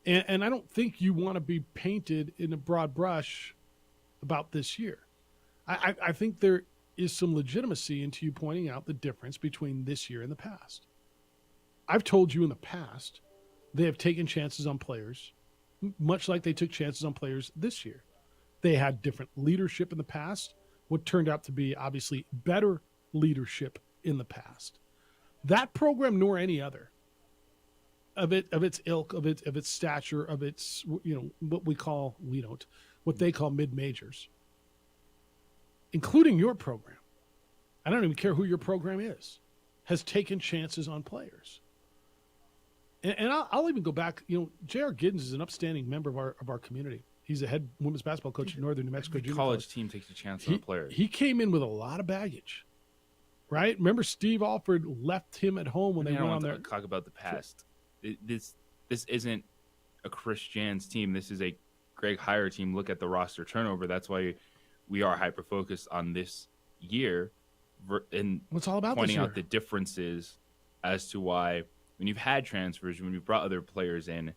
And I don't think you want to be painted in a broad brush about this year. I think there is some legitimacy into you pointing out the difference between this year and the past. I've told you in the past, they have taken chances on players, much like they took chances on players this year. They had different leadership in the past, what turned out to be obviously better leadership in the past. That program, nor any other, of its ilk, of its stature, of its, what they call mid-majors, including your program. I don't even care who your program is, has taken chances on players. And I'll even go back. J.R. Giddens is an upstanding member of our community. He's a head women's basketball coach at Northern New Mexico Junior College team takes a chance on a player. He came in with a lot of baggage, right? Remember, Steve Alford left him at home when they went on there. Talk about the past. This isn't a Chris Jans team. This is a Greg Heyer team. Look at the roster turnover. That's why we are hyper focused on this year, and what's all about pointing this year? out the differences as to why when you've had transfers, when you've brought other players in,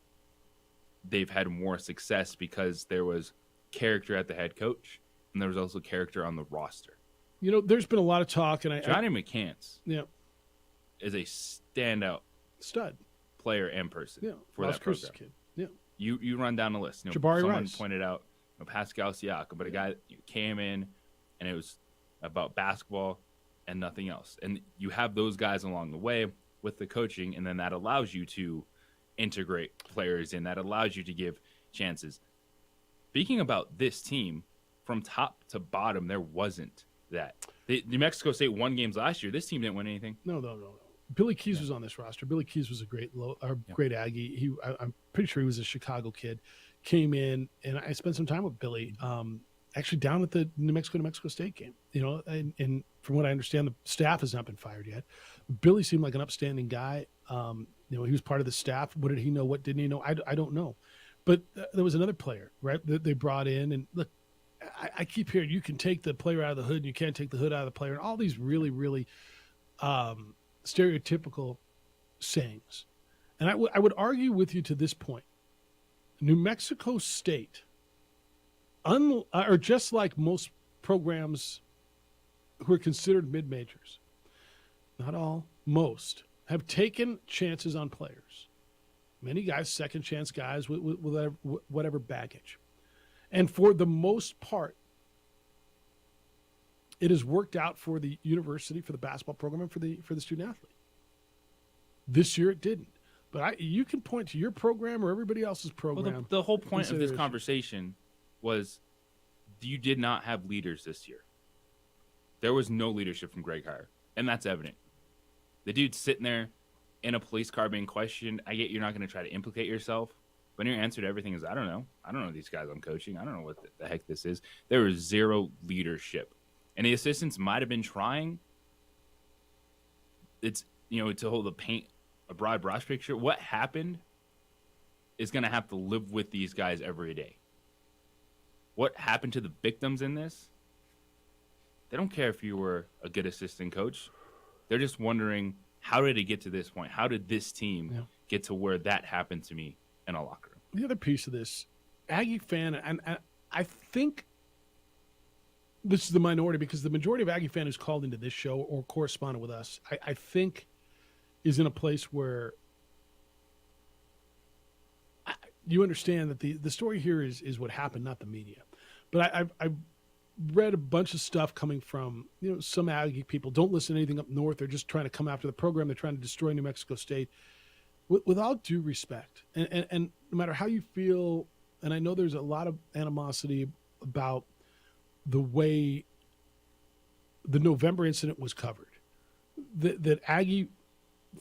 they've had more success because there was character at the head coach, and there was also character on the roster. You know, there's been a lot of talk, and Johnny McCants is a standout stud player and person for Las that program. Cruces kid. Yeah. You run down the list. You know, Jabari someone Rice pointed out Pascal Siakam, but a guy that came in and it was about basketball and nothing else. And you have those guys along the way with the coaching, and then that allows you to integrate players in. That allows you to give chances. Speaking about this team, from top to bottom, there wasn't that. New Mexico State won games last year. This team didn't win anything. No. Billy Keys was on this roster. Billy Keys was a great Aggie. I'm pretty sure he was a Chicago kid. Came in, and I spent some time with Billy, actually down at the New Mexico State game. You know, and from what I understand, the staff has not been fired yet. Billy seemed like an upstanding guy. You know, he was part of the staff. What did he know? What didn't he know? I don't know. But there was another player, right, that they brought in. And look, I keep hearing you can take the player out of the hood and you can't take the hood out of the player. And all these really, really stereotypical sayings. And I would argue with you to this point. New Mexico State, or just like most programs who are considered mid-majors, not all, most, have taken chances on players. Many guys, second-chance guys with whatever baggage. And for the most part, it has worked out for the university, for the basketball program, and for the student-athlete. This year it didn't. But you can point to your program or everybody else's program. Well, the whole point of this conversation was you did not have leaders this year. There was no leadership from Greg Heiar, and that's evident. The dude's sitting there in a police car being questioned. I get you're not going to try to implicate yourself, but your answer to everything is, I don't know. I don't know these guys I'm coaching. I don't know what the heck this is. There was zero leadership. And the assistants might have been trying. It's, to hold a broad brush picture. What happened is going to have to live with these guys every day. What happened to the victims in this? They don't care if you were a good assistant coach. They're just wondering, how did it get to this point? How did this team get to where that happened to me in a locker room? The other piece of this, Aggie fan, and I think this is the minority because the majority of Aggie fan who's called into this show or corresponded with us, I think is in a place where you understand that the story here is what happened, not the media. But I've read a bunch of stuff coming from some Aggie people. Don't listen to anything up north. They're just trying to come after the program. They're trying to destroy New Mexico State. With all due respect, and no matter how you feel, and I know there's a lot of animosity about the way the November incident was covered, that Aggie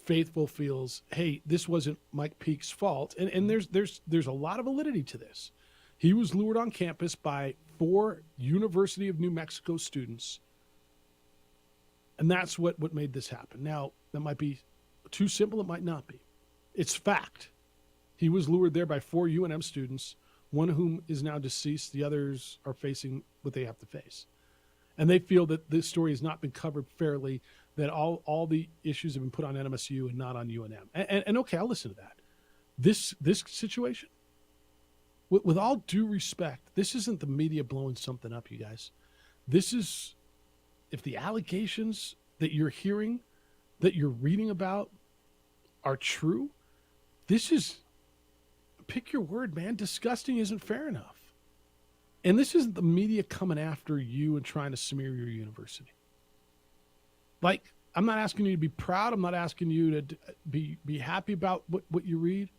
faithful feels, hey, this wasn't Mike Peake's fault, and there's a lot of validity to this. He was lured on campus by 4 University of New Mexico students, and that's what made this happen. Now, that might be too simple. It might not be. It's fact. He was lured there by 4 UNM students, one of whom is now deceased. The others are facing what they have to face. And they feel that this story has not been covered fairly, that all the issues have been put on NMSU and not on UNM. And okay, I'll listen to that. This situation, with all due respect, this isn't the media blowing something up, you guys. This is, if the allegations that you're hearing, that you're reading about are true, this is, pick your word, man, disgusting isn't fair enough. And this isn't the media coming after you and trying to smear your university. Like, I'm not asking you to be proud. I'm not asking you to be happy about what you read.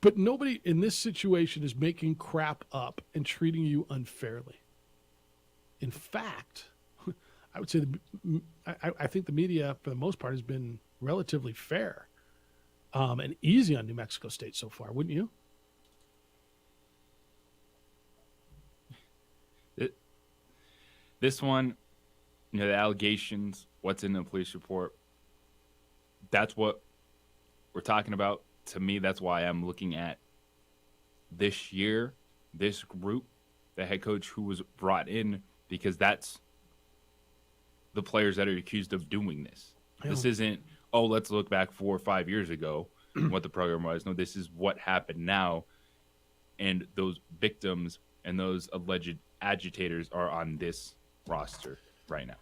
But nobody in this situation is making crap up and treating you unfairly. In fact, I would say I think the media, for the most part, has been relatively fair and easy on New Mexico State so far, wouldn't you? This one, the allegations, what's in the police report, that's what we're talking about. To me, that's why I'm looking at this year, this group, the head coach who was brought in, because that's the players that are accused of doing this. This isn't, oh, let's look back 4 or 5 years ago what the program was. No, this is what happened now. And those victims and those alleged agitators are on this roster right now.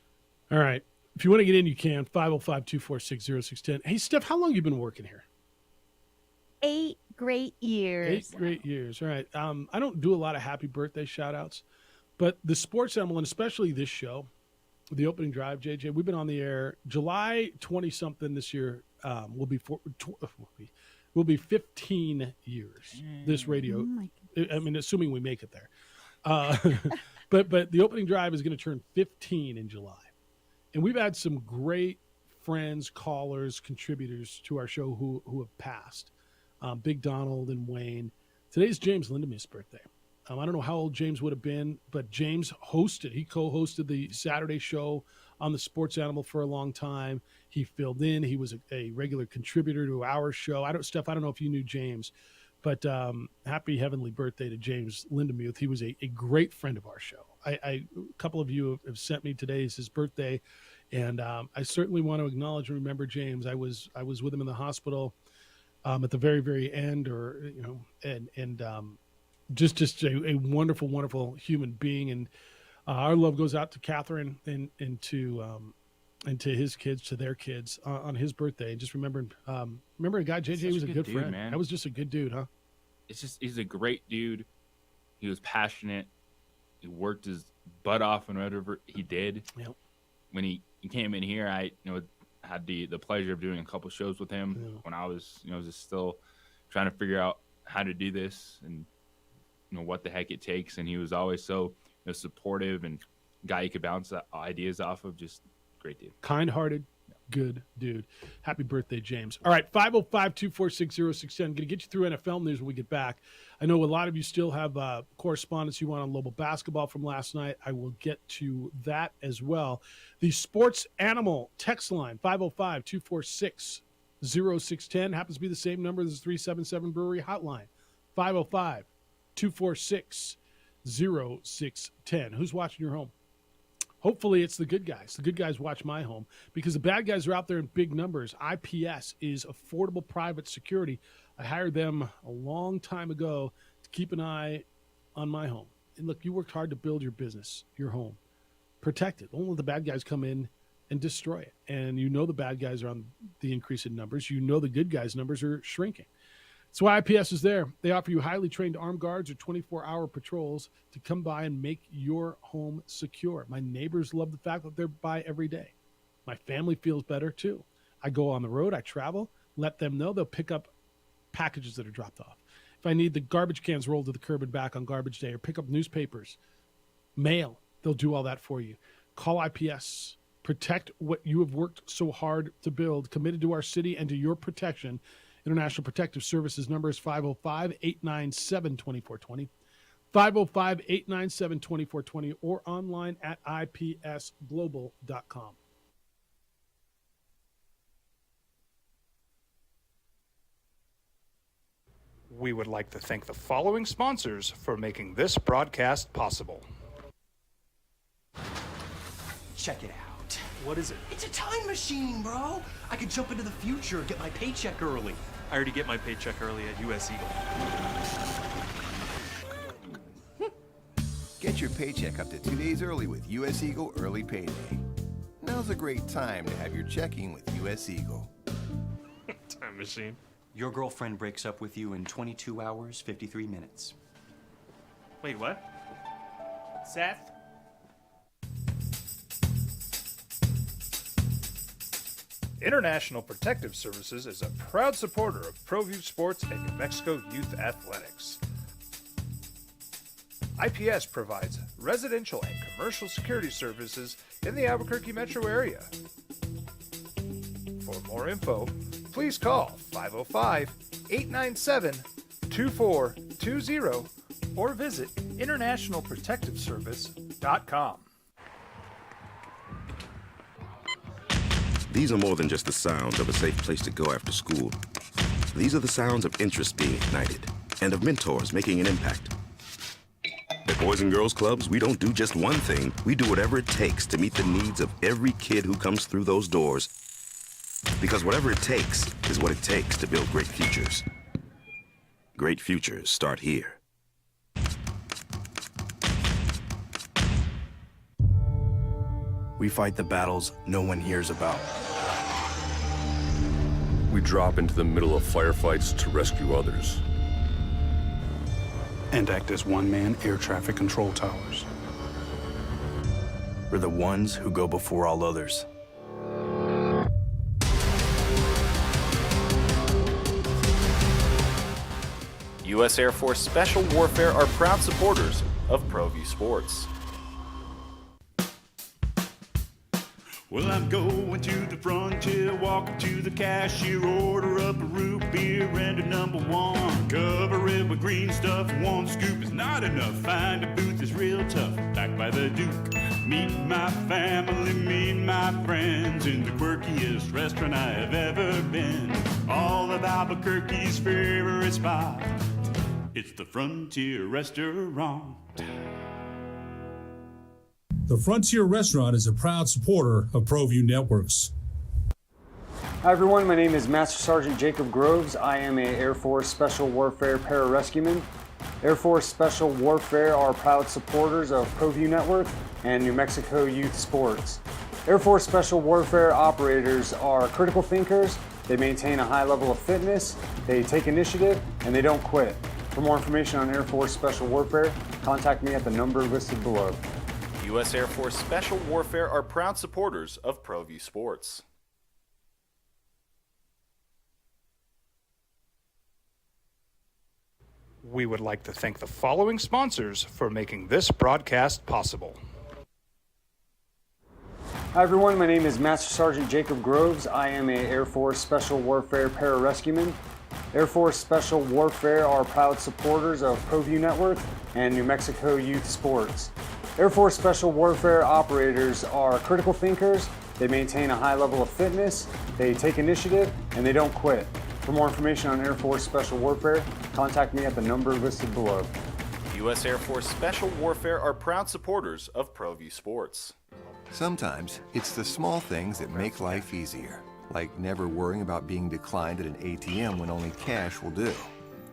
All right. If you want to get in, you can. 505-246-0610. Hey, Steph, how long have you been working here? 8 great years. 8 great years. All right. I don't do a lot of happy birthday shout-outs, but the Sports Animal, and especially this show, the opening drive, JJ, we've been on the air July 20-something this year. Will be 15 years, this radio. I mean, assuming we make it there. But the opening drive is going to turn 15 in July. And we've had some great friends, callers, contributors to our show who have passed. Big Donald and Wayne. Today's James Lindemuth's birthday. I don't know how old James would have been, but James he co-hosted the Saturday show on the Sports Animal for a long time. He filled in. He was a regular contributor to our show. Steph, I don't know if you knew James, but happy heavenly birthday to James Lindemuth. He was a great friend of our show. A couple of you have sent me today is his birthday, and I certainly want to acknowledge and remember James. I was with him in the hospital at the very, very end, just a wonderful, wonderful human being. And our love goes out to Catherine and to his kids, to their kids on his birthday. And just remember a guy, JJ was a good friend. Man. That was just a good dude, huh? He's a great dude. He was passionate. He worked his butt off in whatever he did. Yep. When he came in here, I had the pleasure of doing a couple shows with him when I was just still trying to figure out how to do this and what the heck it takes. And he was always so supportive and guy you could bounce ideas off of. Just great dude. Kind-hearted, good dude. Happy birthday, James. All right, 505-246-0610. Going to get you through NFL news when we get back. I know a lot of you still have correspondence you want on Lobel basketball from last night. I will get to that as well. The Sports Animal text line, 505-246-0610, happens to be the same number as the 377 Brewery hotline, 505-246-0610. Who's watching your home? Hopefully it's the good guys. The good guys watch my home because the bad guys are out there in big numbers. IPS is Affordable Private Security. I hired them a long time ago to keep an eye on my home. And look, you worked hard to build your business, your home. Protect it. Don't let the bad guys come in and destroy it. And the bad guys are on the increase in numbers. The good guys' numbers are shrinking. That's why IPS is there. They offer you highly trained armed guards or 24-hour patrols to come by and make your home secure. My neighbors love the fact that they're by every day. My family feels better, too. I go on the road. I travel. Let them know. They'll pick up packages that are dropped off. If I need the garbage cans rolled to the curb and back on garbage day or pick up newspapers, mail, they'll do all that for you. Call IPS. Protect what you have worked so hard to build. Committed to our city and to your protection. International Protective Services number is 505-897-2420, 505-897-2420, or online at ipsglobal.com. We would like to thank the following sponsors for making this broadcast possible. Check it out. What is it? It's a time machine, bro. I could jump into the future, get my paycheck early. I already get my paycheck early at US Eagle. Get your paycheck up to 2 days early with US Eagle Early Payday. Now's a great time to have your checking with US Eagle. Time machine. Your girlfriend breaks up with you in 22 hours, 53 minutes. Wait, what? Seth? International Protective Services is a proud supporter of ProView Sports and New Mexico Youth Athletics. IPS provides residential and commercial security services in the Albuquerque metro area. For more info, please call 505-897-2420 or visit internationalprotectiveservice.com. These are more than just the sounds of a safe place to go after school. These are the sounds of interest being ignited and of mentors making an impact. At Boys and Girls Clubs, we don't do just one thing. We do whatever it takes to meet the needs of every kid who comes through those doors Because whatever it takes is what it takes to build great futures. Great futures start here. We fight the battles no one hears about. We drop into the middle of firefights to rescue others. And act as one-man air traffic control towers. We're the ones who go before all others. U.S. Air Force Special Warfare are proud supporters of ProView Sports. Well, I'm going to the frontier, walking to the cashier, order up a root beer and a number one. Cover it with green stuff, one scoop is not enough. Find a booth is real tough, back by the Duke. Meet my family, meet my friends in the quirkiest restaurant I have ever been. All of Albuquerque's favorite spot, it's the Frontier Restaurant. The Frontier Restaurant is a proud supporter of ProView Networks. Hi everyone, my name is Master Sergeant Jacob Groves. I am a Air Force Special Warfare pararescueman. Air Force Special Warfare are proud supporters of ProView Network and New Mexico Youth Sports. Air Force Special Warfare operators are critical thinkers. They maintain a high level of fitness, they take initiative, and they don't quit. For more information on Air Force Special Warfare, contact me at the number listed below. U.S. Air Force Special Warfare are proud supporters of ProView Sports. We would like to thank the following sponsors for making this broadcast possible. Hi everyone, my name is Master Sergeant Jacob Groves. I am a Air Force Special Warfare pararescueman. Air Force Special Warfare are proud supporters of ProView Network and New Mexico Youth Sports. Air Force Special Warfare operators are critical thinkers. They maintain a high level of fitness, they take initiative, and they don't quit. For more information on Air Force Special Warfare, contact me at the number listed below. U.S. Air Force Special Warfare are proud supporters of ProView Sports. Sometimes it's the small things that make life easier, like never worrying about being declined at an ATM when only cash will do.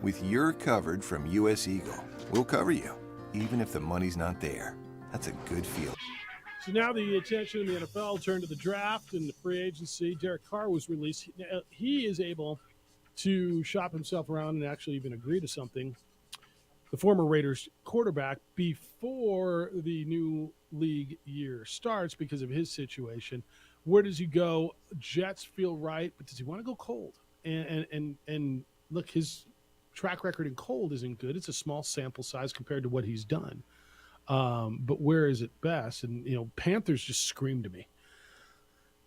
With your covered from U.S. Eagle, we'll cover you, even if the money's not there. That's a good feeling. So now the attention in the NFL turned to the draft and the free agency. Derek Carr was released. He is able to shop himself around and actually even agree to something. The former Raiders quarterback before the new league year starts because of his situation. Where does he go? Jets feel right, but does he want to go cold? And look, his track record in cold isn't good. It's a small sample size compared to what he's done. But where is it best? And, Panthers just screamed to me.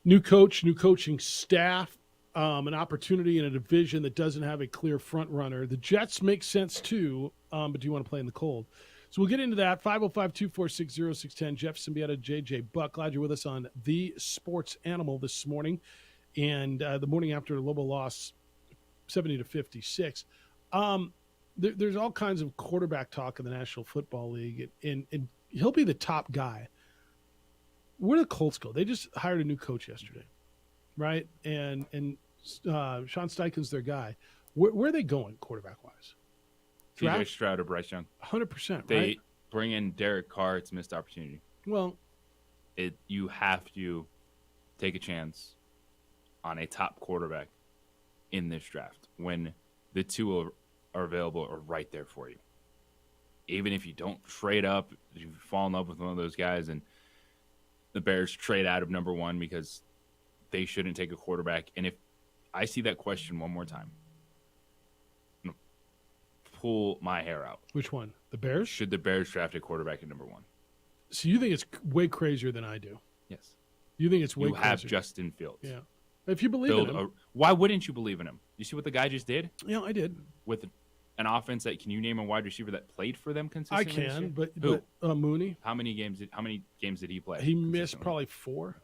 New coach, new coaching staff, an opportunity in a division that doesn't have a clear front runner. The Jets make sense too, but do you want to play in the cold? So we'll get into that. 505-246-0610. Jeff Symbieta, JJ Buck. Glad you're with us on The Sports Animal this morning. And the morning after Lobo lost 70-56. There's all kinds of quarterback talk in the National Football League, and he'll be the top guy. Where do the Colts go? They just hired a new coach yesterday, right? And Sean Steichen's their guy. Where are they going quarterback-wise? CJ Stroud or Bryce Young. 100%, right? They bring in Derek Carr. It's a missed opportunity. Well, you have to take a chance on a top quarterback in this draft when the two are available or right there for you. Even if you don't trade up, you fall in love with one of those guys and the Bears trade out of number one because they shouldn't take a quarterback. And if I see that question one more time, I'm gonna pull my hair out. Which one? The Bears? Should the Bears draft a quarterback at number one? So you think it's way crazier than I do? Yes. You think it's way You crazier? have Justin Fields. Yeah. If you believe in him. Why wouldn't you believe in him? You see what the guy just did? Yeah, I did. With an offense that, can you name a wide receiver that played for them consistently? I can, but Mooney. How many games did he play? He missed probably 4.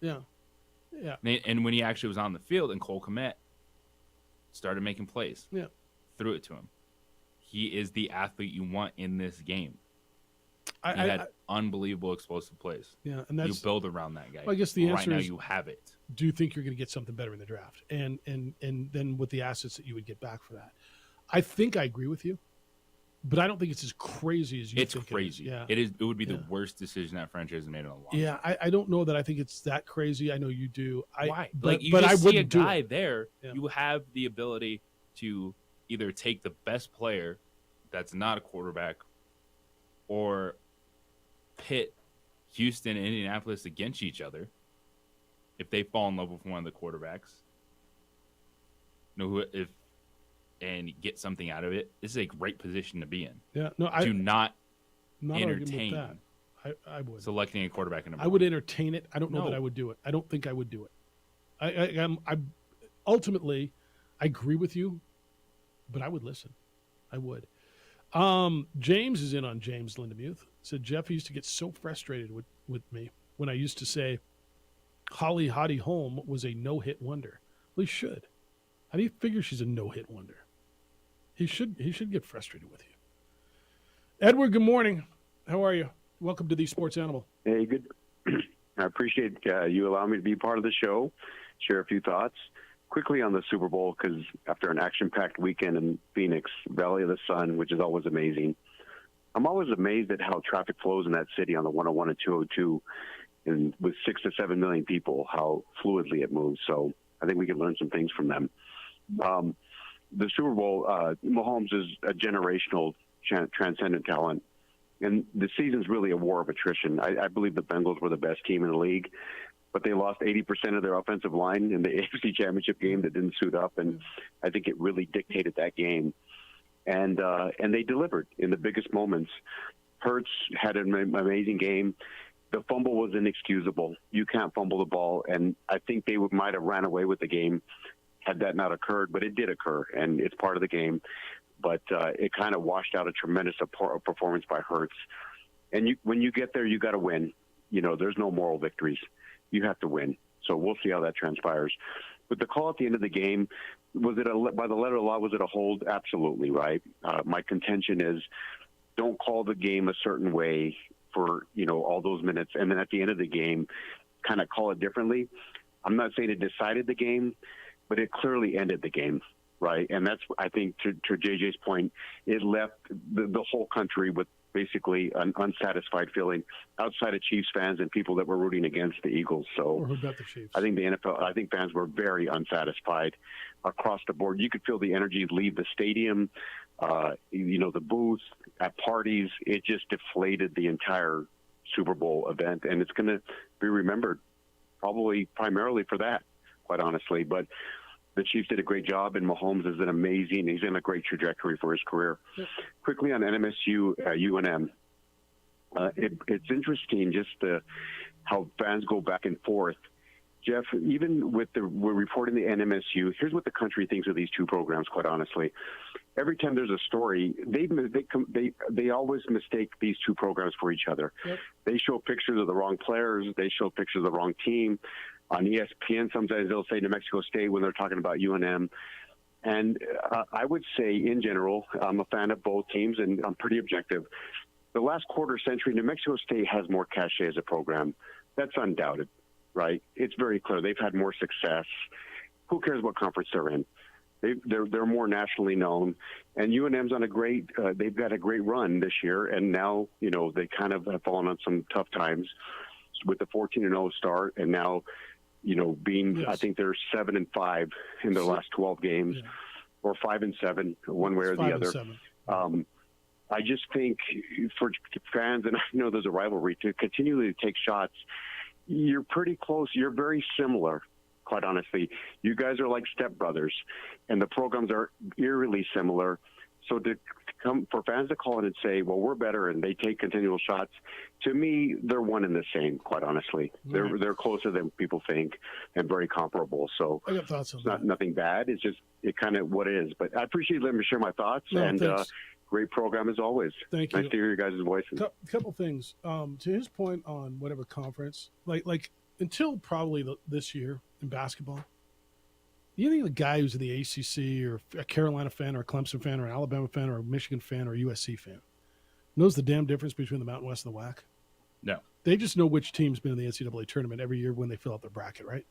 Yeah. Yeah. And when he actually was on the field and Cole Kmet started making plays. Yeah. Threw it to him. He is the athlete you want in this game. He had unbelievable explosive plays. Yeah, and that's you build around that guy. Well, I guess the answer right now is you have it. Do you think you're going to get something better in the draft? And then with the assets that you would get back for that, I think I agree with you, but I don't think it's as crazy as you think. It's crazy. Yeah, it is. It would be the worst decision that franchise has made in a long time. Yeah, I don't know that I think it's that crazy. I know you do. Why? But You but I just see a wouldn't do guy it. there. Yeah. You have the ability to either take the best player that's not a quarterback, or pit Houston and Indianapolis against each other if they fall in love with one of the quarterbacks. And get something out of it. This is a great position to be in. Yeah, no, do not arguing with entertain that. I would selecting a quarterback in I would entertain it. I don't know that I would do it. I don't think I would do it. I ultimately, I agree with you, but I would listen. I would. James is in on James Lindemuth. Said Jeff used to get so frustrated with me when I used to say Holly Hottie Holm was a no-hit wonder. Well, he should. How do you figure she's a no-hit wonder? He should get frustrated with you. Edward, good morning. How are you? Welcome to the Sports Animal. Hey, good. I appreciate you allowing me to be part of the show, share a few thoughts. Quickly on the Super Bowl, because after an action-packed weekend in Phoenix, Valley of the Sun, which is always amazing, I'm always amazed at how traffic flows in that city on the 101 and 202, and with 6 to 7 million people, how fluidly it moves. So I think we can learn some things from them. The Super Bowl, Mahomes is a generational transcendent talent, and the season's really a war of attrition. I believe the Bengals were the best team in the league, but they lost 80% of their offensive line in the AFC Championship game that didn't suit up, and I think it really dictated that game. And they delivered in the biggest moments. Hurts had an amazing game. The fumble was inexcusable. You can't fumble the ball, and I think they might have ran away with the game had that not occurred, but it did occur, and it's part of the game. But it kind of washed out a tremendous performance by Hurts. And when you get there, you got to win. You know, there's no moral victories. You have to win. So we'll see how that transpires. But the call at the end of the game, was it by the letter of the law, was it a hold? Absolutely, right? My contention is don't call the game a certain way for, all those minutes, and then at the end of the game, kind of call it differently. I'm not saying it decided the game, but it clearly ended the game, right? And that's, I think, to JJ's point, it left the whole country with basically an unsatisfied feeling outside of Chiefs fans and people that were rooting against the Eagles. So Or who bet the Chiefs? I think I think fans were very unsatisfied across the board. You could feel the energy leave the stadium, the booth, at parties. It just deflated the entire Super Bowl event, and it's going to be remembered probably primarily for that, quite honestly. But the Chiefs did a great job, and Mahomes is he's in a great trajectory for his career. Quickly on NMSU, UNM. It's interesting just how fans go back and forth. Jeff, even with we're reporting the NMSU, here's what the country thinks of these two programs, quite honestly. Every time there's a story, they always mistake these two programs for each other. Yep. They show pictures of the wrong players. They show pictures of the wrong team. On ESPN, sometimes they'll say New Mexico State when they're talking about UNM. And I would say, in general, I'm a fan of both teams, and I'm pretty objective. The last quarter century, New Mexico State has more cachet as a program. That's undoubted, right? It's very clear. They've had more success. Who cares what conference they're in? They're more nationally known. And UNM's on they've got a great run this year, and now, they kind of have fallen on some tough times with the 14-0 start, and now being, yes. I think they're 7-5 in their last 12 games, or 5-7, one way or the other. I just think for fans, and I know there's a rivalry, to continually take shots, you're pretty close. You're very similar, quite honestly. You guys are like stepbrothers, and the programs are eerily similar. So for fans to call in and say, well, we're better, and they take continual shots, to me, they're one and the same, quite honestly. Right. They're closer than people think and very comparable. So I got thoughts on it's nothing bad. It's just kind of what it is. But I appreciate letting me share my thoughts. No, great program as always. Thank you. Nice to hear your guys' voices. A couple things. To his point on whatever conference, like until probably this year in basketball, you think the guy who's in the ACC or a Carolina fan or a Clemson fan or an Alabama fan or a Michigan fan or a USC fan, Knows the damn difference between the Mountain West and the WAC? No. They just know which team's been in the NCAA tournament every year when they fill out their bracket, right?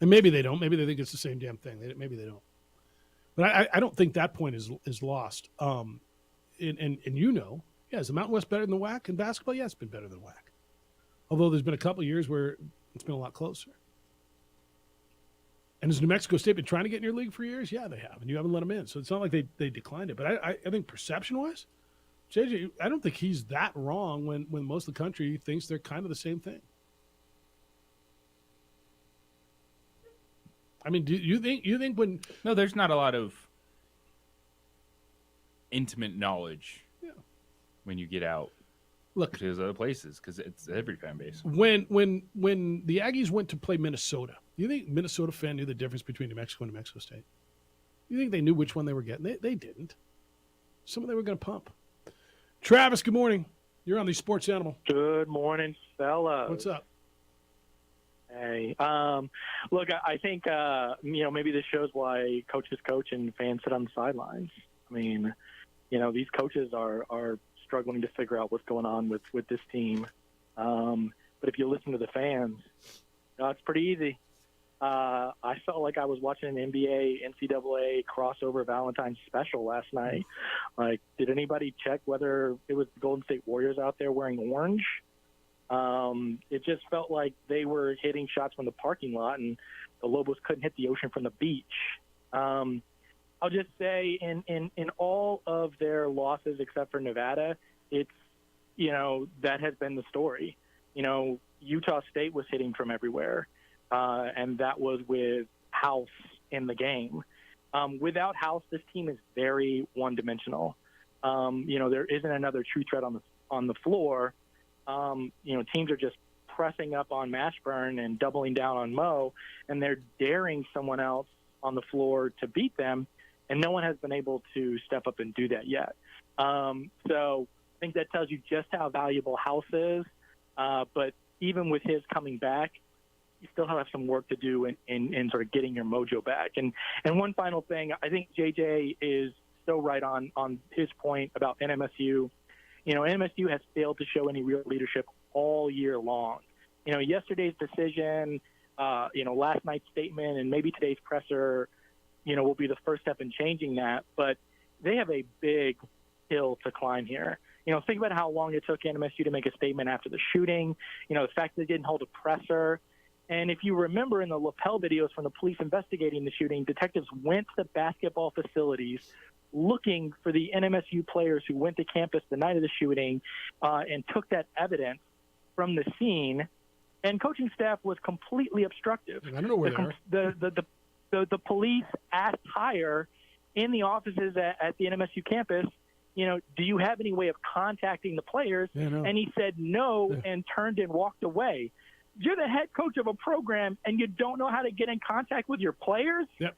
And maybe they don't. Maybe they think it's the same damn thing. Maybe they don't. But I don't think that point is lost. And is the Mountain West better than the WAC in basketball? Yeah, it's been better than WAC. Although there's been a couple of years where it's been a lot closer. And has New Mexico State been trying to get in your league for years? Yeah, they have, and you haven't let them in. So it's not like they declined it. But I think perception-wise, JJ, I don't think he's that wrong when most of the country thinks they're kind of the same thing. I mean, do you think when... No, there's not a lot of intimate knowledge when you get out. Look, to those other places, because it's every fan base. When the Aggies went to play Minnesota, you think Minnesota fan knew the difference between New Mexico and New Mexico State? You think they knew which one they were getting? They didn't. Some of them were going to pump. Travis, good morning. You're on the Sports Animal. Good morning, fellas. What's up? Hey, look, I think maybe this shows why coaches coach and fans sit on the sidelines. I mean, these coaches are struggling to figure out what's going on with this team. But if you listen to the fans, it's pretty easy. I felt like I was watching an NBA NCAA crossover Valentine's special last night. Like, did anybody check whether it was the Golden State Warriors out there wearing orange? It just felt like they were hitting shots from the parking lot and the Lobos couldn't hit the ocean from the beach. I'll just say in all of their losses except for Nevada, it's, that has been the story. Utah State was hitting from everywhere, and that was with House in the game. Without House, this team is very one-dimensional. There isn't another true threat on the floor. Teams are just pressing up on Mashburn and doubling down on Mo, and they're daring someone else on the floor to beat them, and no one has been able to step up and do that yet. So I think that tells you just how valuable House is. But even with his coming back, you still have some work to do in sort of getting your mojo back. And one final thing, I think JJ is so right on his point about NMSU. NMSU has failed to show any real leadership all year long. Yesterday's decision, last night's statement, and maybe today's presser, will be the first step in changing that. But they have a big hill to climb here. Think about how long it took NMSU to make a statement after the shooting, the fact they didn't hold a presser. And if you remember in the lapel videos from the police investigating the shooting, detectives went to basketball facilities looking for the NMSU players who went to campus the night of the shooting and took that evidence from the scene. And coaching staff was completely obstructive. I don't know where they are. The police asked higher in the offices at the NMSU campus, do you have any way of contacting the players? Yeah, no. And he said no and turned and walked away. You're the head coach of a program, and you don't know how to get in contact with your players? Yep.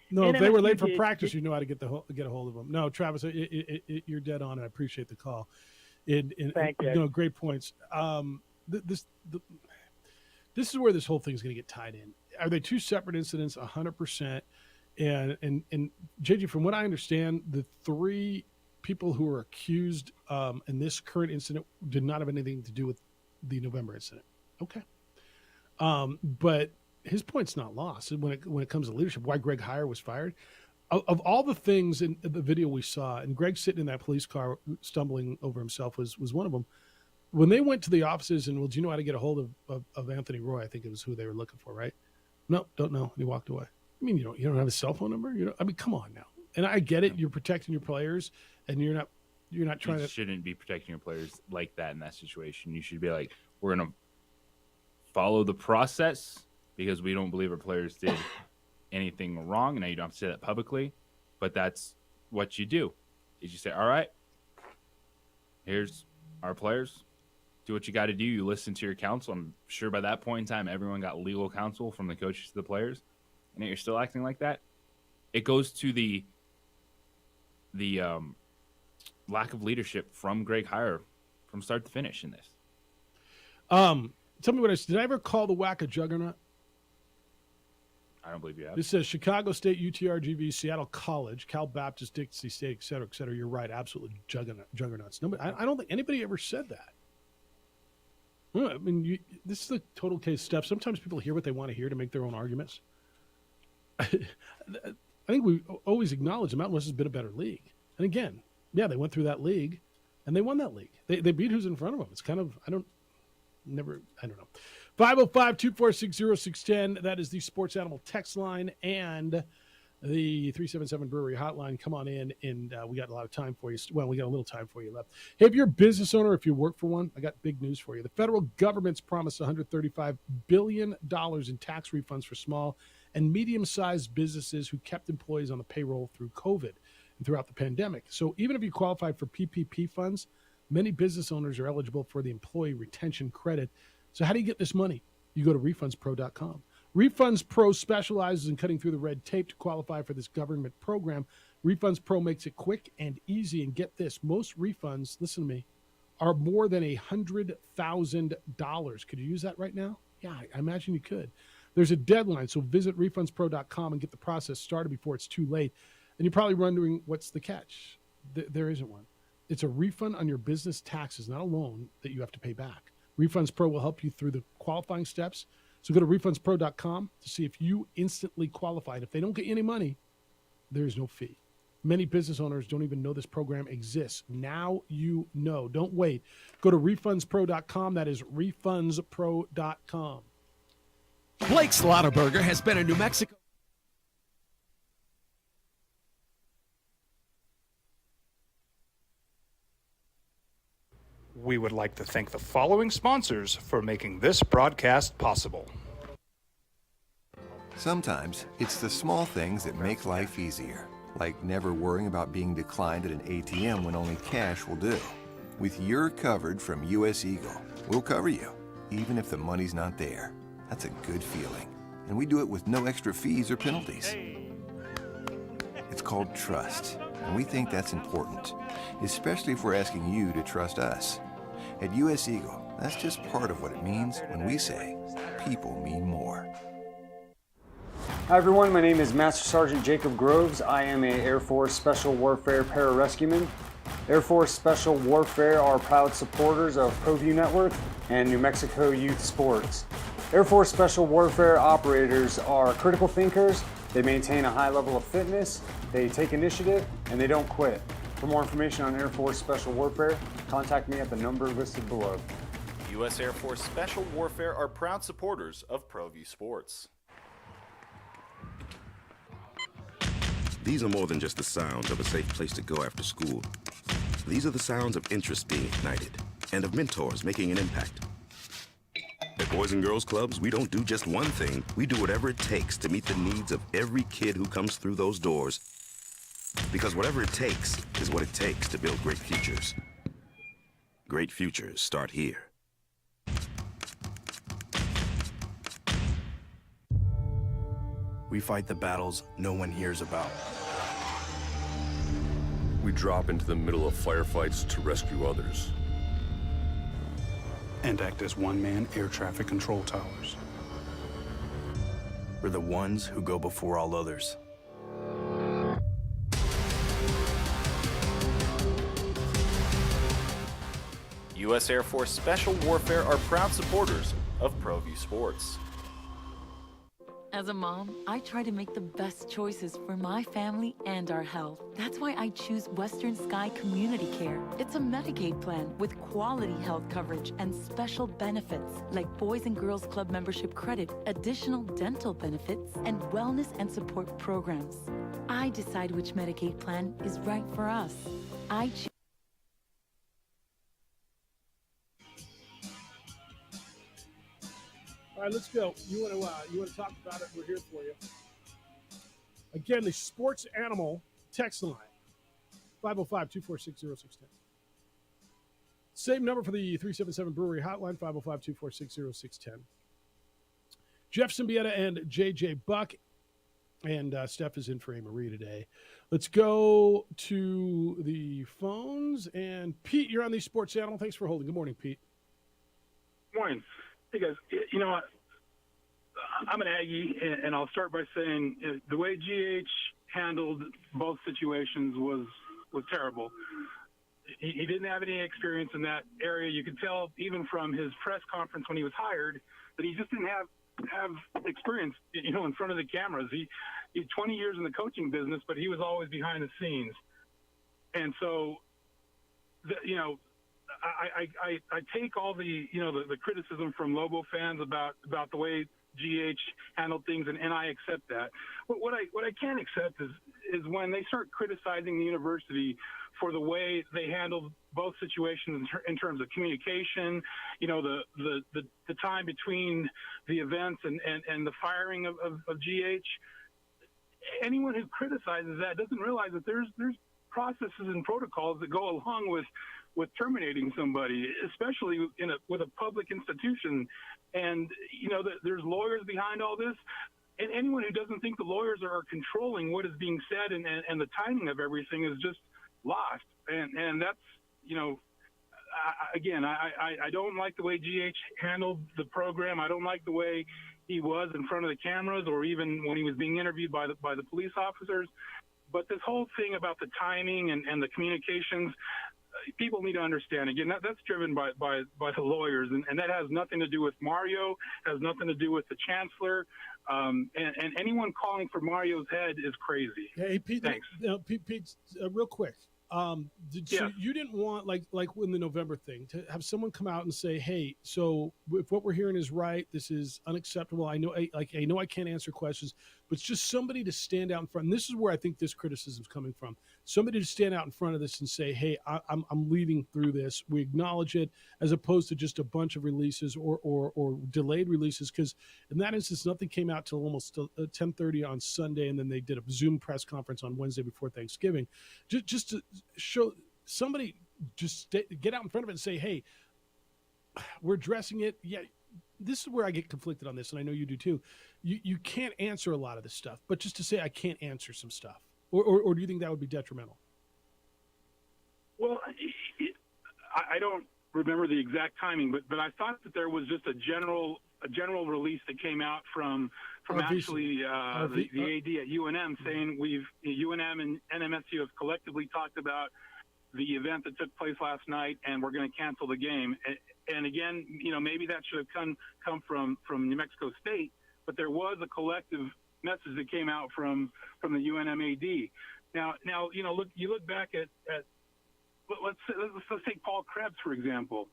No, if they were late for practice, you know how to get a hold of them. No, Travis, you're dead on. I appreciate the call. Thank you. Great points. This is where this whole thing is going to get tied in. Are they two separate incidents? 100%. And JJ, from what I understand, the three people who are accused in this current incident did not have anything to do with the November incident. Okay. But his point's not lost when it comes to leadership. Why Greg Heyer was fired? Of all the things in the video we saw, and Greg sitting in that police car stumbling over himself was one of them. When they went to the offices and, do you know how to get a hold of Anthony Roy? I think it was who they were looking for, right? No, don't know. And he walked away. I mean, you don't have his cell phone number? Come on now. And I get it. You're protecting your players, and you're not trying You shouldn't be protecting your players like that in that situation. You should be like, we're going to follow the process because we don't believe our players did anything wrong. Now, you don't have to say that publicly, but that's what you do. Is you say, all right, here's our players. Do what you got to do. You listen to your counsel. I'm sure by that point in time, everyone got legal counsel from the coaches to the players. And yet you're still acting like that. It goes to the lack of leadership from Greg Heyer from start to finish in this. Tell me did I ever call the WAC a juggernaut? I don't believe you have. This says Chicago State, UTRGV, Seattle College, Cal Baptist, Dixie State, et cetera, et cetera. You're right. Absolutely juggernauts. Nobody, I don't think anybody ever said that. Well, I mean, this is the total case step. Sometimes people hear what they want to hear to make their own arguments. I think we always acknowledge the Mountain West has been a better league. And again, yeah, they went through that league, and they won that league. They beat who's in front of them. It's kind of, I don't know. 505-246-0610. That is the Sports Animal text line and the 377 Brewery hotline. Come on in, and we got a lot of time for you. Well, we got a little time for you left. Hey, if you're a business owner, if you work for one, I got big news for you. The federal government's promised $135 billion in tax refunds for small and medium-sized businesses who kept employees on the payroll through COVID and throughout the pandemic. So even if you qualify for PPP funds, many business owners are eligible for the employee retention credit. So how do you get this money? You go to refundspro.com. Refunds Pro specializes in cutting through the red tape to qualify for this government program. Refunds Pro makes it quick and easy. And get this, most refunds, listen to me, are more than $100,000. Could you use that right now? Yeah, I imagine you could. There's a deadline, so visit refundspro.com and get the process started before it's too late. And you're probably wondering, what's the catch? There isn't one. It's a refund on your business taxes, not a loan that you have to pay back. Refunds Pro will help you through the qualifying steps. So go to refundspro.com to see if you instantly qualify. And if they don't get you any money, there is no fee. Many business owners don't even know this program exists. Now you know. Don't wait. Go to refundspro.com. That is refundspro.com. Blake Slaughterburger has been in New Mexico. We would like to thank the following sponsors for making this broadcast possible. Sometimes it's the small things that make life easier, like never worrying about being declined at an ATM when only cash will do. With your covered from US Eagle, we'll cover you, even if the money's not there. That's a good feeling. And we do it with no extra fees or penalties. It's called trust, and we think that's important, especially if we're asking you to trust us. At US Eagle, that's just part of what it means when we say people mean more. Hi everyone, my name is Master Sergeant Jacob Groves. I am a Air Force Special Warfare Pararescueman. Air Force Special Warfare are proud supporters of ProView Network and New Mexico Youth Sports. Air Force Special Warfare operators are critical thinkers. They maintain a high level of fitness, they take initiative, and they don't quit. For more information on Air Force Special Warfare, contact me at the number listed below. U.S. Air Force Special Warfare are proud supporters of ProView Sports. These are more than just the sounds of a safe place to go after school. These are the sounds of interest being ignited and of mentors making an impact. At Boys and Girls Clubs, we don't do just one thing. We do whatever it takes to meet the needs of every kid who comes through those doors. Because whatever it takes is what it takes to build great futures. Great futures start here. We fight the battles no one hears about. We drop into the middle of firefights to rescue others. And act as one-man air traffic control towers. We're the ones who go before all others. U.S. Air Force Special Warfare are proud supporters of ProView Sports. As a mom, I try to make the best choices for my family and our health. That's why I choose Western Sky Community Care. It's a Medicaid plan with quality health coverage and special benefits like Boys and Girls Club membership credit, additional dental benefits, and wellness and support programs. I decide which Medicaid plan is right for us. I choose. All right, let's go. You want to talk about it? We're here for you. Again, the Sports Animal text line, 505-246-0610. Same number for the 377 Brewery hotline, 505-246-0610. Jeff Symbieta and JJ Buck, and Steph is in for A. Marie today. Let's go to the phones. And Pete, you're on the Sports Animal. Thanks for holding. Good morning, Pete. Good morning. Hey, guys, you know what? I'm an Aggie, and I'll start by saying the way GH handled both situations was terrible. He didn't have any experience in that area. You could tell even from his press conference when he was hired that he just didn't have experience, in front of the cameras. He had 20 years in the coaching business, but he was always behind the scenes. And so, I take all the criticism from Lobo fans about the way GH handled things, and I accept that. But what I can't accept is when they start criticizing the university for the way they handled both situations in terms of communication, the time between the events and the firing of GH. Anyone who criticizes that doesn't realize that there's processes and protocols that go along with terminating somebody, especially with a public institution. And, there's lawyers behind all this. And anyone who doesn't think the lawyers are controlling what is being said and the timing of everything is just lost. And that's, I don't like the way GH handled the program. I don't like the way he was in front of the cameras or even when he was being interviewed by the police officers. But this whole thing about the timing and the communications, people need to understand. Again, that's driven by the lawyers, and that has nothing to do with Mario, has nothing to do with the chancellor, and anyone calling for Mario's head is crazy. Hey, Pete, thanks. Pete, real quick. So you didn't want like in the November thing to have someone come out and say, hey, so if what we're hearing is right, this is unacceptable. I know I can't answer questions, but it's just somebody to stand out in front. And this is where I think this criticism is coming from. Somebody to stand out in front of this and say, hey, I'm leading through this. We acknowledge it, as opposed to just a bunch of releases or delayed releases. Because in that instance, nothing came out till almost 10:30 on Sunday, and then they did a Zoom press conference on Wednesday before Thanksgiving, just to show somebody, get out in front of it and say, hey, we're addressing it. Yeah, this is where I get conflicted on this, and I know you do too. You can't answer a lot of this stuff, but just to say I can't answer some stuff. Or do you think that would be detrimental? Well, I don't remember the exact timing, but I thought that there was just a general release that came out from actually the AD at UNM saying UNM and NMSU have collectively talked about the event that took place last night, and we're going to cancel the game. And again, maybe that should have come from New Mexico State, but there was a collective message that came out from the UNM AD. Now, look back at let's take Paul Krebs, for example.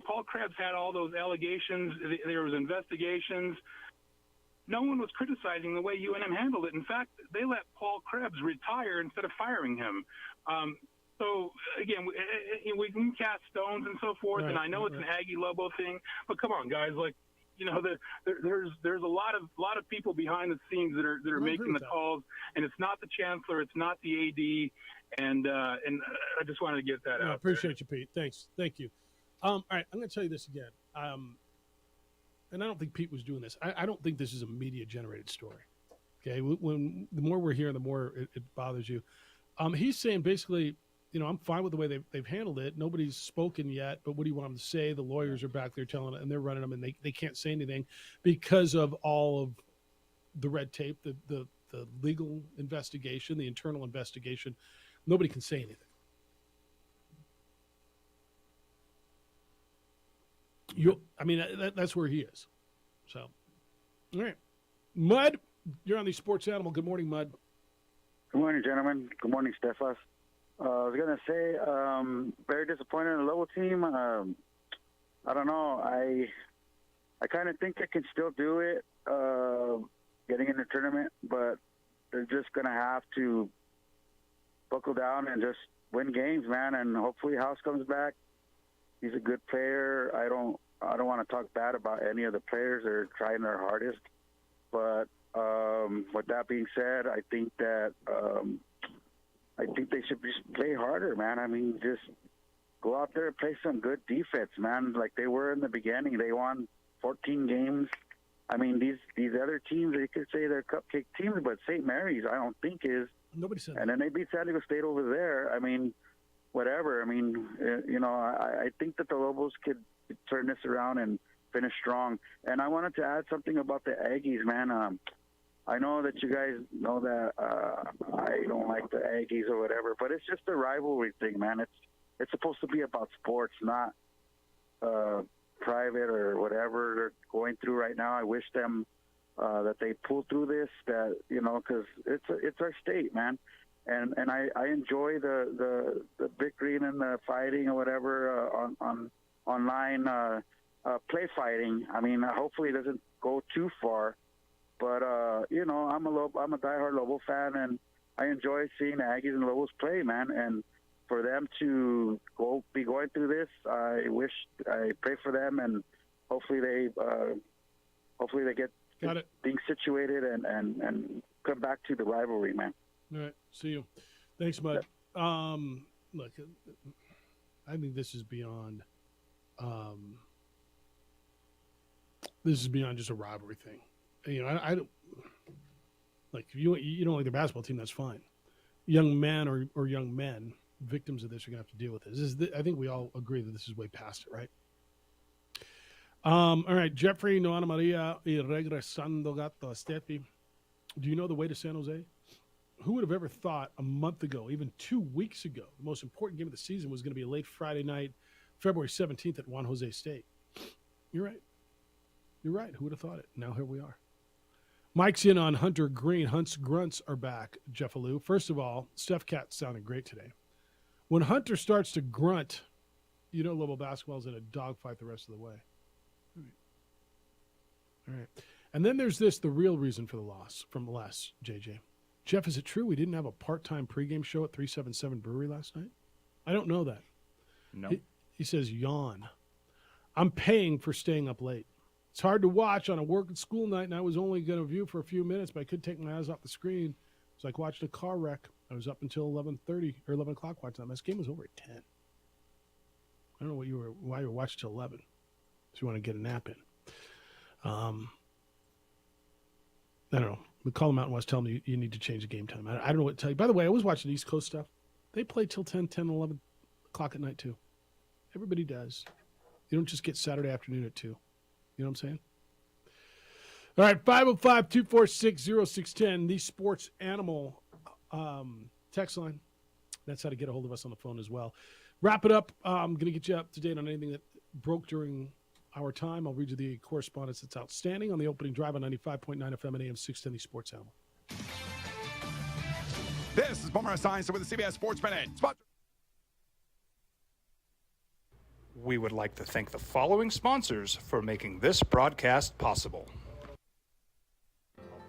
Paul Krebs had all those allegations. There was investigations. No one was criticizing the way UNM handled it. In fact, they let Paul Krebs retire instead of firing him. So again, we can cast stones and so forth, and I know it's an Aggie Lobo thing, but come on, guys, there's a lot of people behind the scenes that are making the calls, and it's not the chancellor, it's not the AD, and I just wanted to get that out. I appreciate you, Pete. Thanks, thank you. All right, I'm going to tell you this again, and I don't think Pete was doing this. I don't think this is a media-generated story. Okay, when the more we're hearing, the more it bothers you. He's saying basically, I'm fine with the way they've handled it. Nobody's spoken yet, but what do you want them to say? The lawyers are back there telling it, and they're running them, and they can't say anything because of all of the red tape, the legal investigation, the internal investigation. Nobody can say anything. That's where he is. So, all right. Mud, you're on the Sports Animal. Good morning, Mud. Good morning, gentlemen. Good morning, Stefas. I was going to say, very disappointed in the Lobo team. I don't know. I kind of think they can still do it, getting in the tournament, but they're just going to have to buckle down and just win games, man. And hopefully House comes back. He's a good player. I don't want to talk bad about any of the players. They're trying their hardest. But with that being said, I think that they should just play harder, man. I mean, just go out there and play some good defense, man, like they were in the beginning. They won 14 games. I mean, these other teams, they could say they're cupcake teams, but St. Mary's, I don't think is. Nobody said and that. Then they beat San Diego State over there. I mean, whatever. I mean, I think that the Lobos could turn this around and finish strong. And I wanted to add something about the Aggies, man. I know that you guys know that I don't like the Aggies or whatever, but it's just a rivalry thing, man. It's supposed to be about sports, not private or whatever they're going through right now. I wish them that they pull through this, that because it's our state, man. And I enjoy the bickering and the fighting or whatever on online play fighting. I mean, hopefully it doesn't go too far. But I'm a diehard Lobo fan, and I enjoy seeing the Aggies and Lobos play, man. And for them to be going through this, I pray for them, and hopefully they get things situated and come back to the rivalry, man. All right, see you. Thanks, Mud. Look, I think this is beyond. This is beyond just a rivalry thing. I don't like if you don't like the basketball team. That's fine. Young men or young men, victims of this, are gonna have to deal with this. I think we all agree that this is way past it, right? All right, Jeffrey, Noana Maria, y regresando gato Steffi. Do you know the way to San Jose? Who would have ever thought a month ago, even 2 weeks ago, the most important game of the season was going to be a late Friday night, February 17th at Juan Jose State? You're right. You're right. Who would have thought it? Now here we are. Mike's in on Hunter Green. Hunt's grunts are back, Jeff Alou. First of all, Steph Cat sounded great today. When Hunter starts to grunt, Lobo basketball's in a dogfight the rest of the way. All right. And then there's the real reason for the loss from Les, JJ. Jeff, is it true we didn't have a part-time pregame show at 377 Brewery last night? I don't know that. No. He says, yawn. I'm paying for staying up late. It's hard to watch on a work and school night, and I was only going to view for a few minutes, but I couldn't take my eyes off the screen. It's like watching a car wreck. I was up until 11:30 or 11 o'clock watching that. This game was over at 10. I don't know why you were watching till 11. So you want to get a nap in. I don't know. McCollum Mountain West telling me you need to change the game time. I don't know what to tell you. By the way, I was watching East Coast stuff. They play till 10, 11 o'clock at night, too. Everybody does. You don't just get Saturday afternoon at 2. You know what I'm saying? All right, 505-246-0610, the Sports Animal text line. That's how to get a hold of us on the phone as well. Wrap it up. I'm going to get you up to date on anything that broke during our time. I'll read you the correspondence that's outstanding on the opening drive on 95.9 FM and AM 610, the Sports Animal. This is Boomer Esiason with the CBS Sports Minute. We would like to thank the following sponsors for making this broadcast possible.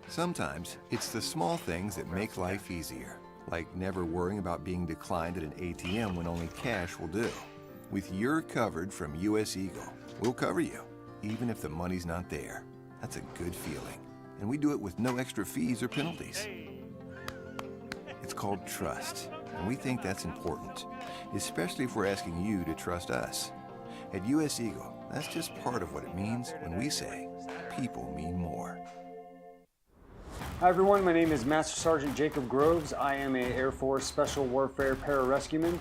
Sometimes it's the small things that make life easier, like never worrying about being declined at an ATM when only cash will do. With your covered from U.S. Eagle, we'll cover you, even if the money's not there. That's a good feeling. And we do it with no extra fees or penalties. It's called trust, and we think that's important, especially if we're asking you to trust us. At U.S. Eagle, that's just part of what it means when we say people mean more. Hi everyone, my name is Master Sergeant Jacob Groves. I am a Air Force Special Warfare Pararescueman.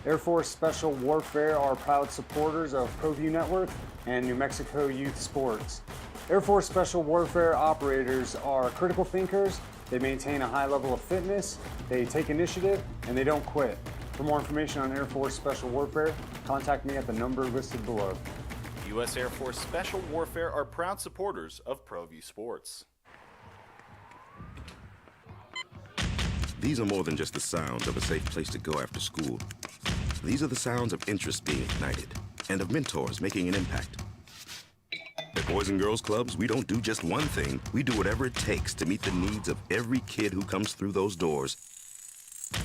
Air Force Special Warfare are proud supporters of ProView Network and New Mexico Youth Sports. Air Force Special Warfare operators are critical thinkers. They maintain a high level of fitness, they take initiative, and they don't quit. For more information on Air Force Special Warfare, contact me at the number listed below. U.S. Air Force Special Warfare are proud supporters of ProView Sports. These are more than just the sounds of a safe place to go after school. These are the sounds of interest being ignited and of mentors making an impact. At Boys and Girls Clubs, we don't do just one thing. We do whatever it takes to meet the needs of every kid who comes through those doors.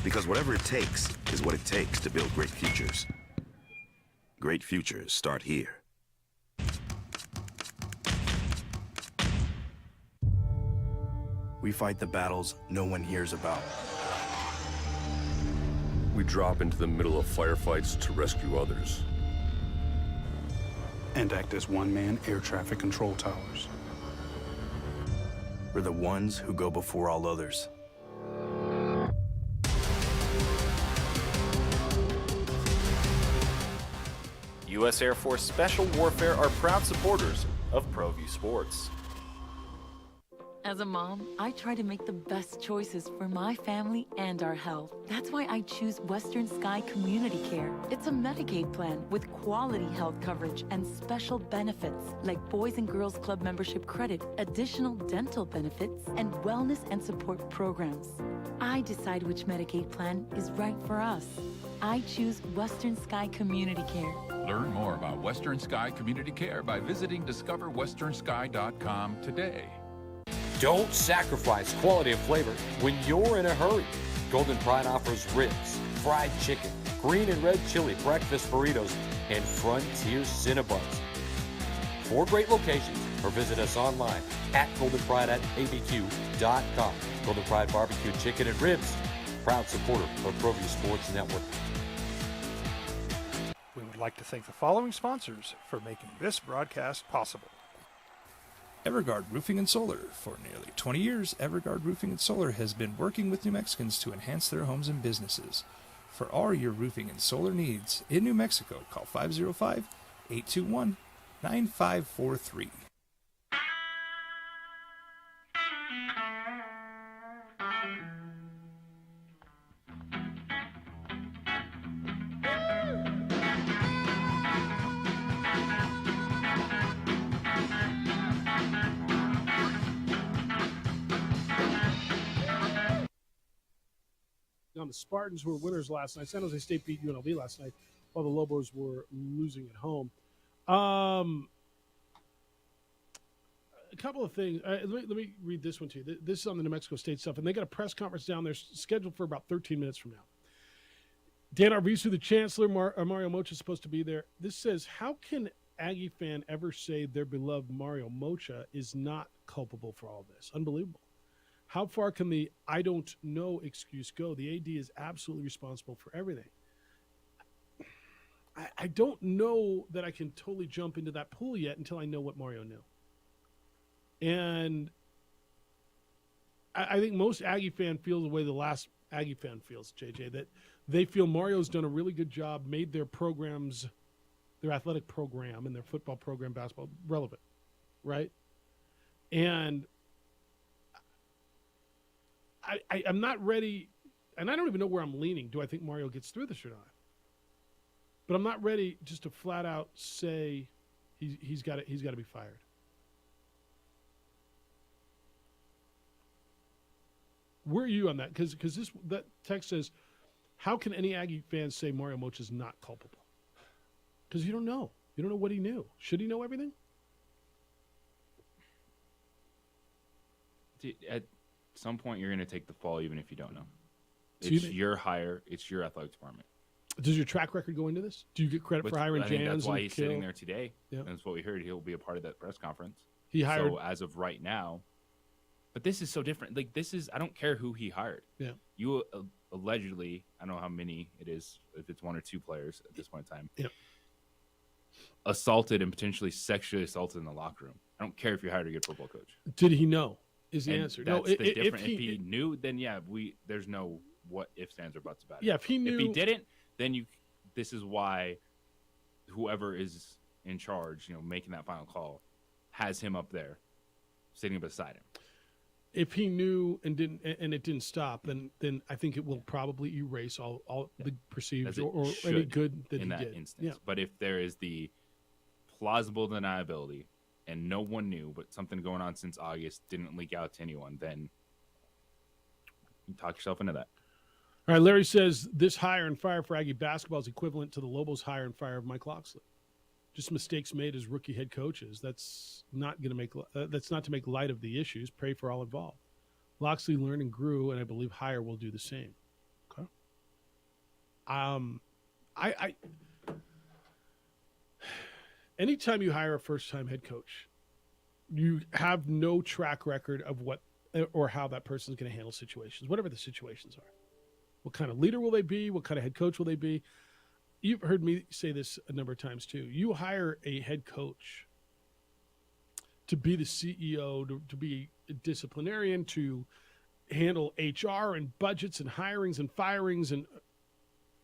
Because whatever it takes is what it takes to build great futures. Great futures start here. We fight the battles no one hears about. We drop into the middle of firefights to rescue others. And act as one-man air traffic control towers. We're the ones who go before all others. U.S. Air Force Special Warfare are proud supporters of ProView Sports. As a mom, I try to make the best choices for my family and our health. That's why I choose Western Sky Community Care. It's a Medicaid plan with quality health coverage and special benefits like Boys and Girls Club membership credit, additional dental benefits, and wellness and support programs. I decide which Medicaid plan is right for us. I choose Western Sky Community Care. Learn more about Western Sky Community Care by visiting discoverwesternsky.com today. Don't sacrifice quality and flavor when you're in a hurry. Golden Pride offers ribs, fried chicken, green and red chili breakfast burritos, and Frontier Cinnabons. 4 great locations, or visit us online at goldenpride@abq.com. Golden Pride Barbecue Chicken and Ribs, proud supporter of ProView Sports Network. We would like to thank the following sponsors for making this broadcast possible. Everguard Roofing and Solar. For nearly 20 years, Everguard Roofing and Solar has been working with New Mexicans to enhance their homes and businesses. For all your roofing and solar needs in New Mexico, call 505-821-9543. Now, the Spartans were winners last night. San Jose State beat UNLV last night while the Lobos were losing at home. A couple of things. Let me read this one to you. This is on the New Mexico State stuff, and they got a press conference down there scheduled for about 13 minutes from now. Dan Arvizu, the chancellor, Mario Mocha is supposed to be there. This says, how can Aggie fan ever say their beloved Mario Mocha is not culpable for all this? Unbelievable. How far can the I don't know excuse go? The AD is absolutely responsible for everything. I don't know that I can totally jump into that pool yet until I know what Mario knew. And I think most Aggie fan feels the way the last Aggie fan feels, JJ, that they feel Mario's done a really good job, made their programs, their athletic program and their football program, basketball, relevant, right? And I'm not ready, and I don't even know where I'm leaning. Do I think Mario gets through this or not? But I'm not ready just to flat out say he's got to be fired. Where are you on that? Because that text says, how can any Aggie fan say Mario Mocha is not culpable? Because you don't know. You don't know what he knew. Should he know everything? At some point, you're going to take the fall even if you don't know. So it's your hire. It's your athletic department. Does your track record go into this? Do you get credit for hiring I think Jans? that's why and he's Kill? sitting there today. Yeah. And that's what we heard. He'll be a part of that press conference. He hired. So as of right now, but this is so different. Like this is, I don't care who he hired. Yeah. You allegedly, I don't know how many it is, if it's 1 or 2 players at this point in time. Yeah. Assaulted and potentially sexually assaulted in the locker room. I don't care if you hired a good football coach. Did he know? Is the And answer? That's No. the difference. If he knew, then yeah, there's no what ifs, ands, or buts about it. Yeah. If he knew. If he didn't, then this is why whoever is in charge, making that final call, has him up there, sitting beside him. If he knew and it didn't stop, then I think it will probably erase all the perceived or any good that in he that did. instance. Yeah. But if there is the plausible deniability and no one knew, but something going on since August didn't leak out to anyone, then you talk yourself into that. All right, Larry says this hire and fire for Aggie basketball is equivalent to the Lobos hire and fire of Mike Locksley. Just mistakes made as rookie head coaches. That's not to make light of the issues. Pray for all involved. Locksley learned and grew, and I believe hire will do the same. Okay. Anytime you hire a first-time head coach, you have no track record of what or how that person is going to handle situations, whatever the situations are. What kind of leader will they be? What kind of head coach will they be? You've heard me say this a number of times too. You hire a head coach to be the CEO, to be a disciplinarian, to handle HR and budgets and hirings and firings. And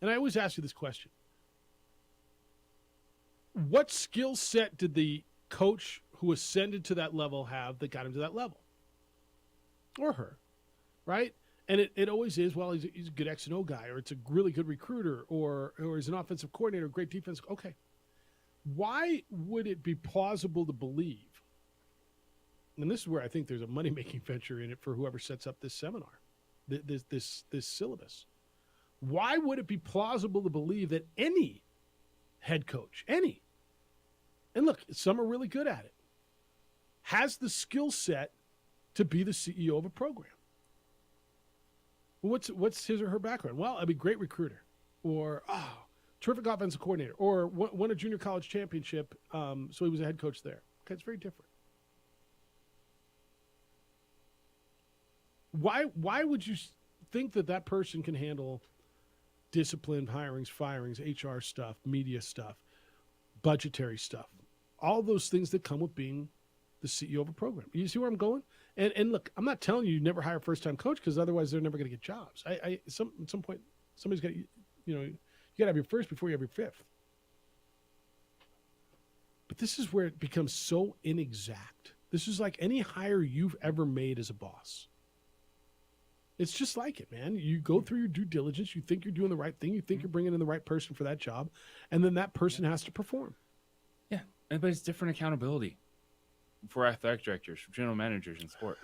I always ask you this question. what skill set did the coach who ascended to that level have that got him to that level? Or her, right? And it always is, well, he's a good X and O guy, or it's a really good recruiter, or he's an offensive coordinator, great defense. Okay. Why would it be plausible to believe, and this is where I think there's a money-making venture in it for whoever sets up this seminar, this syllabus. Why would it be plausible to believe that any head coach, and look, some are really good at it, has the skill set to be the CEO of a program? What's his or her background? Well, I'd be a great recruiter, or terrific offensive coordinator, or won a junior college championship, so he was a head coach there. Okay, it's very different. Why would you think that person can handle discipline, hirings, firings, HR stuff, media stuff, budgetary stuff, all those things that come with being the CEO of a program? You see where I'm going? And look, I'm not telling you never hire a first-time coach, because otherwise they're never going to get jobs. At some point, somebody's got, you got to have your first before you have your fifth. But this is where it becomes so inexact. This is like any hire you've ever made as a boss. It's just like it, man. You go through your due diligence. You think you're doing the right thing. You think you're bringing in the right person for that job. And then that person has to perform. Yeah, but it's different accountability for athletic directors, for general managers in sport.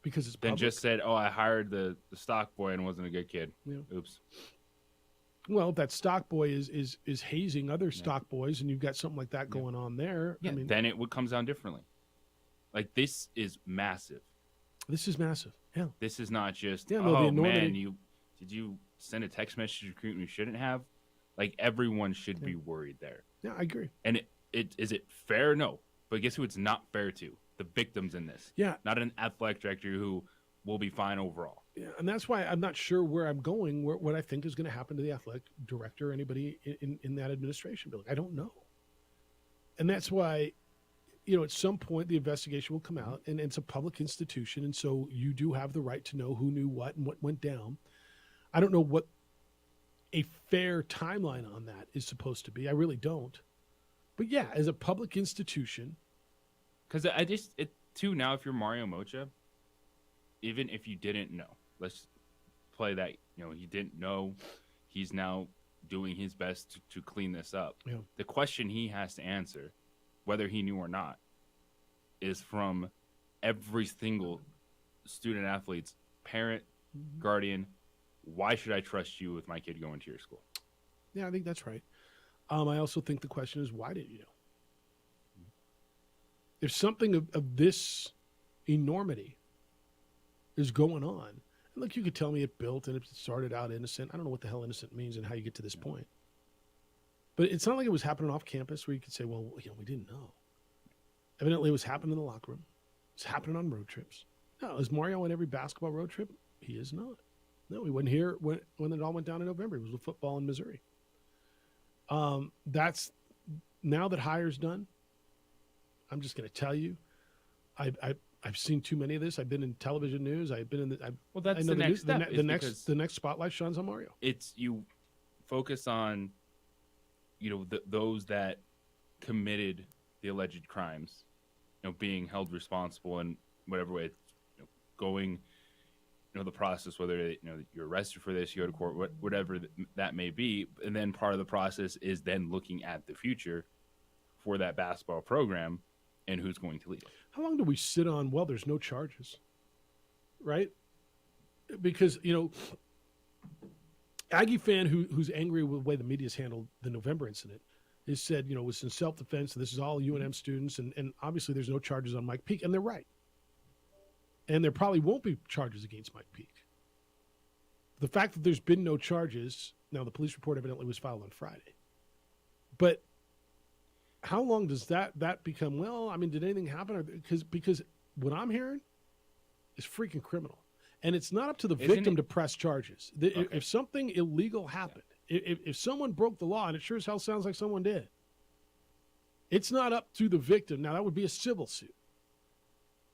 Because it's then public. Just said, oh, I hired the stock boy and wasn't a good kid. Yeah. Oops. Well, that stock boy is hazing other stock boys, and you've got something like that going on there. Yeah, I mean, then it would comes down differently. Like, this is massive. This is massive. Yeah. This is not just, Yeah, no, the enormity- man, did you send a text message to recruit you shouldn't have? Like, everyone should be worried there. Yeah, I agree. And is it fair? No. But guess who it's not fair to? The victims in this. Yeah. Not an athletic director who will be fine overall. Yeah, and that's why I'm not sure where I'm going, what I think is going to happen to the athletic director or anybody in that administration building. I don't know. And that's why, at some point the investigation will come out, and it's a public institution, and so you do have the right to know who knew what and what went down. I don't know what a fair timeline on that is supposed to be. I really don't. But yeah, as a public institution. Because too, now if you're Mario Mocha, even if you didn't know, let's play that, he didn't know, he's now doing his best to clean this up. Yeah. The question he has to answer, whether he knew or not, is from every single student athlete's parent, guardian. Why should I trust you with my kid going to your school? Yeah, I think that's right. I also think the question is, why didn't you know? If something of this enormity is going on, and look, you could tell me it built and it started out innocent. I don't know what the hell innocent means and how you get to this point. But it's not like it was happening off campus where you could say, well, we didn't know. Evidently, it was happening in the locker room. It's happening on road trips. No, is Mario on every basketball road trip? He is not. No, he wasn't here when it all went down in November. He was with football in Missouri. That's now that hire's done. I'm just going to tell you, I've seen too many of this. I've been in television news. I've been in the. Well, that's the next step. The next spotlight shines on Mario. It's you focus on, those that committed the alleged crimes, being held responsible in whatever way, going, the process, whether you're arrested for this, you go to court, whatever that may be, and then part of the process is then looking at the future for that basketball program and who's going to lead. How long do we sit on, well, there's no charges, right? Because, Aggie fan who's angry with the way the media's handled the November incident has said, it was in self-defense, and this is all UNM students, and obviously there's no charges on Mike Peake, and they're right. And there probably won't be charges against Mike Peake. The fact that there's been no charges, now the police report evidently was filed on Friday. But how long does that become, well, I mean, did anything happen? Because what I'm hearing is freaking criminal. And it's not up to the victim to press charges. Okay. If something illegal happened, if someone broke the law, and it sure as hell sounds like someone did, it's not up to the victim. Now, that would be a civil suit.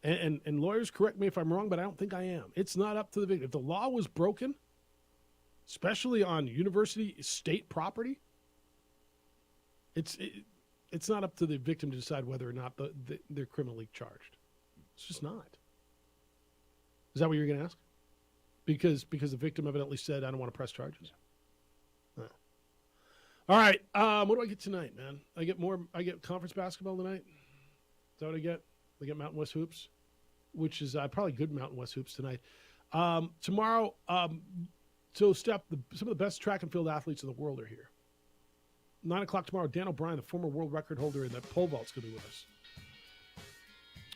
And lawyers, correct me if I'm wrong, but I don't think I am. It's not up to the victim. If the law was broken, especially on university state property, It's not up to the victim to decide whether or not they're criminally charged. It's just not. Is that what you're going to ask? Because the victim evidently said, I don't want to press charges. No. All right. What do I get tonight, man? I get conference basketball tonight. Is that what I get? I get Mountain West Hoops, which is probably good Mountain West Hoops tonight. Tomorrow, so Steph, some of the best track and field athletes in the world are here. 9 o'clock tomorrow, Dan O'Brien, the former world record holder in the pole vault, is going to be with us.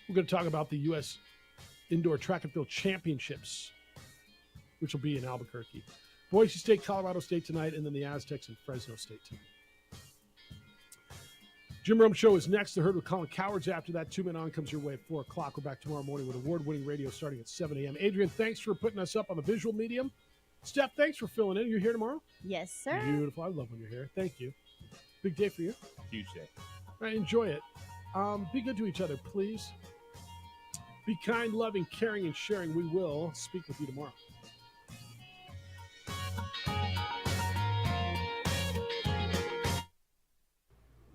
We're going to talk about the U.S. Indoor Track and Field Championships, which will be in Albuquerque. Boise State, Colorado State tonight, and then the Aztecs and Fresno State tonight. Jim Rome Show is next. The Herd with Colin Cowards. After that, 2 Men On comes your way at 4 o'clock. We're back tomorrow morning with award-winning radio starting at 7 a.m. Adrian, thanks for putting us up on the visual medium. Steph, thanks for filling in. You're here tomorrow? Yes, sir. Beautiful. I love when you're here. Thank you. Big day for you. Huge day. All right, enjoy it. Be good to each other, please. Be kind, loving, caring, and sharing. We will speak with you tomorrow.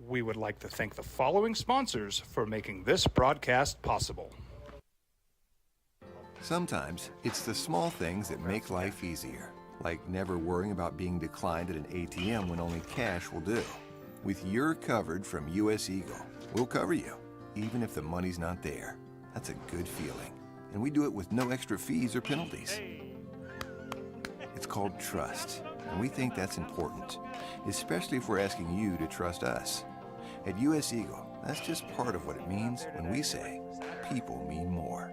We would like to thank the following sponsors for making this broadcast possible. Sometimes it's the small things that make life easier, like never worrying about being declined at an ATM when only cash will do. With You're Covered from US Eagle, we'll cover you, even if the money's not there. That's a good feeling. And we do it with no extra fees or penalties. It's called trust, and we think that's important, especially if we're asking you to trust us. At US Eagle, that's just part of what it means when we say people mean more.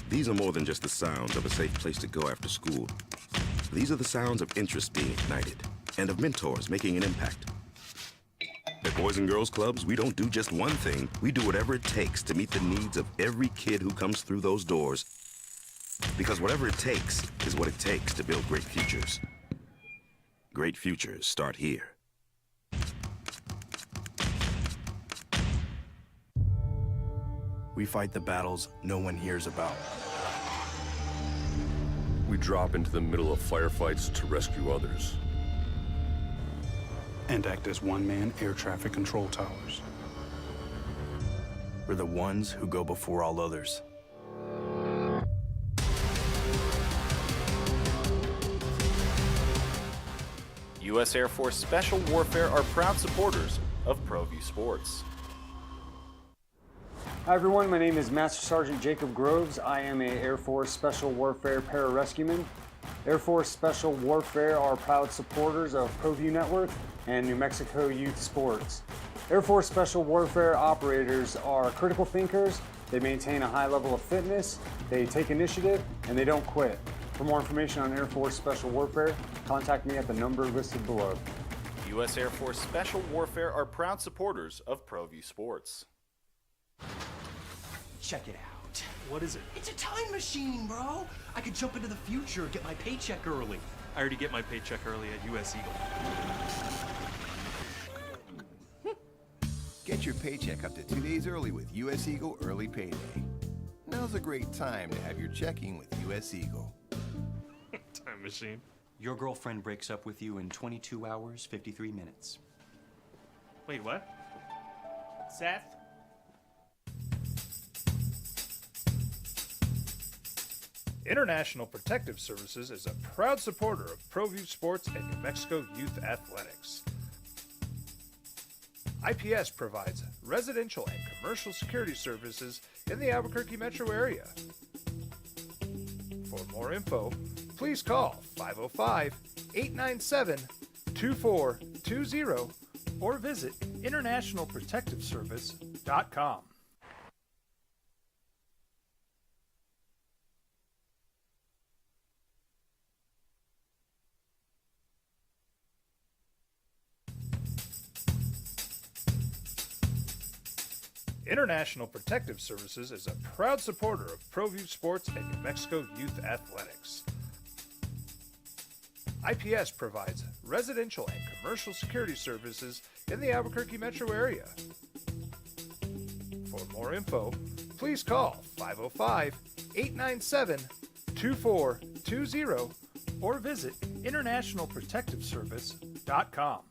These are more than just the sounds of a safe place to go after school. These are the sounds of interest being ignited and of mentors making an impact. At Boys and Girls Clubs, we don't do just one thing. We do whatever it takes to meet the needs of every kid who comes through those doors. Because whatever it takes is what it takes to build great futures. Great futures start here. We fight the battles no one hears about. We drop into the middle of firefights to rescue others. And act as one-man air traffic control towers. We're the ones who go before all others. U.S. Air Force Special Warfare are proud supporters of ProView Sports. Hi everyone, my name is Master Sergeant Jacob Groves. I am a Air Force Special Warfare pararescueman. Air Force Special Warfare are proud supporters of ProView Network and New Mexico Youth Sports. Air Force Special Warfare operators are critical thinkers. They maintain a high level of fitness, they take initiative, and they don't quit. For more information on Air Force Special Warfare, contact me at the number listed below. U.S. Air Force Special Warfare are proud supporters of ProView Sports. Check it out. What is it? It's a time machine, bro. I could jump into the future, get my paycheck early. I already get my paycheck early at US Eagle. Get your paycheck up to 2 days early with US Eagle Early Payday. Now's a great time to have your checking with US Eagle. Time machine. Your girlfriend breaks up with you in 22 hours, 53 minutes. Wait, what? Seth? International Protective Services is a proud supporter of ProView Sports and New Mexico Youth Athletics. IPS provides residential and commercial security services in the Albuquerque metro area. For more info, please call 505-897-2420 or visit internationalprotectiveservice.com. International Protective Services is a proud supporter of ProView Sports and New Mexico Youth Athletics. IPS provides residential and commercial security services in the Albuquerque metro area. For more info, please call 505-897-2420 or visit internationalprotectiveservice.com.